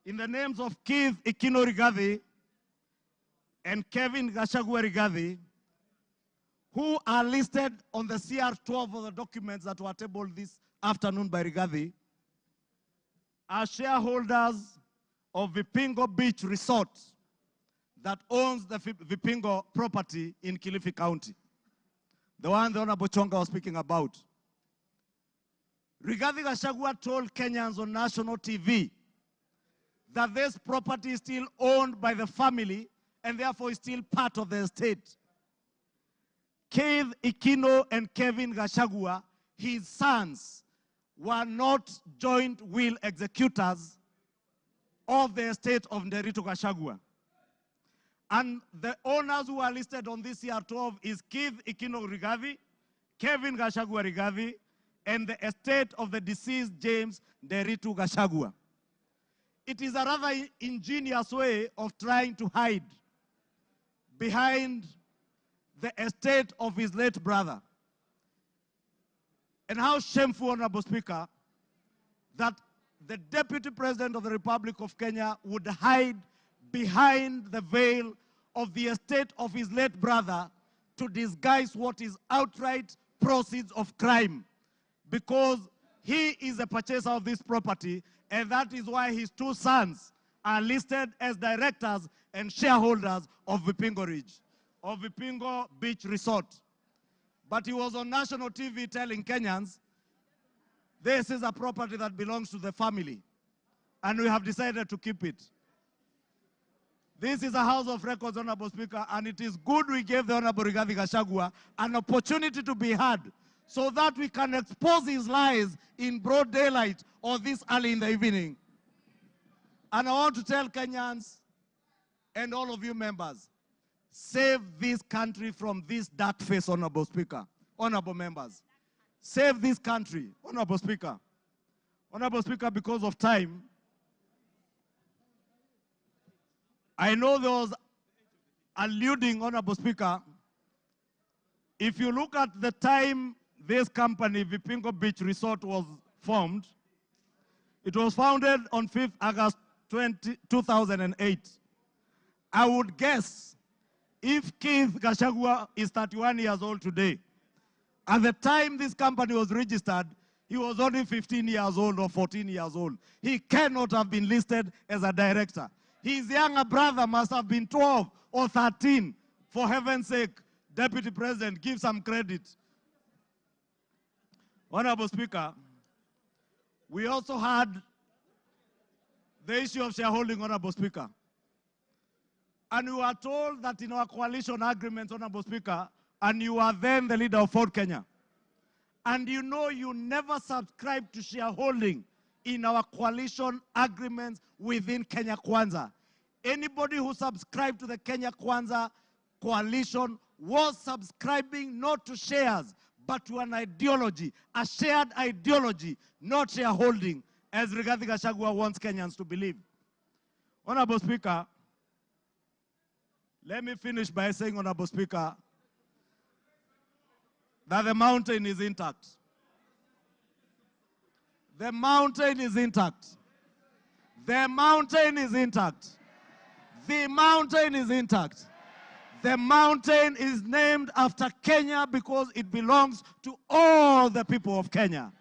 in the names of Keith Ikino Rigathi and Kevin Gachagua Rigathi, who are listed on the CR12 of the documents that were tabled this afternoon by Rigathi, are shareholders of Vipingo Beach Resort that owns the Vipingo property in Kilifi County, the one the Honorable Chonga was speaking about. Rigathi Gachagua told Kenyans on national TV that this property is still owned by the family and therefore is still part of the estate. Keith Ikino and Kevin Gachagua, his sons, were not joint will executors of the estate of Nderitu Gachagua. And the owners who are listed on this CR12 is Keith Ikino Rigathi, Kevin Gachagua Rigathi, and the estate of the deceased James Nderitu Gachagua. It is a rather ingenious way of trying to hide behind the estate of his late brother. And how shameful, Honorable Speaker, that the Deputy President of the Republic of Kenya would hide behind the veil of the estate of his late brother to disguise what is outright proceeds of crime, because he is a purchaser of this property, and that is why his two sons are listed as directors and shareholders of Vipingo Beach Resort. But he was on national TV telling Kenyans, this is a property that belongs to the family, and we have decided to keep it. This is a House of Records, Honorable Speaker, and it is good we gave the Honorable Rigathi Gachagua an opportunity to be heard so that we can expose his lies in broad daylight or this early in the evening. And I want to tell Kenyans and all of you members, save this country from this dark face, Honorable Speaker, honorable members. Save this country, Honorable Speaker. Honorable Speaker, because of time, I know there was alluding, Honorable Speaker, if you look at the time this company, Vipingo Beach Resort, was formed, it was founded on 5th August 2008. I would guess if Keith Gachagua is 31 years old today, at the time this company was registered, he was only 15 years old or 14 years old. He cannot have been listed as a director. His younger brother must have been 12 or 13. For heaven's sake, Deputy President, give some credit. Honorable Speaker, we also had the issue of shareholding, Honorable Speaker. And we were told that in our coalition agreement, Honorable Speaker, and you are then the leader of Ford Kenya, and you know you never subscribed to shareholding in our coalition agreements within Kenya Kwanza. Anybody who subscribed to the Kenya Kwanza coalition was subscribing not to shares, but to an ideology, a shared ideology, not shareholding, as Rigathi Gachagua wants Kenyans to believe. Honorable Speaker, let me finish by saying, Honorable Speaker, that the mountain is intact. The mountain is intact. The mountain is intact. The mountain is intact. The mountain is named after Kenya because it belongs to all the people of Kenya.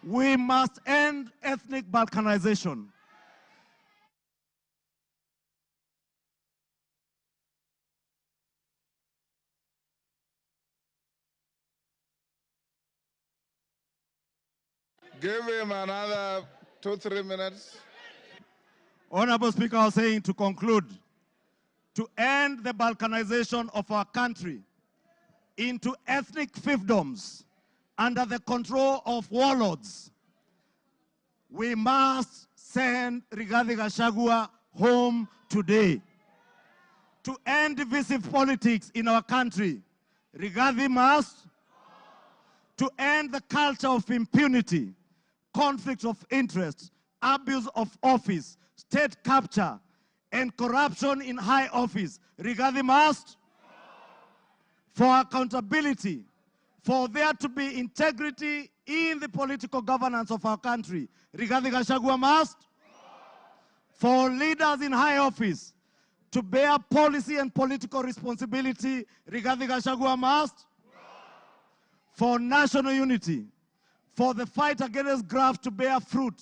We must end ethnic balkanization. Give him another 2-3 minutes. Honorable Speaker, I was saying to conclude, to end the balkanization of our country into ethnic fiefdoms under the control of warlords, we must send Rigathi Gachagua home today. To end divisive politics in our country, Rigathi must. To end the culture of impunity, conflict of interest, abuse of office, state capture, and corruption in high office, Rigathi must. For accountability, for there to be integrity in the political governance of our country, Rigathi Gachagua must. For leaders in high office to bear policy and political responsibility, Rigathi Gachagua must. For national unity, for the fight against graft to bear fruit,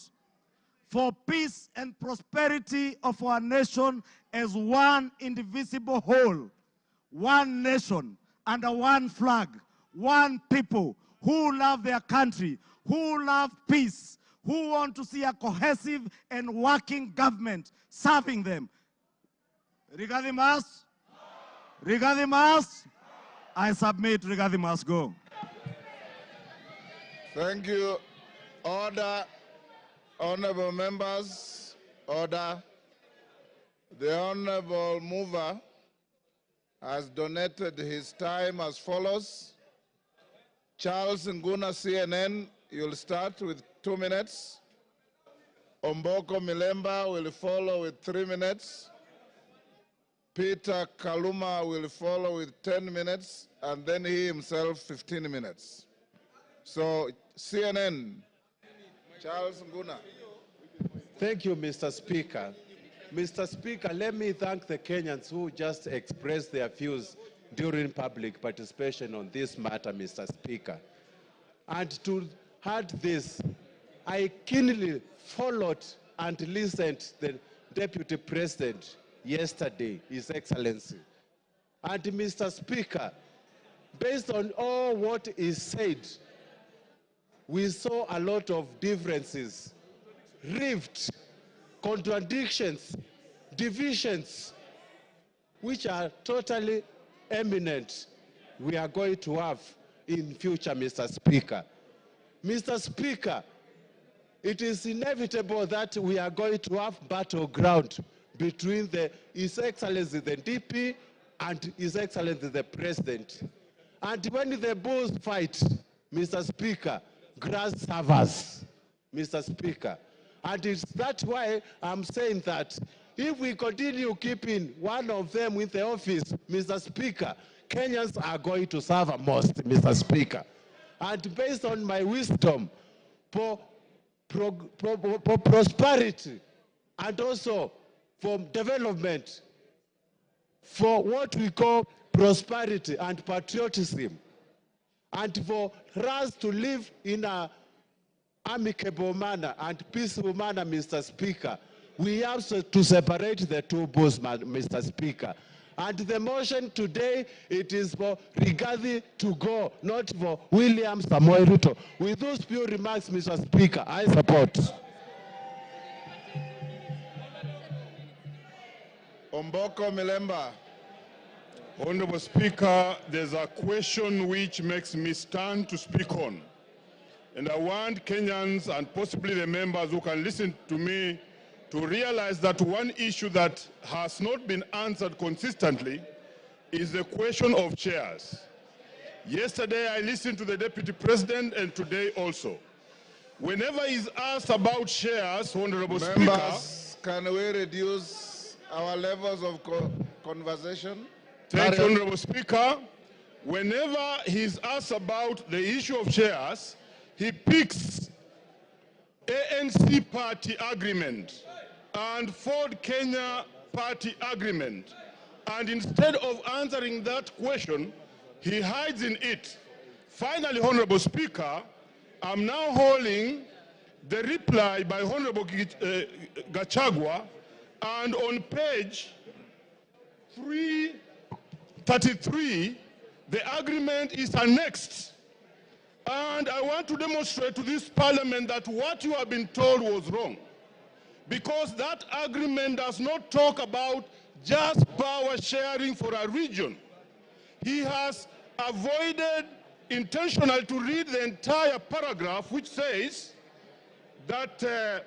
for peace and prosperity of our nation as one indivisible whole, one nation under one flag, one people who love their country, who love peace, who want to see a cohesive and working government serving them. Rigathi Mas? Rigathi Mas? I submit. Rigathi Mas, go. Thank you. Order. Honorable members, order. The honorable mover has donated his time as follows. Charles Nguna, CNN, you'll start with 2 minutes. Omboko Milemba will follow with 3 minutes. Peter Kaluma will follow with 10 minutes, and then he himself 15 minutes. So CNN, Charles Nguna. Thank you, Mr. Speaker. Mr. Speaker, let me thank the Kenyans who just expressed their views during public participation on this matter, Mr. Speaker. And to add this, I keenly followed and listened to the Deputy President yesterday, His Excellency. And Mr. Speaker, based on all what is said, we saw a lot of differences, rift, contradictions, divisions, which are totally eminent we are going to have in future, Mr. Speaker. Mr. Speaker, it is inevitable that we are going to have battleground between His Excellency the DP and His Excellency the President. And when the bulls fight, Mr. Speaker, grass suffers, Mr. Speaker. And it's that's why I'm saying that if we continue keeping one of them in the office, Mr. Speaker, Kenyans are going to suffer most, Mr. Speaker. And based on my wisdom, for prosperity and also for development, for what we call prosperity and patriotism, and for us to live in an amicable manner and peaceful manner, Mr. Speaker, we have to separate the two bulls, Mr. Speaker. And the motion today, it is for Rigathi to go, not for William Samoei Ruto. With those few remarks, Mr. Speaker, I support. Omboko Milemba. Honorable Speaker, there's a question which makes me stand to speak on. And I want Kenyans and possibly the members who can listen to me to realize that one issue that has not been answered consistently is the question of chairs. Yesterday I listened to the Deputy President and today also. Whenever he's asked about shares, Honorable Members, Speaker, can we reduce our levels of conversation? Thank you, Honorable Speaker. Whenever he's asked about the issue of shares, he picks ANC party agreement and Ford Kenya party agreement. And instead of answering that question, he hides in it. Finally, Honorable Speaker, I'm now holding the reply by Honorable Gachagua, and on page 333, the agreement is annexed. And I want to demonstrate to this parliament that what you have been told was wrong. Because that agreement does not talk about just power sharing for a region. He has avoided intentionally to read the entire paragraph, which says that the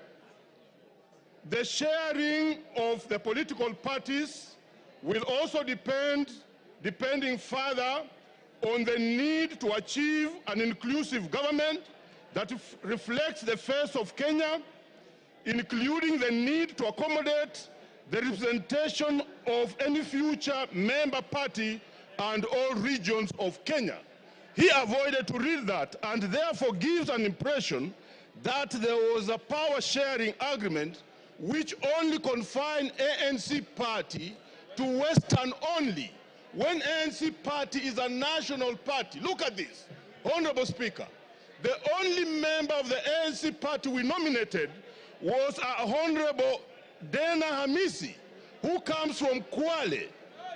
sharing of the political parties will also depending further on the need to achieve an inclusive government that reflects the face of Kenya, including the need to accommodate the representation of any future member party and all regions of Kenya. He avoided to read that and therefore gives an impression that there was a power-sharing agreement which only confined ANC party to Western only, when ANC party is a national party. Look at this, Honorable Speaker. the only member of the ANC party we nominated was Honorable Dena Hamisi, who comes from Kwale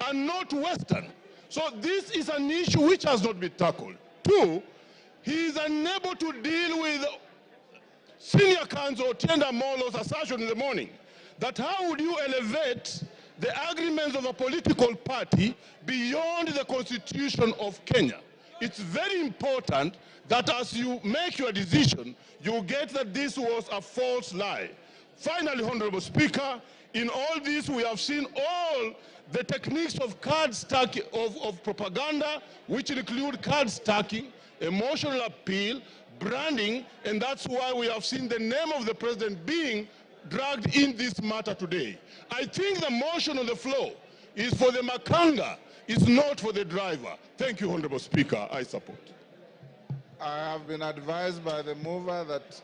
and not Western. So this is an issue which has not been tackled. Two, he is unable to deal with Senior Counsel Tienda Molo's assertion in the morning that how would you elevate the agreements of a political party beyond the Constitution of Kenya? It's very important that as you make your decision, you get that this was a false lie. Finally, Honorable Speaker, in all this we have seen all the techniques of card stacking, of propaganda, which include card stacking, emotional appeal, branding, and that's why we have seen the name of the president being dragged in this matter today. I think the motion on the floor is for the makanga, it's not for the driver. Thank you, Honorable Speaker. I support. I have been advised by the mover that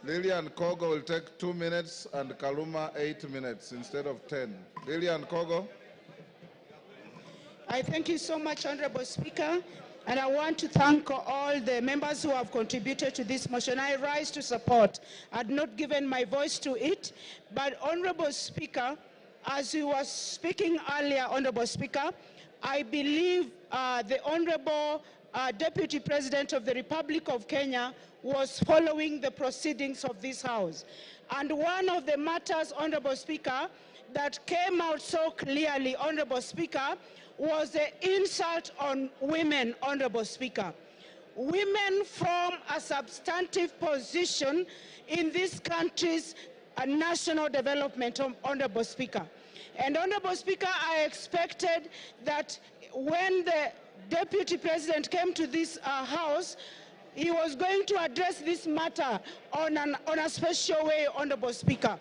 Lillian Kogo will take 2 minutes and Kaluma 8 minutes instead of 10. Lillian Kogo. I thank you so much, Honorable Speaker, and I want to thank all the members who have contributed to this motion. I rise to support. I had not given my voice to it, but Honorable Speaker, as you were speaking earlier, Honorable Speaker, I believe the Honorable Deputy President of the Republic of Kenya was following the proceedings of this House. And one of the matters, Honorable Speaker, that came out so clearly, Honorable Speaker, was the insult on women, Honorable Speaker. Women form a substantive position in this country's national development, Honorable Speaker. And Honorable Speaker, I expected that when the Deputy President came to this House, he was going to address this matter on a special way, Honorable Speaker.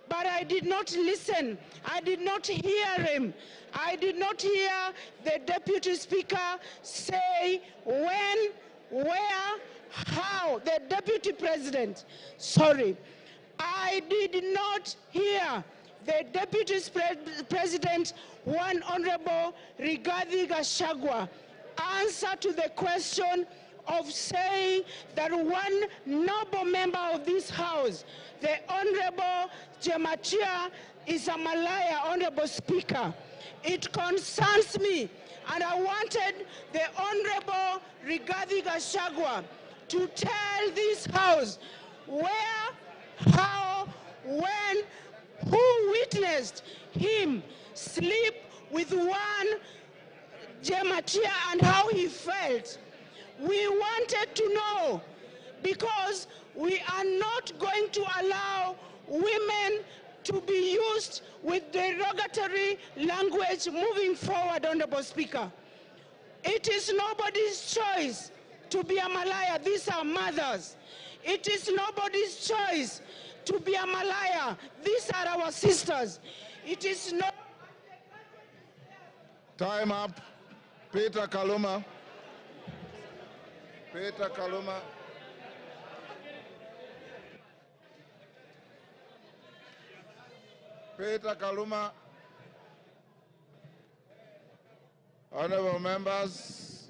But I did not listen. I did not hear him. I did not hear the Deputy Speaker say when, where, how. The Deputy President, sorry. I did not hear the Deputy President, one Honorable Rigathi Gachagua, answer to the question of saying that one noble member of this House, the Honorable Jemachia, is a Malaya, Honorable Speaker. It concerns me, and I wanted the Honorable Rigathi Gachagua to tell this House where, how, when, who witnessed him sleep with one Jemachia and how he felt. We wanted to know, because we are not going to allow women to be used with derogatory language moving forward, Honorable Speaker. It is nobody's choice to be a Malaya. These are mothers. It is nobody's choice to be a Malaya. These are our sisters. It is not... Time up. Peter Kaluma. Peter Kaluma. Peter Kaluma. Honorable members.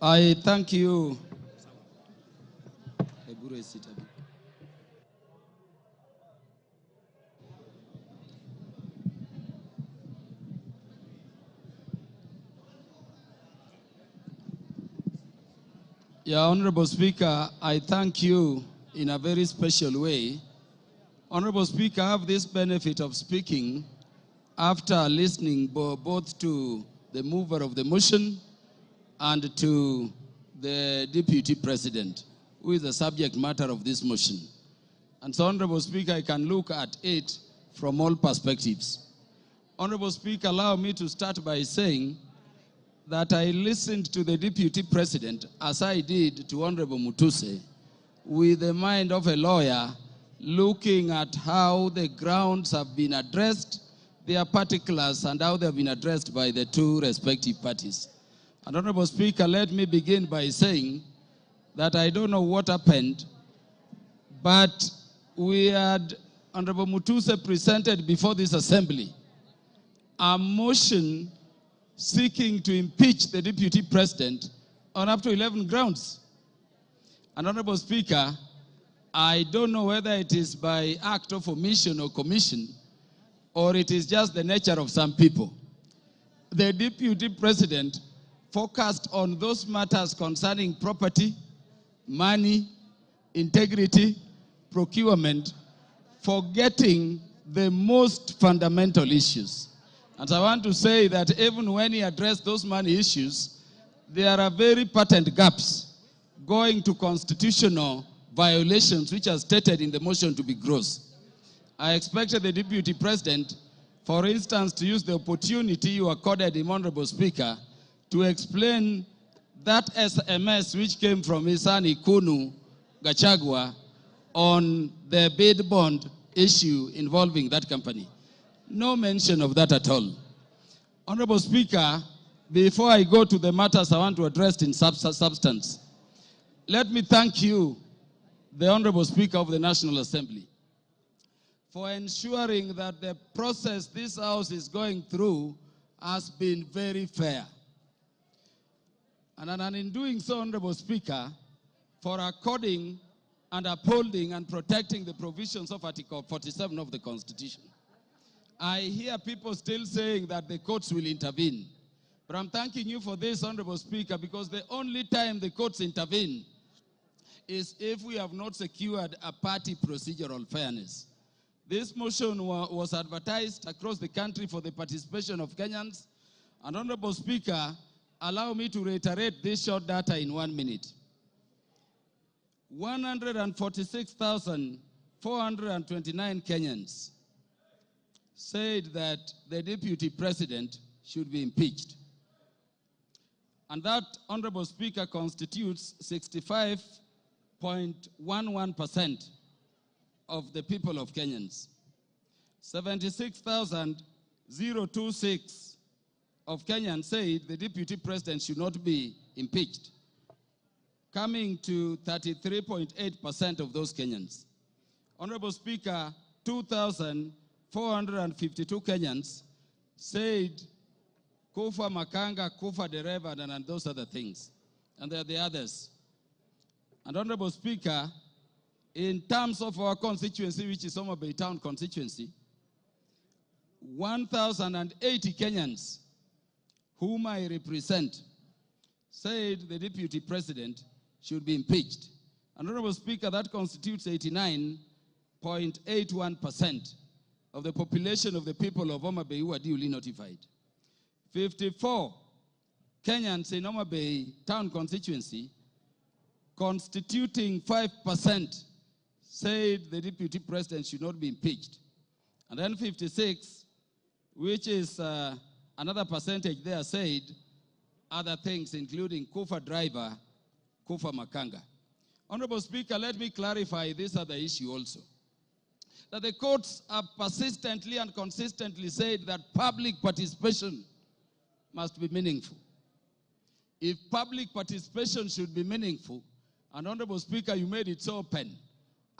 I thank you. Yeah, Honorable Speaker, I thank you in a very special way. Honorable Speaker, I have this benefit of speaking after listening both to the mover of the motion and to the Deputy President, who is the subject matter of this motion. And so, Honorable Speaker, I can look at it from all perspectives. Honorable Speaker, allow me to start by saying that I listened to the Deputy President, as I did to Honorable Mutuse, with the mind of a lawyer, looking at how the grounds have been addressed, their particulars, and how they have been addressed by the two respective parties. And Honorable Speaker, let me begin by saying that I don't know what happened, but we had Honorable Mutuse presented before this assembly a motion seeking to impeach the Deputy President on up to 11 grounds. And Honorable Speaker, I don't know whether it is by act of omission or commission, or it is just the nature of some people. The Deputy President focused on those matters concerning property, money, integrity, procurement, forgetting the most fundamental issues. And I want to say that even when he addressed those money issues, there are very patent gaps going to constitutional violations which are stated in the motion to be gross. I expected the Deputy President, for instance, to use the opportunity you accorded him, Honorable Speaker, to explain that SMS which came from his son Ikunu Gachagua on the bid bond issue involving that company. No mention of that at all. Honorable Speaker, before I go to the matters I want to address in substance, let me thank you, the Honorable Speaker of the National Assembly, for ensuring that the process this House is going through has been very fair. And in doing so, Honorable Speaker, for according and upholding and protecting the provisions of Article 47 of the Constitution. I hear people still saying that the courts will intervene. But I'm thanking you for this, Honorable Speaker, because the only time the courts intervene is if we have not secured a party procedural fairness. This motion was advertised across the country for the participation of Kenyans. And Honorable Speaker, allow me to reiterate this short data in 1 minute. 146,429 Kenyans said that the Deputy President should be impeached. And that, Honorable Speaker, constitutes 65.11% of the people of Kenyans. 76,026 of Kenyans said the Deputy President should not be impeached, coming to 33.8% of those Kenyans. Honorable Speaker, 2,452 Kenyans said Kufa Makanga, Kufa Dereva, and those other things. And there are the others. And Honorable Speaker, in terms of our constituency, which is Homa Bay Town constituency, 1,080 Kenyans whom I represent said the Deputy President should be impeached. And Honorable Speaker, that constitutes 89.81% of the population of the people of Homa Bay who are duly notified. 54 Kenyans in Homa Bay Town constituency, constituting 5%, said the Deputy President should not be impeached. And then 56, which is another percentage there, said other things, including Kufa driver, Kufa Makanga. Honorable Speaker, let me clarify this other issue also. That the courts have persistently and consistently said that public participation must be meaningful. If public participation should be meaningful, and Honorable Speaker, you made it so open,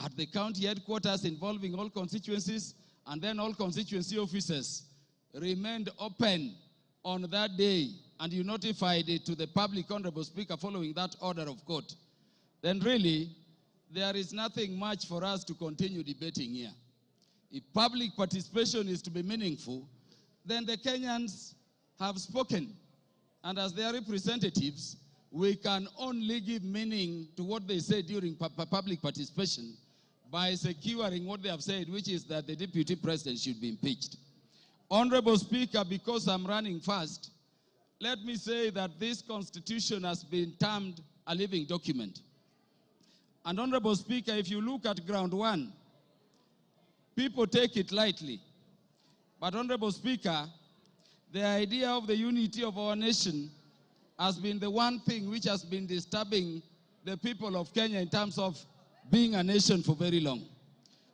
at the county headquarters involving all constituencies, and then all constituency offices remained open on that day, and you notified it to the public, Honorable Speaker, following that order of court, then really, there is nothing much for us to continue debating here. If public participation is to be meaningful, then the Kenyans have spoken. And as their representatives, we can only give meaning to what they say during public participation by securing what they have said, which is that the Deputy President should be impeached. Honorable Speaker, because I'm running fast, let me say that this Constitution has been termed a living document. And Honorable Speaker, if you look at ground one, people take it lightly. But Honorable Speaker, the idea of the unity of our nation has been the one thing which has been disturbing the people of Kenya in terms of being a nation for very long.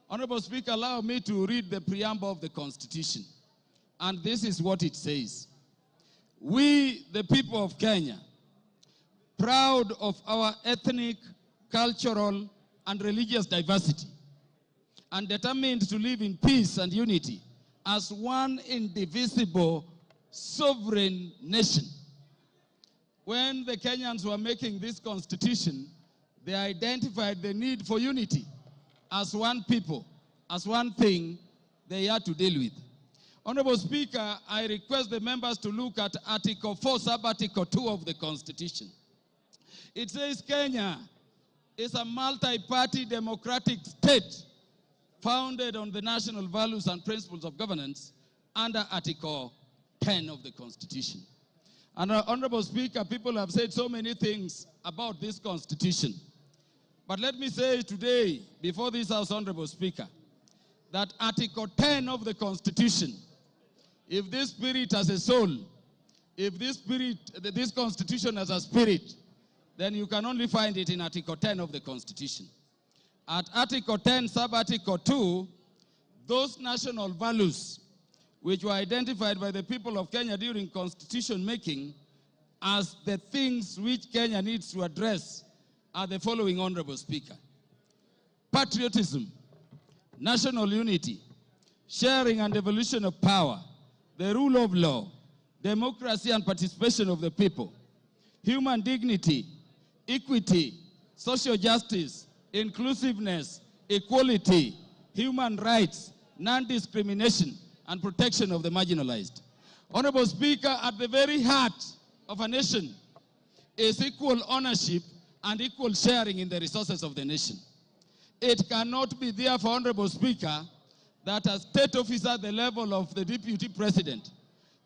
Honorable Speaker, allow me to read the preamble of the Constitution. And this is what it says. We, the people of Kenya, proud of our ethnic, cultural, and religious diversity, and determined to live in peace and unity as one indivisible sovereign nation, when the Kenyans were making this constitution, they identified the need for unity as one people, as one thing they had to deal with. Honorable Speaker, I request the members to look at Article 4, Sub-Article 2 of the Constitution. It says Kenya is a multi-party democratic state founded on the national values and principles of governance under Article 10 of the Constitution. And Honorable Speaker, people have said so many things about this Constitution. But let me say today, before this House, Honorable Speaker, that Article 10 of the Constitution, if this spirit has a soul, if this Constitution has a spirit, then you can only find it in Article 10 of the Constitution. At Article 10, Sub-Article 2, those national values which were identified by the people of Kenya during constitution making as the things which Kenya needs to address are the following, Honorable Speaker. Patriotism, national unity, sharing and devolution of power, the rule of law, democracy and participation of the people, human dignity, equity, social justice, inclusiveness, equality, human rights, non-discrimination, and protection of the marginalized. Honorable Speaker, at the very heart of a nation is equal ownership and equal sharing in the resources of the nation. It cannot be therefore, Honorable Speaker, that a state officer at the level of the deputy president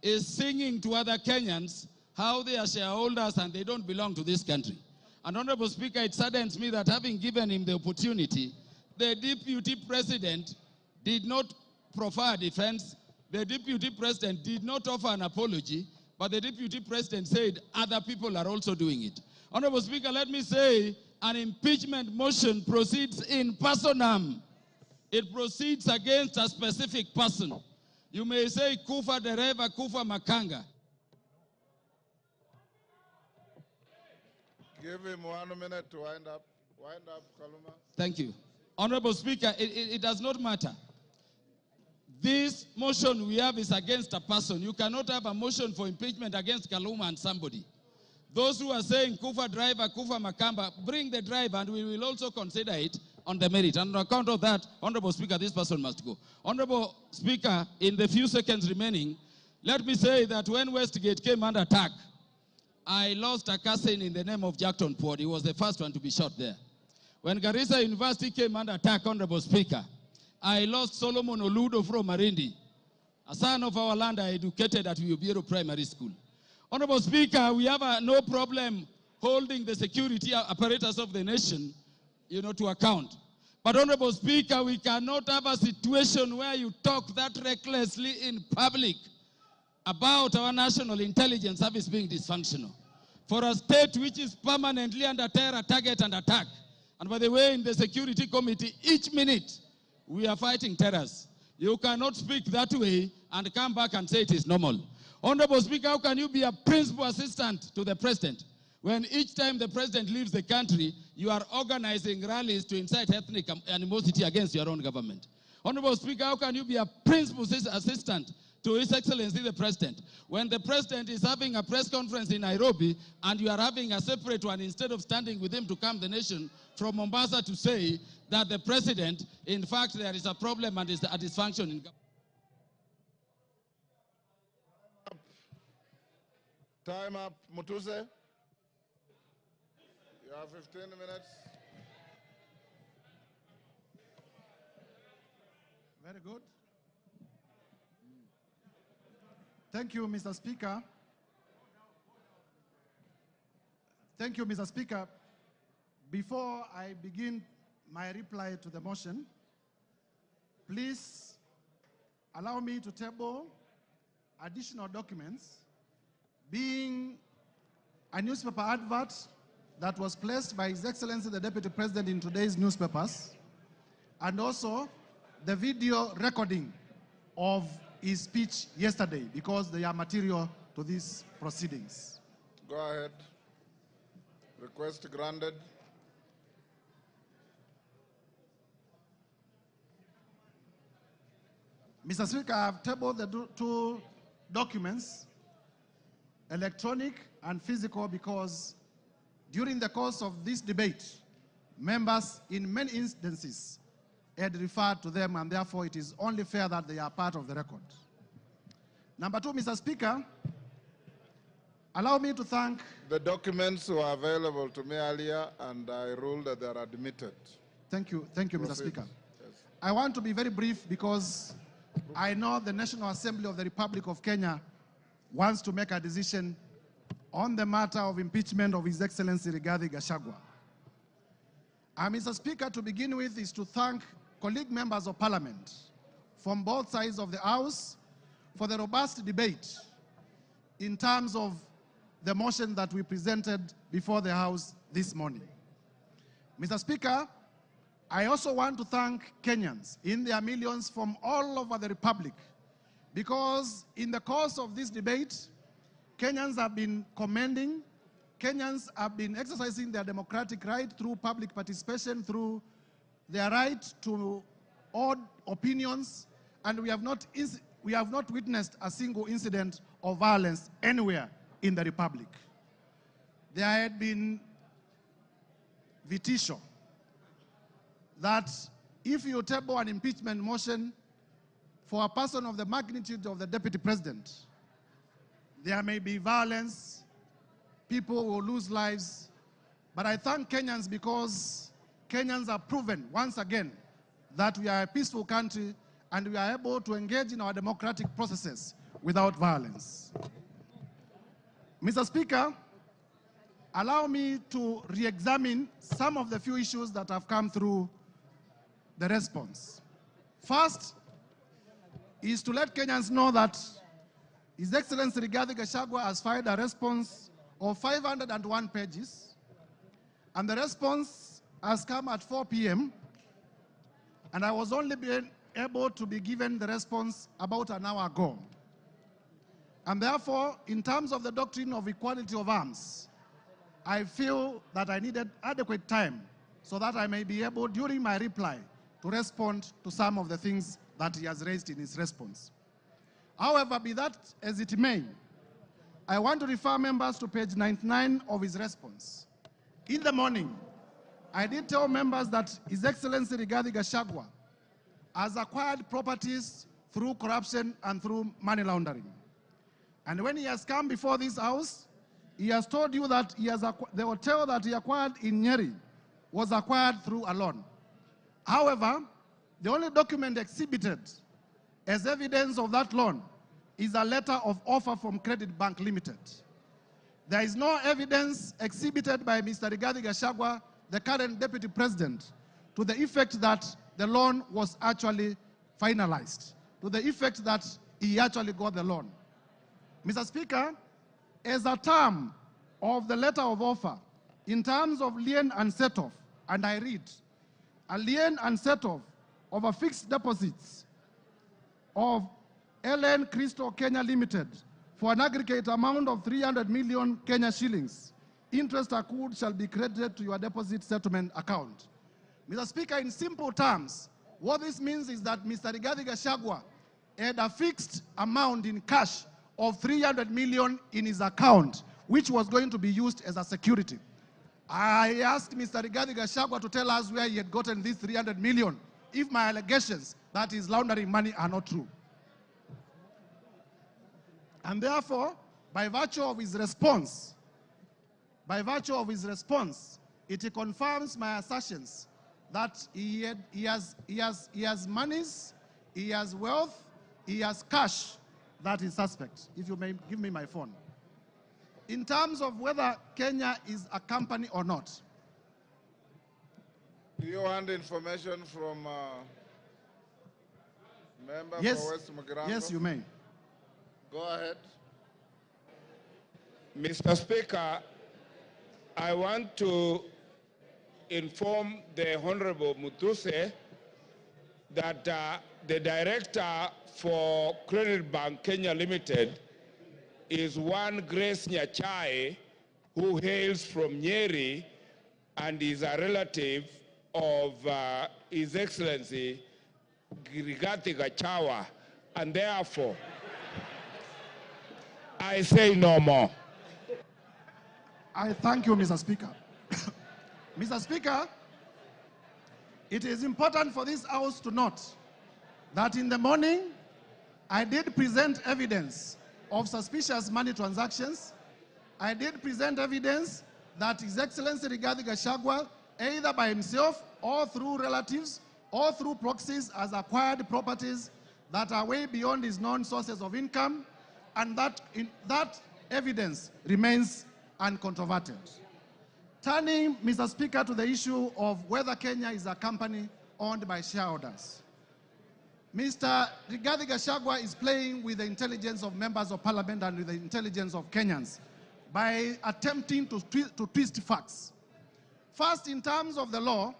is singing to other Kenyans how they are shareholders and they don't belong to this country. And Honorable Speaker, it saddens me that having given him the opportunity, the deputy president did not proffer defense, the deputy president did not offer an apology, but the deputy president said other people are also doing it. Honorable Speaker, let me say an impeachment motion proceeds in personam. It proceeds against a specific person. You may say Kufa Dereva, Kufa Makanga. Give him 1 minute to wind up. Wind up, Kaluma. Thank you. Honorable Speaker, it does not matter. This motion we have is against a person. You cannot have a motion for impeachment against Kaluma and somebody. Those who are saying Kufa driver, Kufa Makamba, bring the driver and we will also consider it on the merit. And on account of that, Honorable Speaker, this person must go. Honorable Speaker, in the few seconds remaining, let me say that when Westgate came under attack, I lost a cousin in the name of Jackton Port. He was the first one to be shot there. When Garissa University came under attack, Honorable Speaker, I lost Solomon Oludo from Marindi, a son of our land I educated at Uyubiero Primary School. Honorable Speaker, we have no problem holding the security apparatus of the nation, to account. But Honorable Speaker, we cannot have a situation where you talk that recklessly in public about our national intelligence service being dysfunctional. For a state which is permanently under terror, target, and attack. And by the way, in the Security Committee, each minute, we are fighting terrorists. You cannot speak that way and come back and say it is normal. Honorable Speaker, how can you be a principal assistant to the president when each time the president leaves the country, you are organizing rallies to incite ethnic animosity against your own government? Honorable Speaker, how can you be a principal assistant to His Excellency the President when the President is having a press conference in Nairobi and you are having a separate one instead of standing with him to calm the nation from Mombasa to say that the President, in fact, there is a problem and is a dysfunction in government? Time up, Mutuse. You have 15 minutes. Very good. Thank you, Mr. Speaker. Thank you, Mr. Speaker. Before I begin my reply to the motion, please allow me to table additional documents, being a newspaper advert that was placed by His Excellency the Deputy President in today's newspapers, and also the video recording of his speech yesterday, because they are material to these proceedings. Go ahead. Request granted. Mr. Speaker, I have tabled the two documents electronic and physical, because during the course of this debate, members in many instances had referred to them, and therefore it is only fair that they are part of the record. Number two, Mr. Speaker, allow me to thank... The documents were available to me earlier, and I ruled that they are admitted. Thank you, Mr. Speaker. Yes. I want to be very brief because I know the National Assembly of the Republic of Kenya wants to make a decision on the matter of impeachment of His Excellency Rigathi Gachagua. Mr. Speaker, to begin with is to thank colleague members of Parliament from both sides of the House for the robust debate in terms of the motion that we presented before the House this morning. Mr. Speaker, I also want to thank Kenyans in their millions from all over the Republic, because in the course of this debate, Kenyans have been commending, Kenyans have been exercising their democratic right through public participation, through their right to odd opinions, and we have not witnessed a single incident of violence anywhere in the Republic. There had been vitisho that if you table an impeachment motion for a person of the magnitude of the Deputy President, there may be violence, people will lose lives. But I thank Kenyans because Kenyans have proven once again that we are a peaceful country and we are able to engage in our democratic processes without violence. Mr. Speaker, allow me to re-examine some of the few issues that have come through the response. First is to let Kenyans know that His Excellency Rigathi Gachagua has filed a response of 501 pages, and the response has come at 4 p.m., and I was only able to be given the response about an hour ago. And therefore, in terms of the doctrine of equality of arms, I feel that I needed adequate time so that I may be able, during my reply, to respond to some of the things that he has raised in his response. However, be that as it may, I want to refer members to page 99 of his response. In the morning, I did tell members that His Excellency Rigathi Gachagua has acquired properties through corruption and through money laundering. And when he has come before this House, he has told you that the hotel that he acquired in Nyeri was acquired through a loan. However, the only document exhibited as evidence of that loan is a letter of offer from Credit Bank Limited. There is no evidence exhibited by Mr. Rigathi Gachagua, the current Deputy President, to the effect that the loan was actually finalized, to the effect that he actually got the loan. Mr. Speaker, as a term of the letter of offer, in terms of lien and set-off, and I read, a lien and set-off of a fixed deposits of LN Crystal Kenya Limited for an aggregate amount of 300 million Kenya shillings. Interest accrued shall be credited to your deposit settlement account. Mr. Speaker, in simple terms, what this means is that Mr. Rigathi Gachagua had a fixed amount in cash of 300 million in his account, which was going to be used as a security. I asked Mr. Rigathi Gachagua to tell us where he had gotten this 300 million, if my allegations that he's laundering money are not true. And therefore, by virtue of his response, it confirms my assertions that he has monies, he has wealth, he has cash that is suspect. If you may give me my phone. In terms of whether Kenya is a company or not. Do you want information from member for West Mugirango? Yes, you may. Go ahead. Mr. Speaker, I want to inform the Honorable Mutuse that the director for Credit Bank Kenya Limited is one Grace Nyachai, who hails from Nyeri and is a relative of His Excellency Rigathi Gachagua, and therefore I say no more. I thank you, Mr. Speaker. Mr. Speaker, it is important for this House to note that in the morning, I did present evidence of suspicious money transactions. I did present evidence that His Excellency Rigathi Gachagua, either by himself or through relatives or through proxies, has acquired properties that are way beyond his known sources of income, and that evidence remains uncontroverted. Turning, Mr. Speaker, to the issue of whether Kenya is a company owned by shareholders. Mr. Rigathi Gachagua is playing with the intelligence of members of parliament and with the intelligence of Kenyans by attempting to twist facts. First, in terms of the law,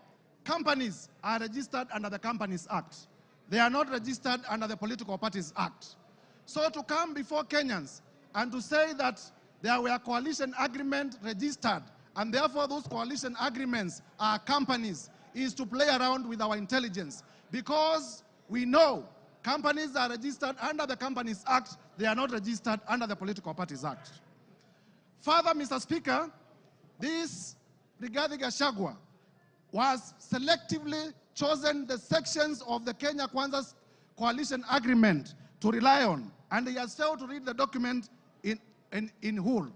companies are registered under the Companies Act. They are not registered under the Political Parties Act. So to come before Kenyans and to say that there were coalition agreements registered and therefore those coalition agreements are companies is to play around with our intelligence, because we know companies are registered under the Companies Act, they are not registered under the Political Parties Act. Further, Mr. Speaker, this Rigathi Gachagua was selectively chosen the sections of the Kenya Kwanza's coalition agreement to rely on, and he has failed to read the document in whole.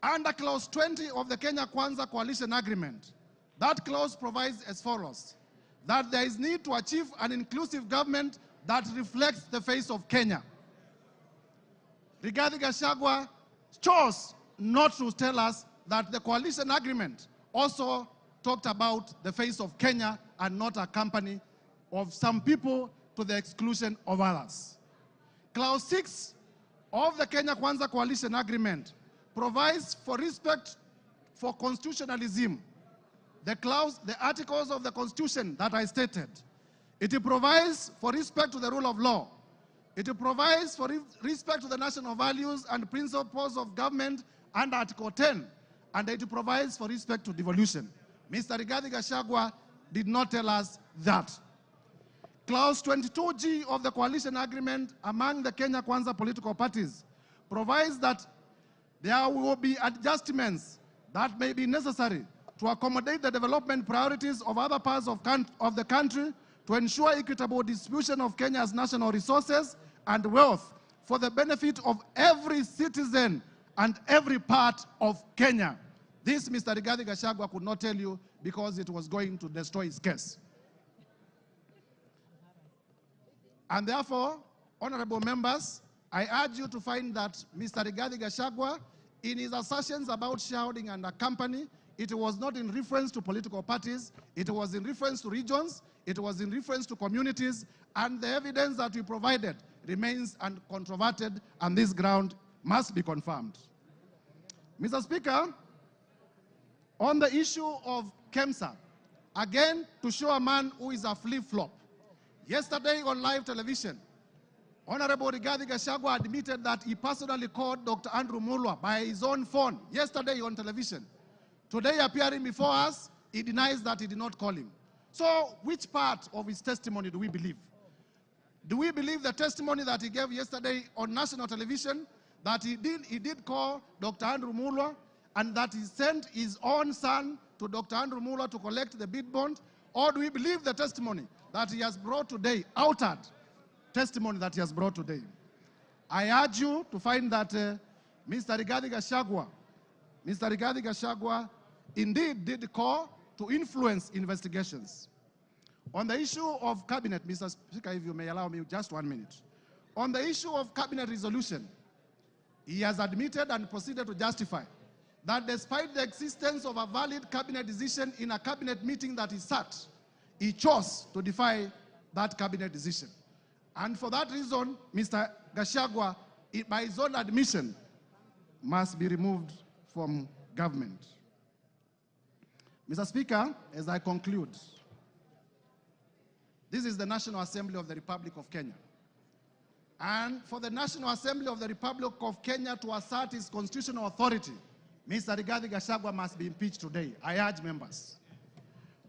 Under clause 20 of the Kenya Kwanza coalition agreement, that clause provides as follows: that there is need to achieve an inclusive government that reflects the face of Kenya. Rigathi Gachagua chose not to tell us that the coalition agreement also talked about the face of Kenya and not a company of some people to the exclusion of others. Clause 6 of the Kenya Kwanza coalition agreement provides for respect for constitutionalism. The articles of the Constitution that I stated. It provides for respect to the rule of law. It provides for respect to the national values and principles of government under Article 10. And it provides for respect to devolution. Mr. Rigathi Gachagua did not tell us that. Clause 22G of the coalition agreement among the Kenya Kwanza political parties provides that there will be adjustments that may be necessary to accommodate the development priorities of other parts of the country to ensure equitable distribution of Kenya's national resources and wealth for the benefit of every citizen and every part of Kenya. This Mr. Rigathi Gachagua could not tell you because it was going to destroy his case. And therefore, honorable members, I urge you to find that Mr. Rigathi Gachagua, in his assertions about shareholding and a company, it was not in reference to political parties, it was in reference to regions, it was in reference to communities, and the evidence that we provided remains uncontroverted, and this ground must be confirmed. Mr. Speaker, on the issue of KEMSA, again, to show a man who is a flip-flop, yesterday on live television, Honorable Rigathi Gachagua admitted that he personally called Dr. Andrew Mulwa by his own phone yesterday on television. Today, appearing before us, he denies that he did not call him. So, which part of his testimony do we believe? Do we believe the testimony that he gave yesterday on national television, that he did call Dr. Andrew Mulwa, and that he sent his own son to Dr. Andrew Mulwa to collect the bid bond? Or do we believe the testimony that he has brought today, altered testimony that he has brought today? I urge you to find that Mr. Rigathi Gachagua indeed did call to influence investigations. On the issue of cabinet, Mr. Speaker, if you may allow me just 1 minute. On the issue of cabinet resolution, he has admitted and proceeded to justify that despite the existence of a valid cabinet decision in a cabinet meeting that he sat, he chose to defy that cabinet decision. And for that reason, Mr. Gachagua, by his own admission, must be removed from government. Mr. Speaker, as I conclude, this is the National Assembly of the Republic of Kenya. And for the National Assembly of the Republic of Kenya to assert its constitutional authority, Mr. Rigathi Gachagua must be impeached today. I urge members.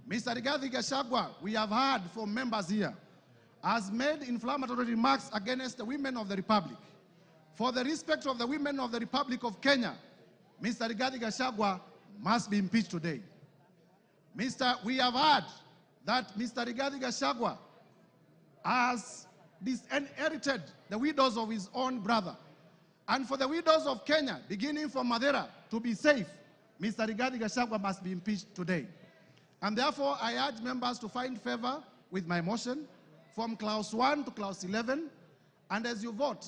Mr. Rigathi Gachagua, we have heard from members here, has made inflammatory remarks against the women of the Republic. for the respect of the women of the Republic of Kenya, Mr. Rigathi Gachagua must be impeached today. We have heard that Mr. Rigathi Gachagua has disinherited the widows of his own brother. And for the widows of Kenya, beginning from Madeira, to be safe, Mr. Rigathi Gachagua must be impeached today. And therefore, I urge members to find favor with my motion from clause 1 to clause 11. And as you vote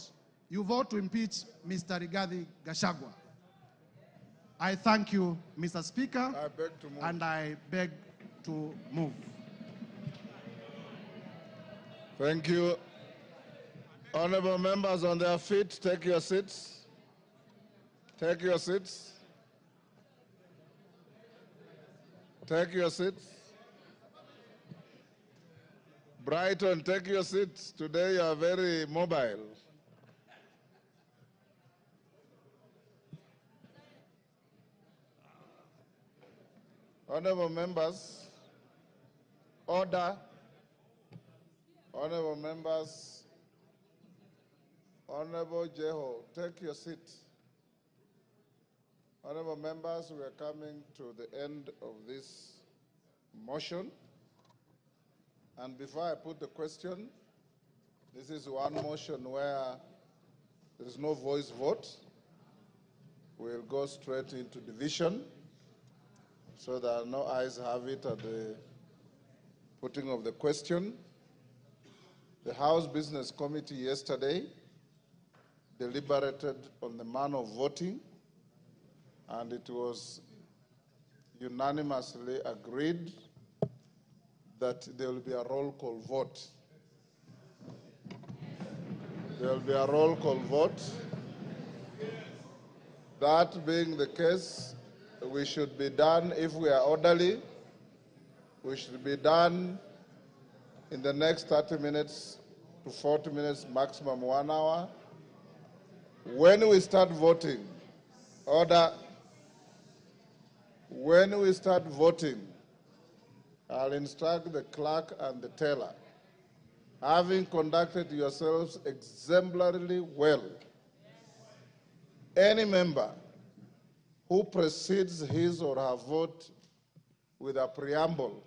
to impeach Mr. Rigathi Gachagua. I thank you, Mr. Speaker, and I beg to move. Thank you. Honorable members on their feet, take your seats. Take your seats. Take your seats. Brighton, take your seats. Today you are very mobile. Honorable members, order. Honorable members, Honorable Jeho, take your seat. Honorable members, we are coming to the end of this motion. And before I put the question, this is one motion where there is no voice vote. We'll go straight into division, so that no ayes have it at the putting of the question. The House Business Committee yesterday deliberated on the manner of voting, and it was unanimously agreed that there will be a roll call vote. There will be a roll call vote. That being the case, we should be done, if we are orderly, we should be done in the next 30 minutes to 40 minutes, maximum 1 hour. When we start voting, order, when we start voting, I'll instruct the clerk and the teller, having conducted yourselves exemplarily well, any member who precedes his or her vote with a preamble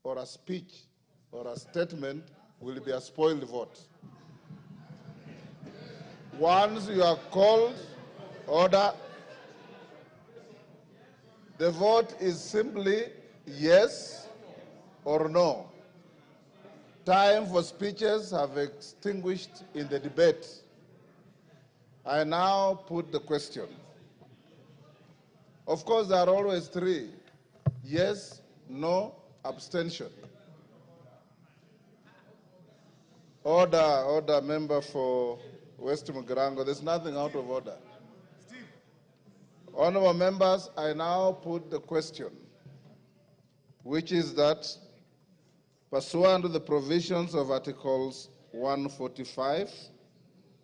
or a speech or a statement will be a spoiled vote. Once you are called, order, the vote is simply yes or no. Time for speeches have extinguished in the debate. I now put the question. Of course, there are always three: yes, no, abstention. Order, member for West Mugirango. There's nothing out of order. Honorable members, I now put the question, which is that, pursuant to the provisions of Articles 145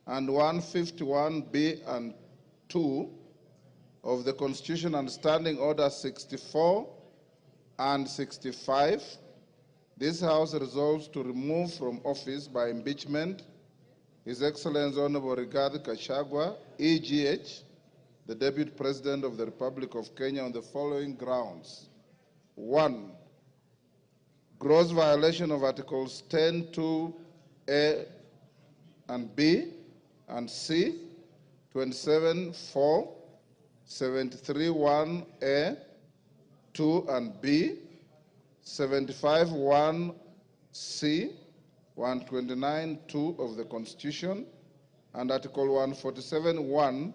and 151B and 2 of the Constitution and Standing Order 64 and 65, this House resolves to remove from office by impeachment His Excellency Honorable Rigathi Gachagua, EGH, the Deputy President of the Republic of Kenya, on the following grounds. 1, gross violation of Articles 10(2)A and B and C, 27(4), 73(1)A, 2 and B, 75(1)C, 129(2) of the Constitution, and Article 147(1)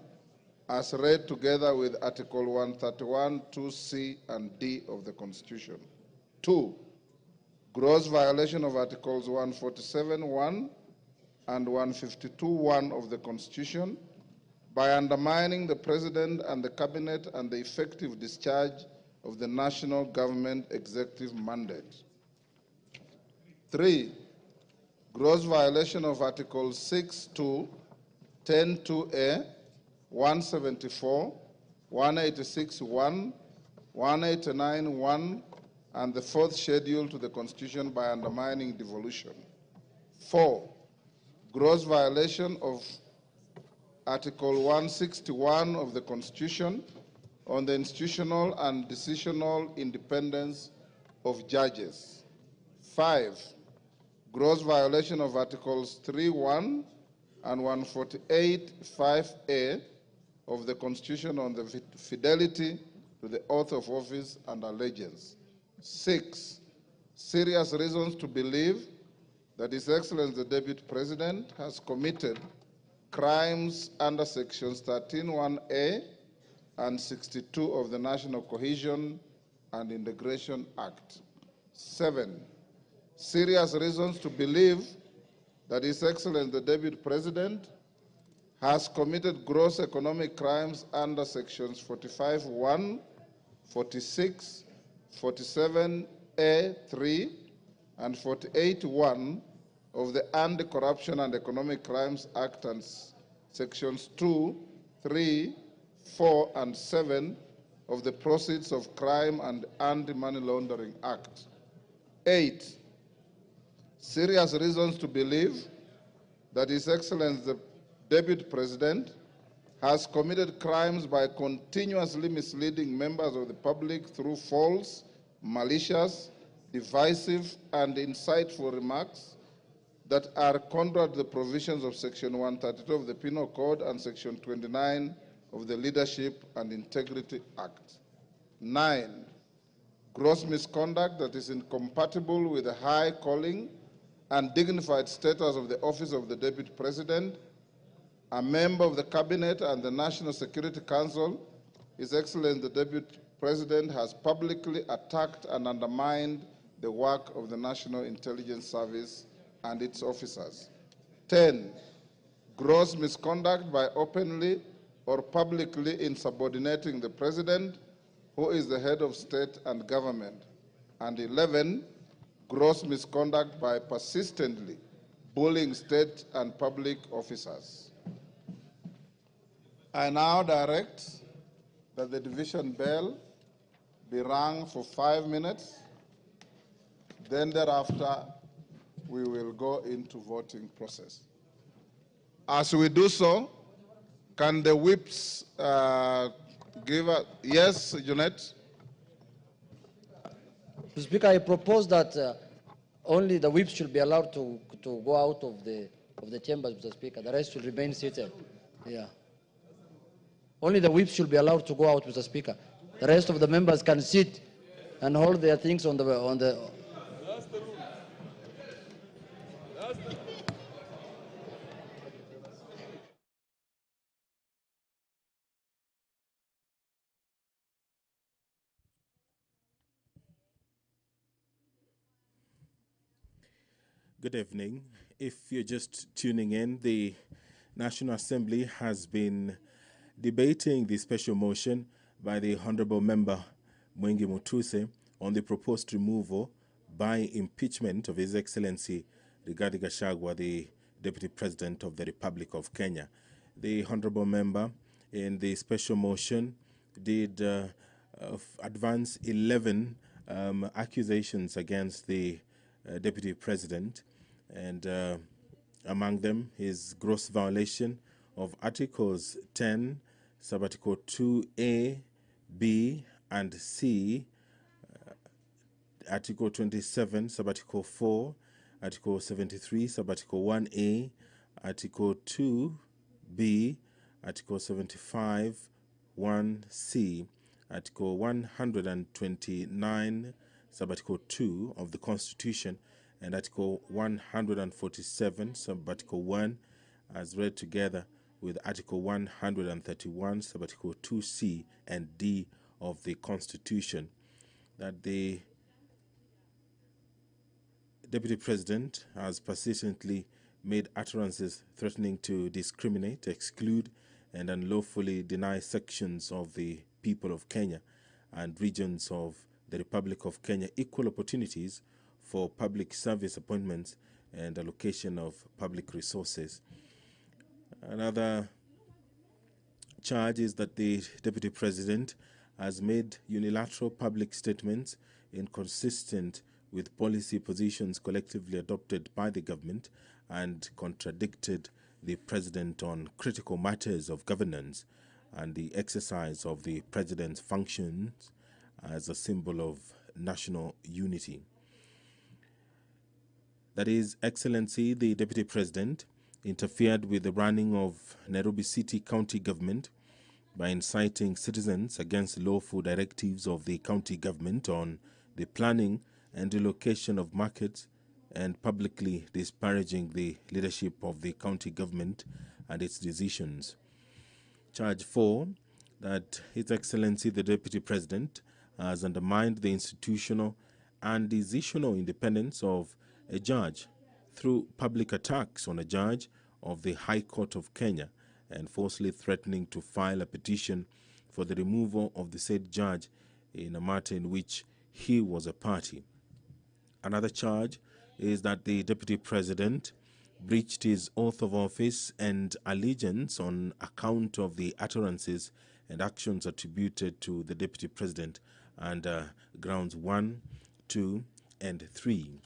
as read together with Article 131(2)C and D of the Constitution. 2, gross violation of Articles 147(1) and 152(1) of the Constitution by undermining the President and the Cabinet and the effective discharge of the national government executive mandate. 3, gross violation of Articles 6(2), 10(2)A, 174, 186(1), 189(1), and the 4th schedule to the Constitution by undermining devolution. 4, gross violation of Article 161 of the Constitution on the institutional and decisional independence of judges. 5, gross violation of Articles 3.1 and 148(5)(a) of the Constitution on the fidelity to the oath of office and allegiance. 6, serious reasons to believe that His Excellency the Deputy President has committed crimes under Sections 13(1)(a) and 62 of the National Cohesion and Integration Act. 7, serious reasons to believe that His Excellency the Deputy President has committed gross economic crimes under Sections 45(1), 46, 47(a)(3), and 48(1) of the Anti-Corruption and Economic Crimes Act and Sections 2, 3, 4, and 7 of the Proceeds of Crime and Anti-Money Laundering Act. 8, serious reasons to believe that His Excellency the Deputy President has committed crimes by continuously misleading members of the public through false, malicious, divisive, and insightful remarks that are contrary to the provisions of Section 132 of the Penal Code and Section 29 of the Leadership and Integrity Act. 9, gross misconduct that is incompatible with the high calling and dignified status of the office of the Deputy President, a member of the Cabinet and the National Security Council. His Excellency the Deputy President has publicly attacked and undermined the work of the National Intelligence Service and its officers. 10, gross misconduct by openly or publicly insubordinating the President, who is the head of state and government. And 11, gross misconduct by persistently bullying state and public officers. I now direct that the division bell be rung for 5 minutes. Then thereafter, we will go into voting process. As we do so, can the whips give us, yes, Jeanette? Mr. Speaker, I propose that only the whips should be allowed to go out of the chambers, Mr. Speaker. The rest should remain seated. Yeah. Only the whips should be allowed to go out, Mr. Speaker. The rest of the members can sit and hold their things on the. That's the rule. That's the Good evening. If you're just tuning in, the National Assembly has been debating the special motion by the Honorable Member Mwengi Mutuse on the proposed removal by impeachment of His Excellency Rigathi Gachagua, the Deputy President of the Republic of Kenya. The Honorable Member in the special motion did advance 11 accusations against the Deputy President, and among them his gross violation of Articles 10, Subarticle 2A, B, and C, Article 27, Subarticle 4, Article 73, Subarticle 1A, Article 2B, Article 75, 1C, Article 129, Subarticle 2 of the Constitution, and Article 147, Subarticle 1, as read together with Article 131, Subarticle 2C and D of the Constitution, that the Deputy President has persistently made utterances threatening to discriminate, exclude, and unlawfully deny sections of the people of Kenya and regions of the Republic of Kenya equal opportunities for public service appointments and allocation of public resources. Another charge is that the Deputy President has made unilateral public statements inconsistent with policy positions collectively adopted by the government and contradicted the president on critical matters of governance and the exercise of the president's functions as a symbol of national unity. That His Excellency the Deputy President interfered with the running of Nairobi City County Government by inciting citizens against lawful directives of the county government on the planning and relocation of markets, and publicly disparaging the leadership of the county government and its decisions. Charge 4, that His Excellency the Deputy President has undermined the institutional and decisional independence of a judge through public attacks on a judge of the High Court of Kenya and falsely threatening to file a petition for the removal of the said judge in a matter in which he was a party. Another charge is that the Deputy President breached his oath of office and allegiance on account of the utterances and actions attributed to the Deputy President under grounds 1, 2, and 3.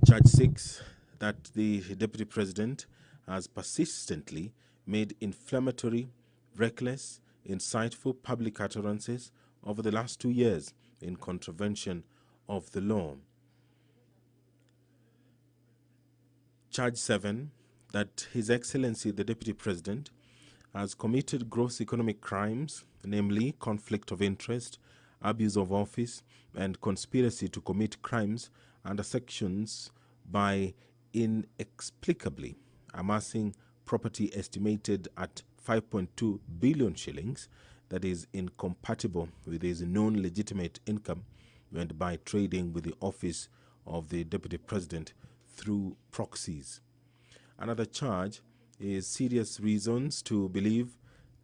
Charge 6, that the Deputy President has persistently made inflammatory, reckless, insightful public utterances over the last 2 years in contravention of the law. Charge 7, that His Excellency the Deputy President has committed gross economic crimes, namely conflict of interest, abuse of office, and conspiracy to commit crimes under sections by inexplicably amassing property estimated at 5.2 billion shillings that is incompatible with his known legitimate income, and by trading with the office of the Deputy President through proxies. Another charge is serious reasons to believe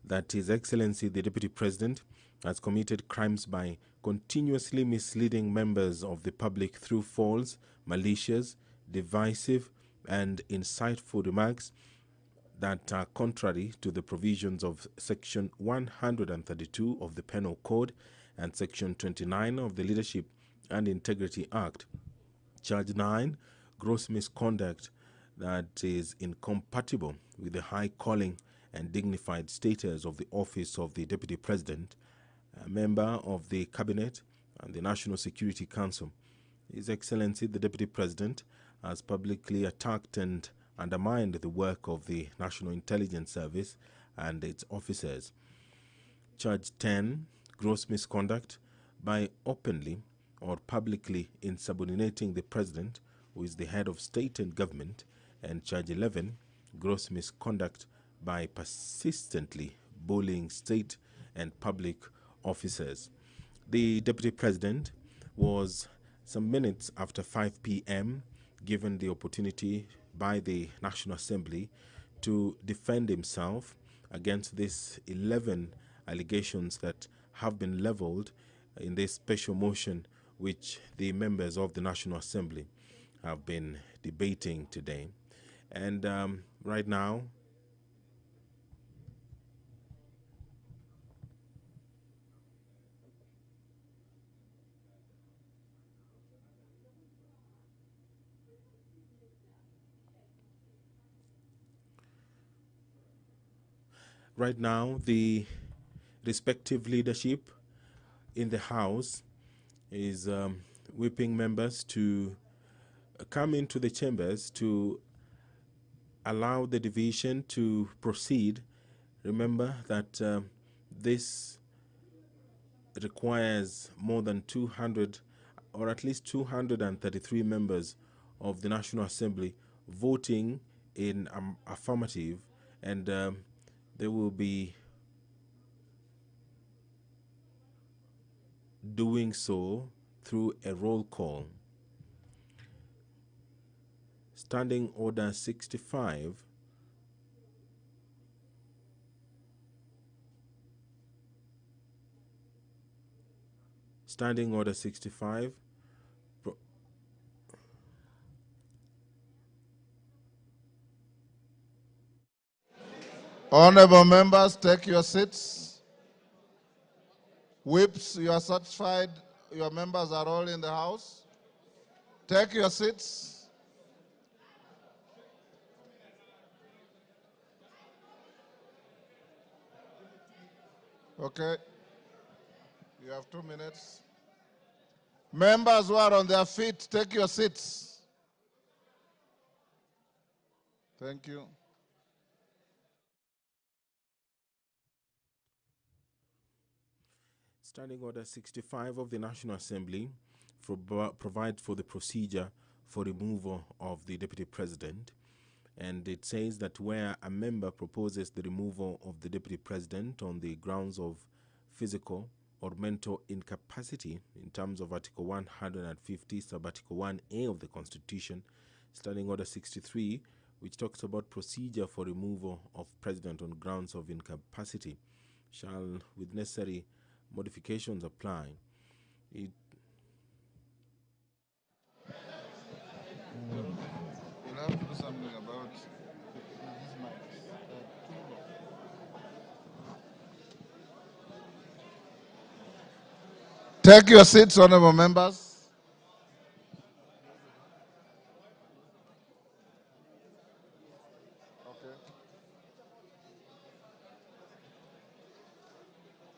that His Excellency the Deputy President has committed crimes by continuously misleading members of the public through false, malicious, divisive, and insightful remarks that are contrary to the provisions of Section 132 of the Penal Code and Section 29 of the Leadership and Integrity Act. Charge 9, gross misconduct that is incompatible with the high calling and dignified status of the office of the Deputy President, a member of the Cabinet and the National Security Council. His Excellency the Deputy President has publicly attacked and undermined the work of the National Intelligence Service and its officers. Charge 10, gross misconduct by openly or publicly insubordinating the President, who is the head of state and government. And charge 11, gross misconduct by persistently bullying state and public officers. The Deputy President was some minutes after 5 p.m. given the opportunity by the National Assembly to defend himself against these 11 allegations that have been leveled in this special motion which the members of the National Assembly have been debating today. And right now, the respective leadership in the House is whipping members to come into the chambers to allow the division to proceed. Remember that this requires more than 200 or at least 233 members of the National Assembly voting in affirmative, and they will be doing so through a roll call. Standing Order 65 Standing Order 65 Honorable members, take your seats. Whips, you are satisfied your members are all in the House? Take your seats. Okay. You have 2 minutes. Members who are on their feet, take your seats. Thank you. Standing Order 65 of the National Assembly provides for the procedure for removal of the Deputy President. And it says that where a member proposes the removal of the Deputy President on the grounds of physical or mental incapacity in terms of Article 150, Sub-Article 1A of the Constitution, Standing Order 63, which talks about procedure for removal of President on grounds of incapacity, shall, with necessary modifications, apply. You'll have to do something about Take your seats, honorable members.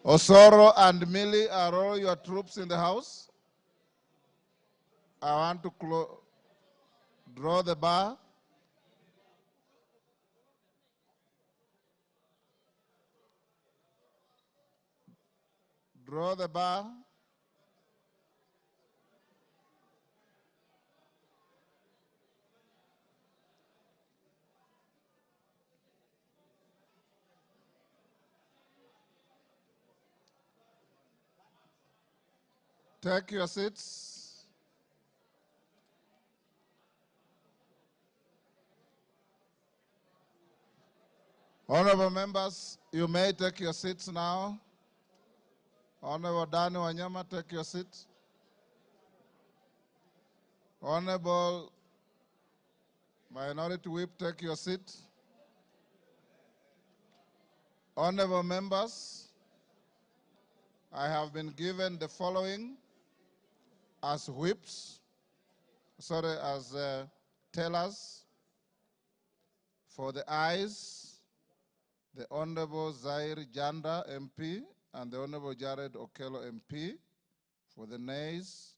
Osoro and Millie, are all your troops in the house? I want to draw the bar. Draw the bar. Take your seats. Honorable members, you may take your seats now. Honorable Dani Wanyama, take your seat. Honorable Minority Whip, take your seat. Honorable members, I have been given the following as whips, as tellers. For the ayes, the Honorable Zaire Janda, MP, and the Honorable Jared Okello, MP. For the nays,